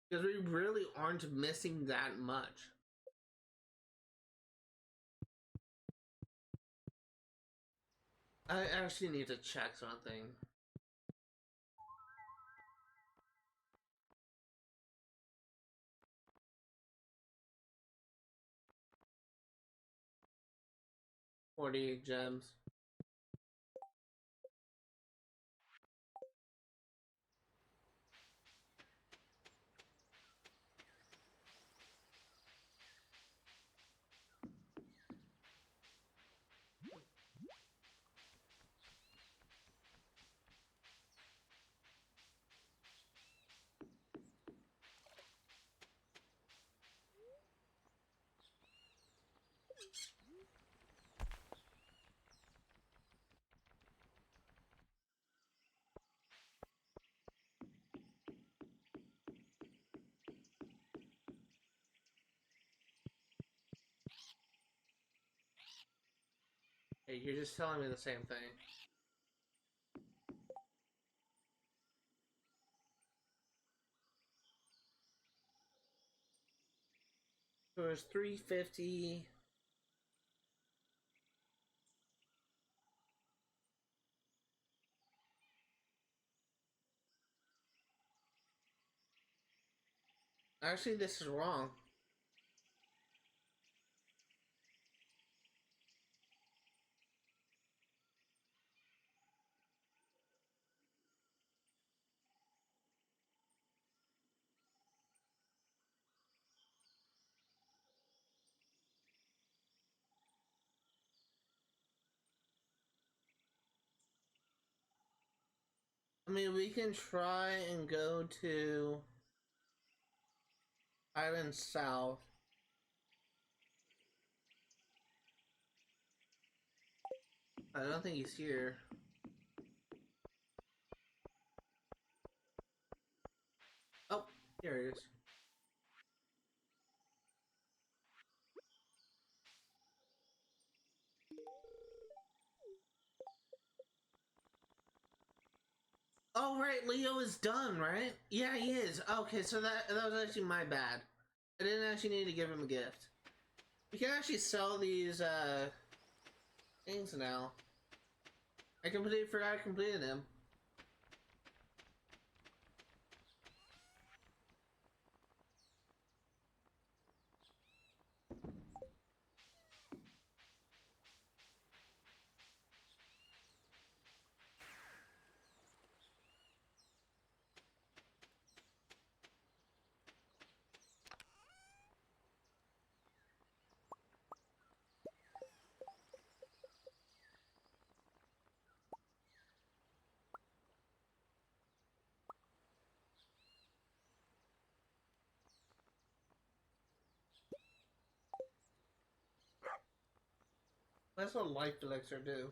Because we really aren't missing that much. I actually need to check something. $48 gems. Hey, you're just telling me the same thing. So it's 350. Actually, this is wrong. I mean, we can try and go to Island South. I don't think he's here. Oh, here he is. Oh, right, Leo is done, right? Yeah, he is. Okay, so that was actually my bad. I didn't actually need to give him a gift. We can actually sell these, Thanks now. I completely forgot I completed him. That's what life elixir do.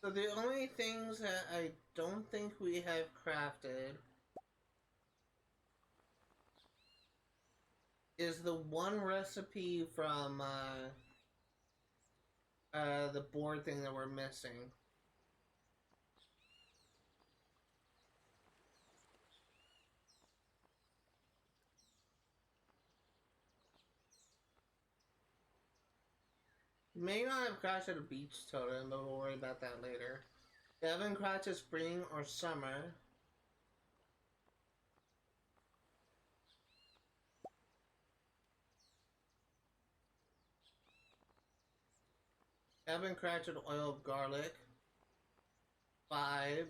So the only things that I don't think we have crafted is the one recipe from the board thing that we're missing. May not have crafted a beach totem, but we'll worry about that later. We haven't crafted spring or summer. Haven't crafted oil of garlic. 5.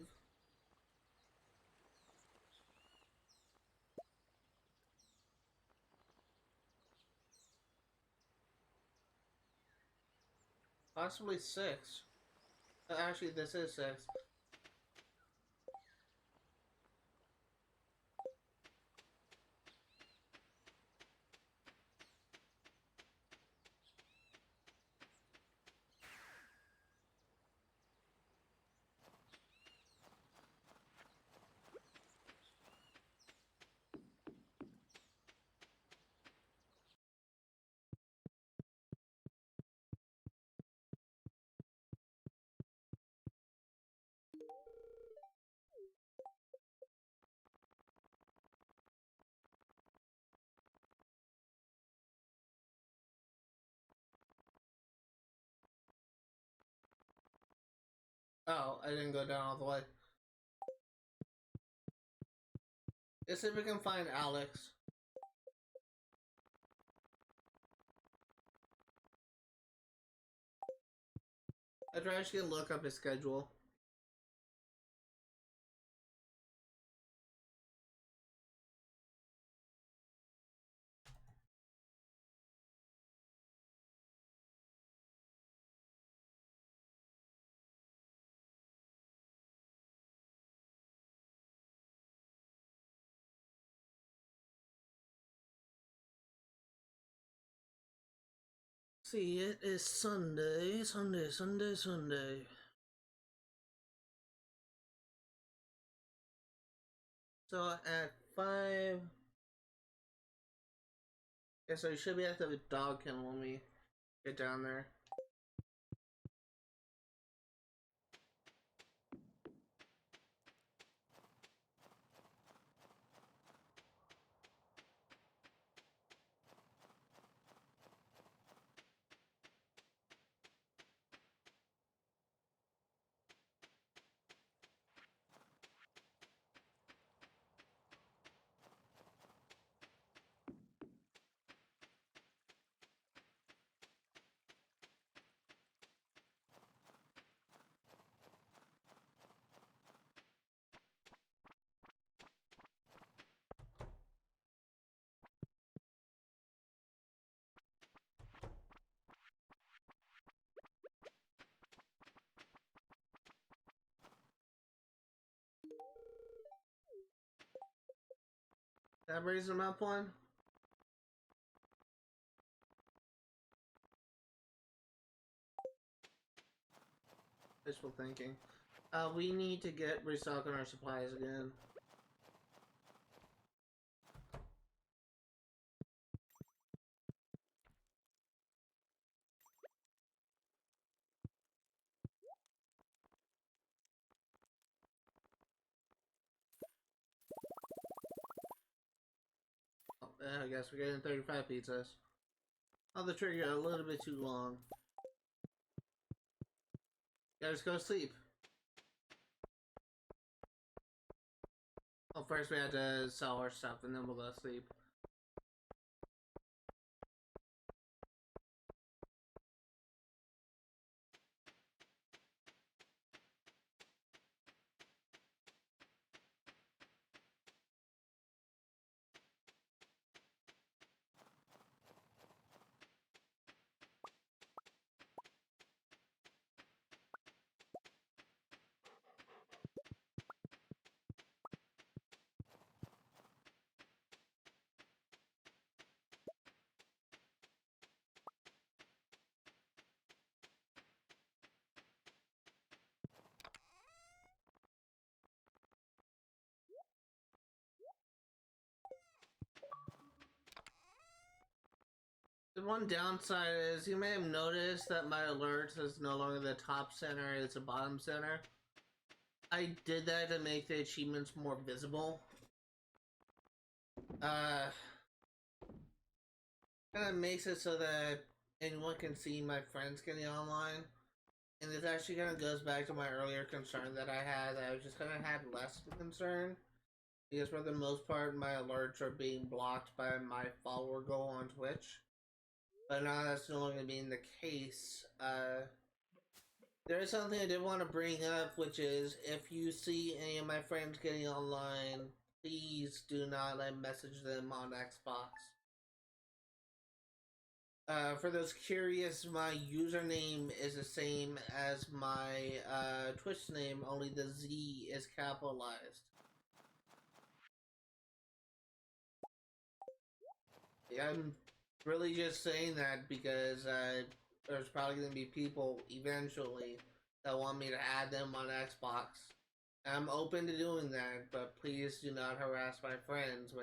Possibly 6. Actually, this is 6. Oh, I didn't go down all the way. Let's see if we can find Alex. I'd actually look up his schedule. See, it is Sunday. So at 5. Yeah, so you should be at the dog kennel when we get down there. That brings him up one. Wishful thinking. We need to get restocking our supplies again. I guess we're getting 35 pizzas. Oh, the trigger a little bit too long. Gotta just go to sleep. Well, first we have to sell our stuff and then we'll go to sleep. The one downside is you may have noticed that my alerts is no longer the top center, it's a bottom center. I did that to make the achievements more visible. Kind of makes it so that anyone can see my friends getting online. And this actually kind of goes back to my earlier concern that I had. That I was just kind of had less concern. Because for the most part, my alerts are being blocked by my follower goal on Twitch. But now that's no longer being the case. There is something I did want to bring up, which is if you see any of my friends getting online, please do not message them on Xbox. For those curious, my username is the same as my Twitch name, only the Z is capitalized. I'm really just saying that because there's probably going to be people eventually that want me to add them on Xbox. I'm open to doing that, but please do not harass my friends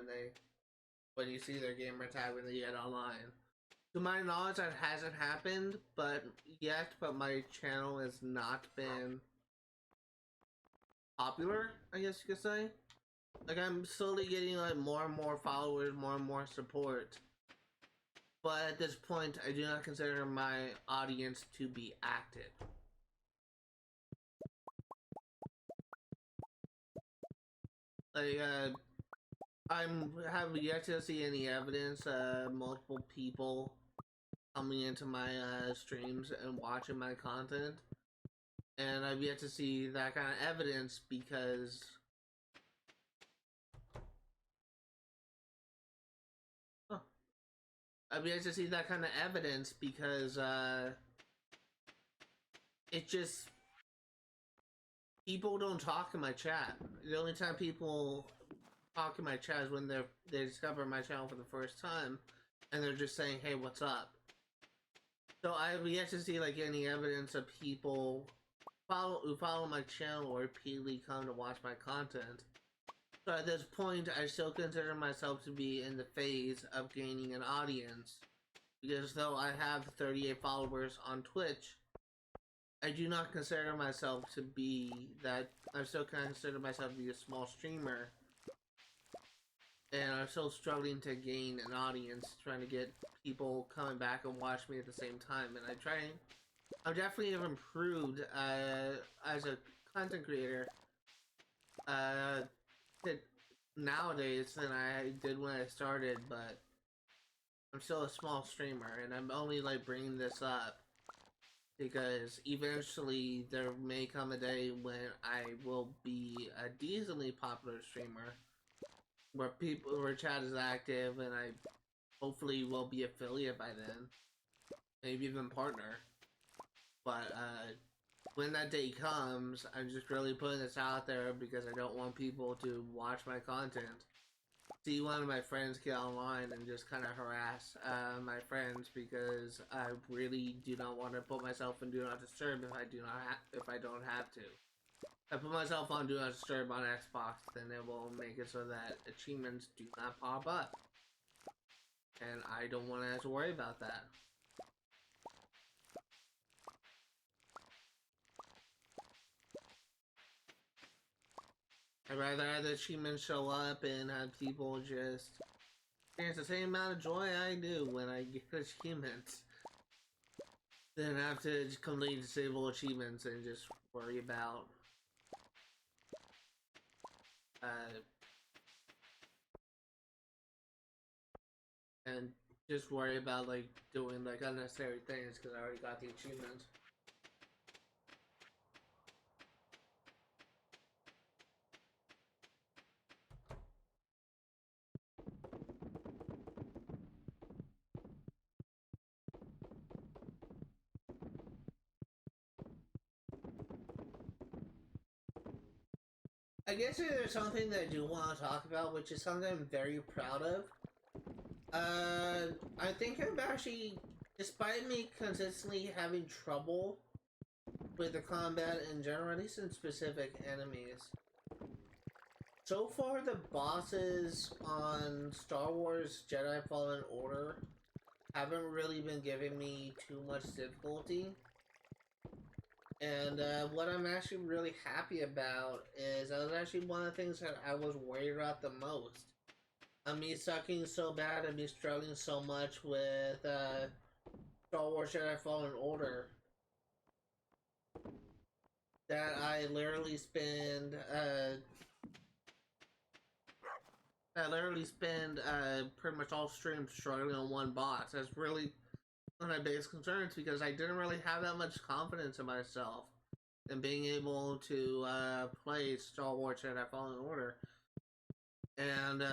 when you see their gamer tag when they get online. To my knowledge, that hasn't happened, but my channel has not been popular, I guess you could say. Like, I'm slowly getting like more and more followers, more and more support. But at this point, I do not consider my audience to be active. Like, I have yet to see any evidence multiple people coming into my streams and watching my content. And I've yet to see that kind of evidence because I've yet to see that kind of evidence because it just people don't talk in my chat. The only time people talk in my chat is when they discover my channel for the first time and they're just saying, "Hey, what's up?" So I have yet to see like any evidence of people who follow my channel or repeatedly come to watch my content. So at this point, I still consider myself to be in the phase of gaining an audience. Because though I have 38 followers on Twitch, I do not consider myself to be that. I still consider myself to be a small streamer. And I'm still struggling to gain an audience, trying to get people coming back and watch me at the same time. And I definitely have improved as a content creator nowadays than I did when I started, but I'm still a small streamer, and I'm only like bringing this up because eventually there may come a day when I will be a decently popular streamer where chat is active, and I hopefully will be affiliate by then, maybe even partner. But when that day comes, I'm just really putting this out there because I don't want people to watch my content, see one of my friends get online and just kind of harass my friends because I really do not want to put myself in Do Not Disturb if I don't have to. If I put myself on Do Not Disturb on Xbox, then it will make it so that achievements do not pop up, and I don't want to have to worry about that. I'd rather have the achievements show up and have people just experience the same amount of joy I do when I get achievements. Then I have to complete disable achievements and just worry about and just worry about like doing like unnecessary things because I already got the achievements. I guess there's something that I do want to talk about, which is something I'm very proud of. I think I'm actually, despite me consistently having trouble with the combat in general, at least in specific enemies, so far the bosses on Star Wars Jedi Fallen Order haven't really been giving me too much difficulty. And what I'm actually really happy about is that was actually one of the things that I was worried about the most. Me sucking so bad and me struggling so much with Star Wars Jedi Fallen Order that I literally spend pretty much all streams struggling on one boss. That's really one of my biggest concerns because I didn't really have that much confidence in myself and being able to play Star Wars Jedi Fallen Order. And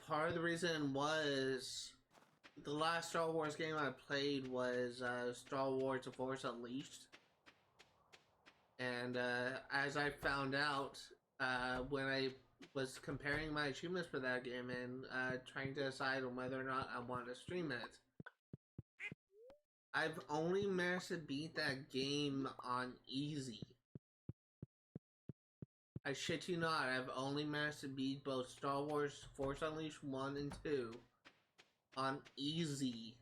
part of the reason was the last Star Wars game I played was Star Wars The Force Unleashed. And as I found out when I was comparing my achievements for that game and trying to decide on whether or not I want to stream it, I've only managed to beat that game on easy. I shit you not, I've only managed to beat both Star Wars Force Unleashed 1 and 2 on easy.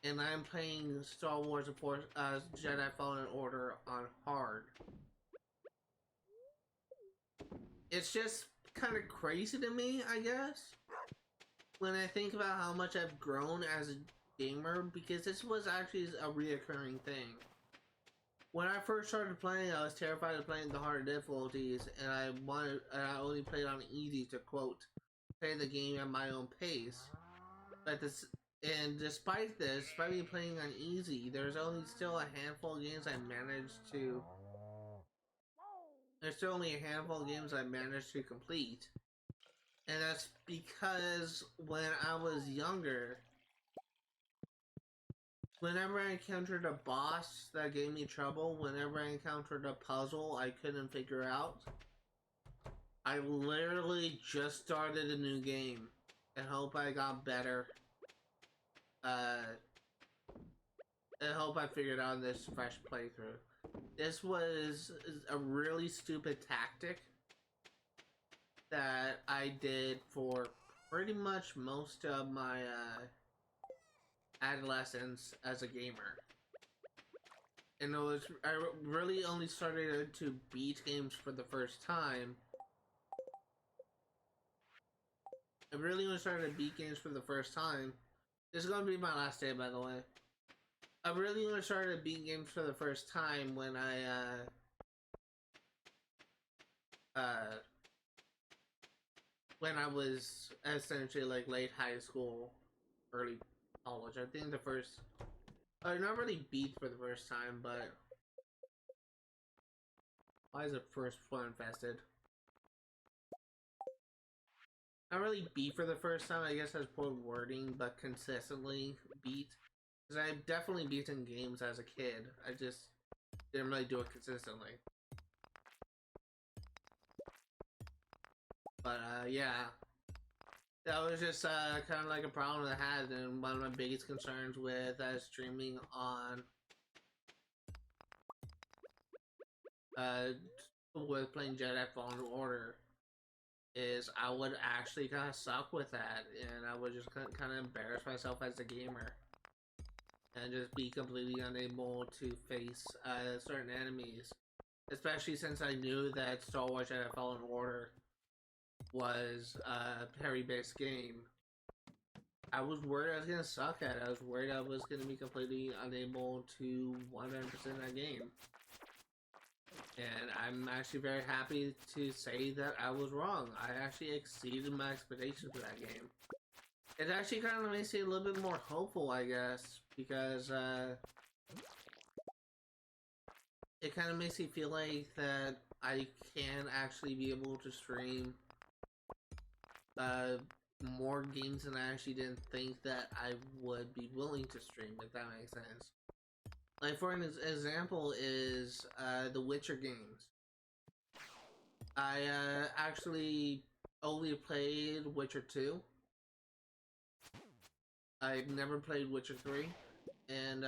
And I'm playing Star Wars Jedi Fallen Order on hard. It's just kind of crazy to me, I guess, when I think about how much I've grown as a gamer, because this was actually a reoccurring thing. When I first started playing, I was terrified of playing the harder difficulties, and I only played on easy to, quote, play the game at my own pace. But despite me playing on easy, there's only still a handful of games I managed to. There's still only a handful of games I managed to complete, and that's because when I was younger, whenever I encountered a boss that gave me trouble, whenever I encountered a puzzle I couldn't figure out, I literally just started a new game and hope I got better. I hope I figured out this fresh playthrough. This was a really stupid tactic that I did for pretty much most of my adolescence as a gamer. And I really only started to beat games for the first time. I really only started to beat games for the first time. This is gonna be my last day, by the way. I really only started to beat games for the first time when I was essentially like late high school, early college. I think the first, not really beat for the first time, but why is it first floor infested? Not really beat for the first time, I guess that's poor wording, but consistently beat. Because I've definitely beaten games as a kid, I just didn't really do it consistently. But yeah, that was just kind of like a problem I had, and one of my biggest concerns with streaming on with playing Jedi Fallen Order is I would actually kind of suck with that, and I would just kind of embarrass myself as a gamer and just be completely unable to face certain enemies, especially since I knew that Star Wars Jedi Fallen Order was a parry-based game. I was worried I was gonna suck at it. I was worried I was gonna be completely unable to 100% that game. And I'm actually very happy to say that I was wrong. I actually exceeded my expectations for that game. It actually kind of makes me a little bit more hopeful, I guess, because it kind of makes me feel like that I can actually be able to stream more games than I actually didn't think that I would be willing to stream, if that makes sense. Like, for an example is the Witcher games. I actually only played Witcher 2. I've never played Witcher 3. And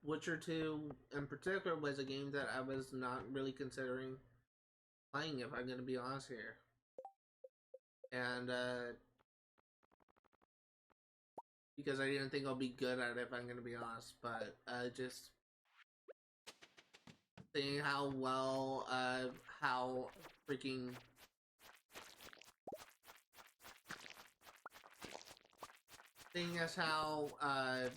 Witcher 2 in particular was a game that I was not really considering playing, if I'm going to be honest here. And because I didn't think I'll be good at it, if I'm going to be honest. But just seeing how well, how freaking seeing as how I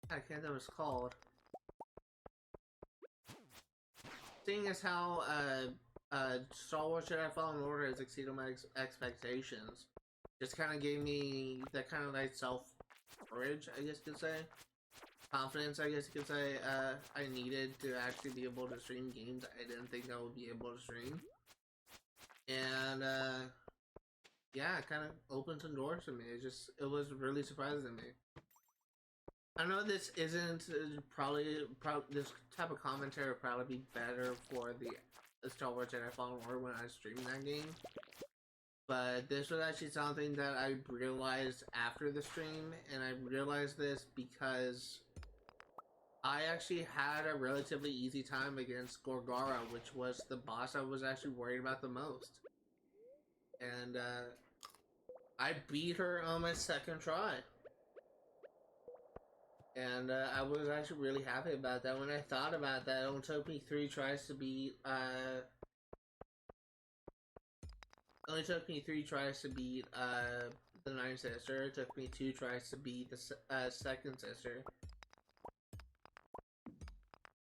can't remember what it's called. Seeing as how Star Wars Jedi Fallen Order has exceeded my expectations, just kind of gave me that kind of like self-courage, I guess you could say. Confidence, I guess you could say, I needed to actually be able to stream games I didn't think I would be able to stream. And, yeah, it kind of opened some doors for me. It was really surprising to me. I know this isn't probably this type of commentary would probably be better for the Star Wars Jedi Fallen Order when I stream that game. But this was actually something that I realized after the stream, and I realized this because I actually had a relatively easy time against Gorgara, which was the boss I was actually worried about the most. And I beat her on my second try. And I was actually really happy about that. When I thought about that, it only took me 3 tries to beat, the ninth sister. It took me 2 tries to beat the second sister.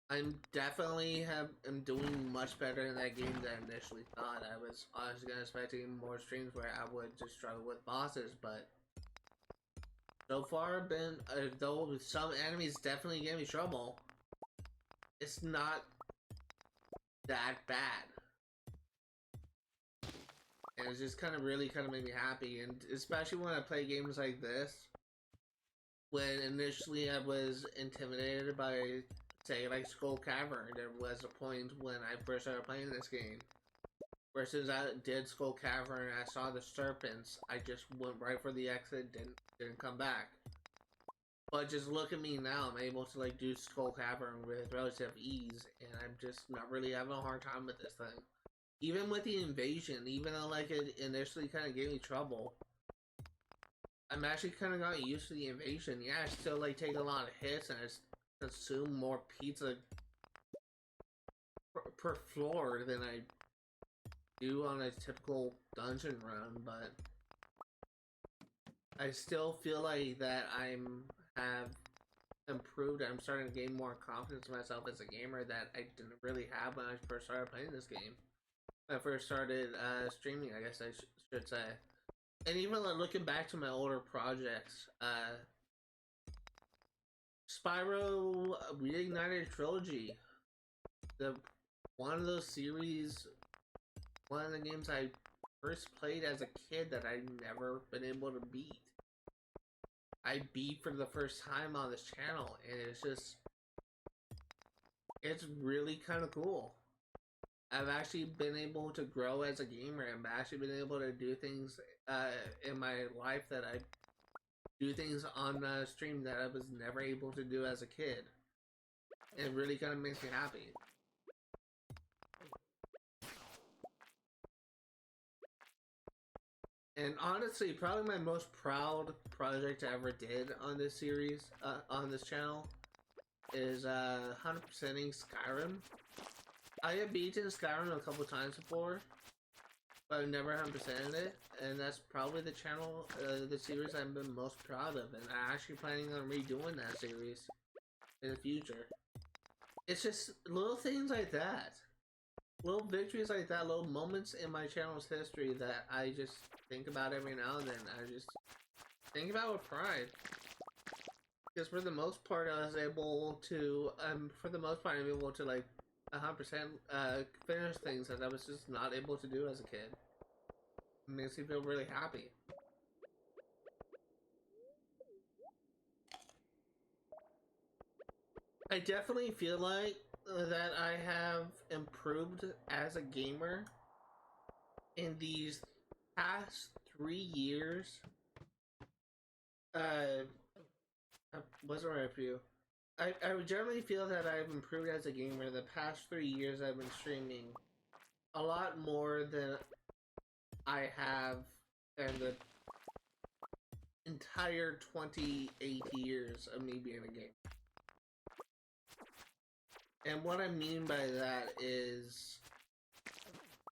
I'm definitely am doing much better in that game than I initially thought. I was honestly expecting more streams where I would just struggle with bosses, but so far, though some enemies definitely give me trouble, it's not that bad. And it's just really made me happy, and especially when I play games like this, when initially I was intimidated by, say, like Skull Cavern. There was a point when I first started playing this game, where since I did Skull Cavern and I saw the serpents, I just went right for the exit, didn't come back. But just look at me now, I'm able to like do Skull Cavern with relative ease, and I'm just not really having a hard time with this thing. Even with the invasion, even though like it initially kind of gave me trouble, I'm actually kind of got used to the invasion. Yeah, I still like take a lot of hits and I consume more pizza per floor than I do on a typical dungeon run, but I still feel like that have improved. I'm starting to gain more confidence in myself as a gamer that I didn't really have when I first started playing this game. When I first started streaming, I guess I should say. And even like, looking back to my older projects, Spyro Reignited Trilogy, one of those series, one of the games I first played as a kid that I'd never been able to beat. I beat for the first time on this channel, and it's really kind of cool. I've actually been able to grow as a gamer, and I've actually been able to do things in my life that I do things on stream that I was never able to do as a kid. It really kind of makes me happy. And honestly, probably my most proud project I ever did on this series, on this channel, is 100%ing Skyrim. I have beaten Skyrim a couple times before, but I've never 100%ed it, and that's probably the channel, the series I've been most proud of, and I'm actually planning on redoing that series in the future. It's just little things like that. Little victories like that, little moments in my channel's history that I just think about every now and then. I just think about with pride. Because for the most part, I was able to, for the most part, I'm able to, like, 100% finish things that I was just not able to do as a kid. It makes me feel really happy. I definitely feel like that I have improved as a gamer in these past 3 years. What's wrong with you? I would generally feel that I've improved as a gamer the past 3 years I've been streaming a lot more than I have in the entire 28 years of me being a gamer. And what I mean by that is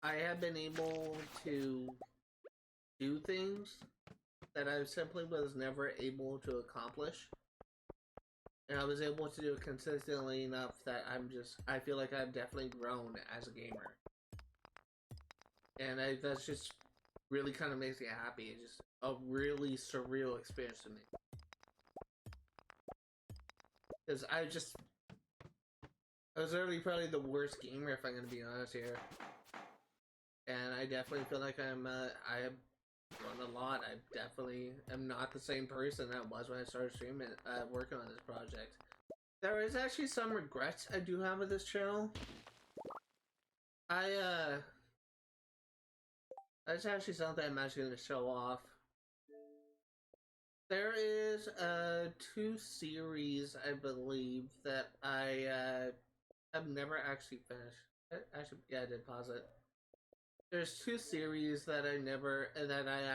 I have been able to do things that I simply was never able to accomplish. And I was able to do it consistently enough that I feel like I've definitely grown as a gamer. And that's just really kind of makes me happy. It's just a really surreal experience to me. Because I was literally probably the worst gamer, if I'm going to be honest here. And I definitely feel like I have grown a lot. I definitely am not the same person I was when I started streaming, working on this project. There is actually some regrets I do have with this channel. That's actually something I'm actually going to show off. There is 2 series, I believe, that I have never actually finished. Actually, yeah, I did pause it. There's 2 series that I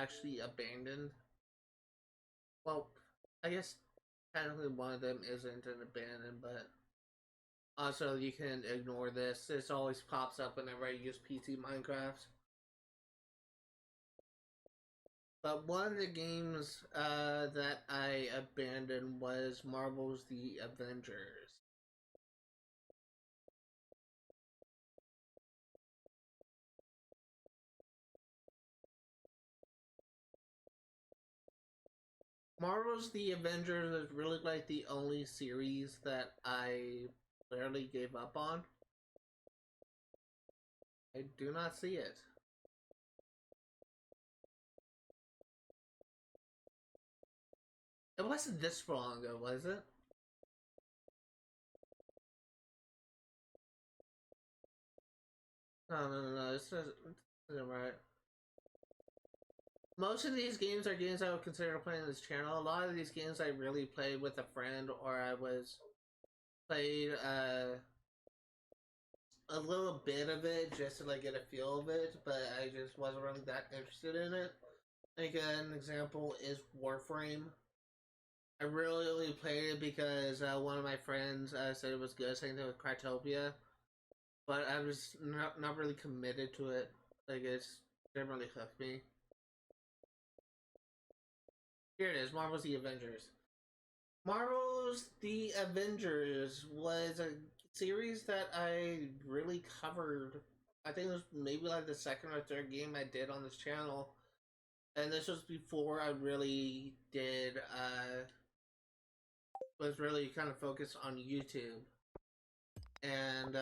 actually abandoned. Well, I guess technically one of them isn't an abandon, but also you can ignore this. This always pops up whenever I use PC Minecraft. But one of the games that I abandoned was Marvel's The Avengers. Marvel's The Avengers is really like the only series that I barely gave up on. I do not see it. It wasn't this long ago, was it? No, this isn't right. Most of these games are games I would consider playing on this channel. A lot of these games I really played with a friend, or I played a little bit of it just to like get a feel of it, but I just wasn't really that interested in it. Like an example is Warframe. I really only played it because one of my friends said it was good. Same thing with Cryptopia, but I was not really committed to it. Like it didn't really hook me. Here it is, Marvel's The Avengers. Marvel's The Avengers was a series that I really covered. I think it was maybe like the second or third game I did on this channel. And this was before I really did, was really kind of focused on YouTube. And,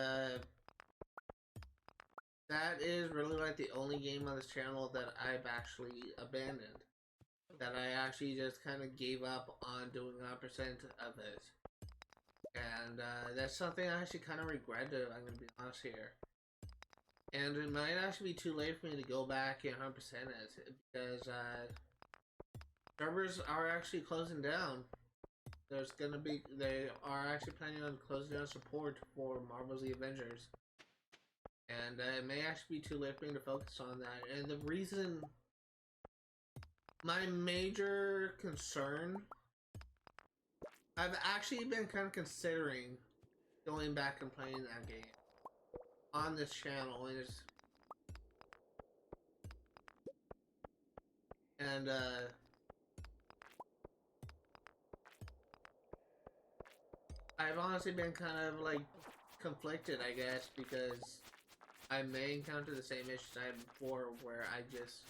that is really like the only game on this channel that I've actually abandoned. That I actually just kind of gave up on doing 100% of it. And that's something I actually kind of regretted, I'm going to be honest here. And it might actually be too late for me to go back and 100% it, because servers are actually closing down. They are actually planning on closing down support for Marvel's The Avengers. And it may actually be too late for me to focus on that. And the reason, my major concern, I've actually been kind of considering going back and playing that game on this channel, and And I've honestly been kind of like conflicted, I guess, because I may encounter the same issues I had before where I just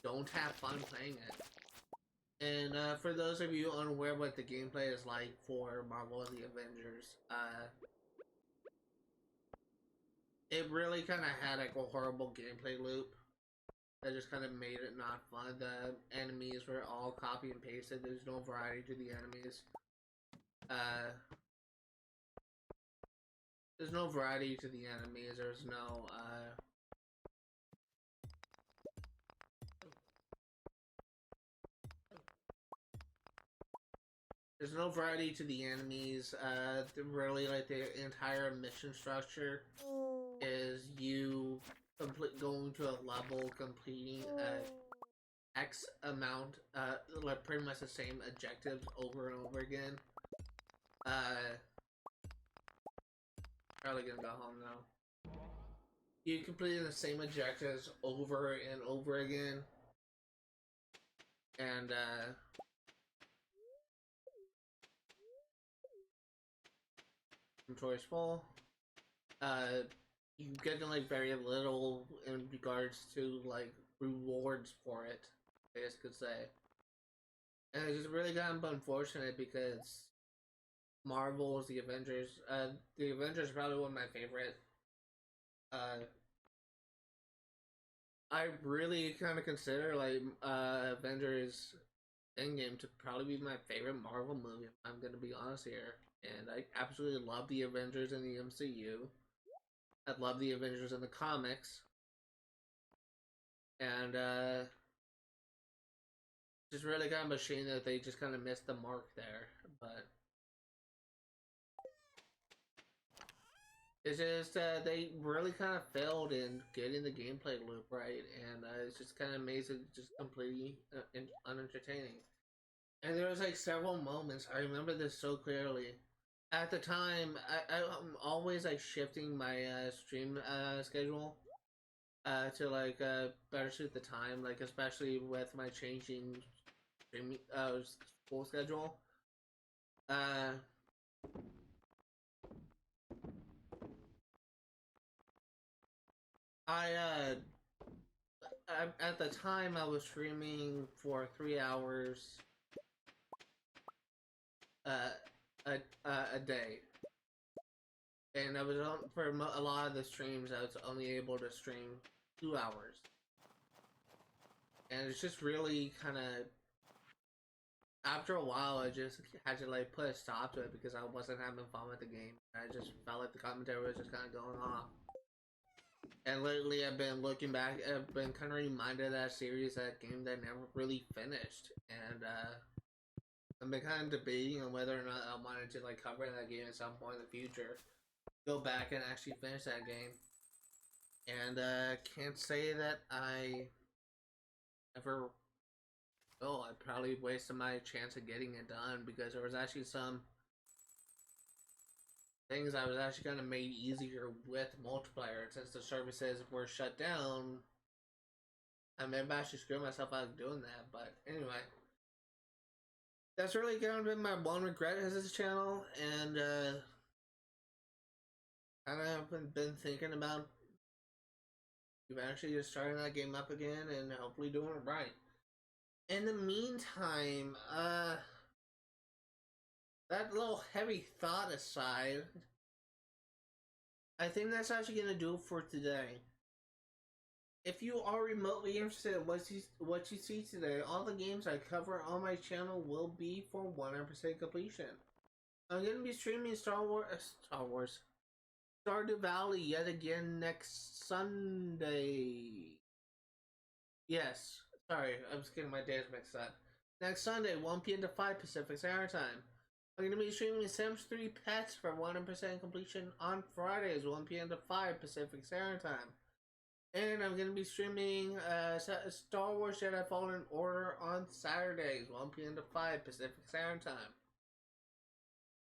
don't have fun playing it. And for those of you unaware what the gameplay is like for Marvel The Avengers, it really kind of had like a horrible gameplay loop that just kind of made it not fun. The enemies were all copy and pasted. There's no variety to the enemies. Uh, there's no variety to the enemies. There's no variety to the enemies. Really, like the entire mission structure is you going to a level, completing X amount, like pretty much the same objectives over and over again. Probably gonna go home now. You completing the same objectives over and over again, and inventory's full. You get like very little in regards to like rewards for it, I guess you could say. And it's just really kind of unfortunate because Marvel's The Avengers. The Avengers is probably one of my favorite. I really kind of consider like Avengers Endgame to probably be my favorite Marvel movie. I'm gonna be honest here, and I absolutely love the Avengers in the MCU. I love the Avengers in the comics, and just really kind of a shame that they just kind of missed the mark there. But it's just they really kind of failed in getting the gameplay loop right, and it's just kind of amazing, just completely unentertaining. And there was like several moments. I remember this so clearly. At the time, I'm always like shifting my stream schedule to like better suit the time, like especially with my changing streaming school schedule. Uh, I at the time I was streaming for 3 hours uh, a day, and I was on for a lot of the streams. I was only able to stream 2 hours, and it's just really kind of after a while, I just had to like put a stop to it because I wasn't having fun with the game. I just felt like the commentary was just kind of going off. And lately, I've been looking back. I've been kind of reminded of that series, that game that never really finished, and I've been kind of debating on whether or not I wanted to like cover that game at some point in the future. Go back and actually finish that game, and can't say that I ever. Oh, I probably wasted my chance of getting it done because there was actually some things I was actually kind of made easier with multiplayer. And since the services were shut down, I may have actually screwed myself out of doing that. But anyway, that's really kind of been my one regret as this channel, and kind of been thinking about eventually just starting that game up again and hopefully doing it right. In the meantime, that little heavy thought aside, I think that's actually going to do it for today. If you are remotely interested in what you see today, all the games I cover on my channel will be for 100% completion. I'm going to be streaming Stardew Valley yet again next Sunday. Yes, sorry, I was getting my days mixed up. Next Sunday, 1 p.m. to 5 Pacific Standard Time. I'm going to be streaming Sims 3 Pets for 100% completion on Fridays, 1 p.m. to 5 Pacific Standard Time. And I'm going to be streaming Star Wars Jedi Fallen Order on Saturdays, 1 p.m. to 5 Pacific Standard Time.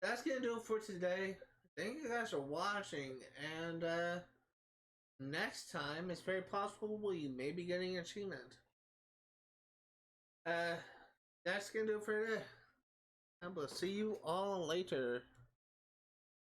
That's going to do it for today. Thank you guys for watching, and next time it's very possible we may be getting an achievement. that's gonna do it for today. I will see you all later.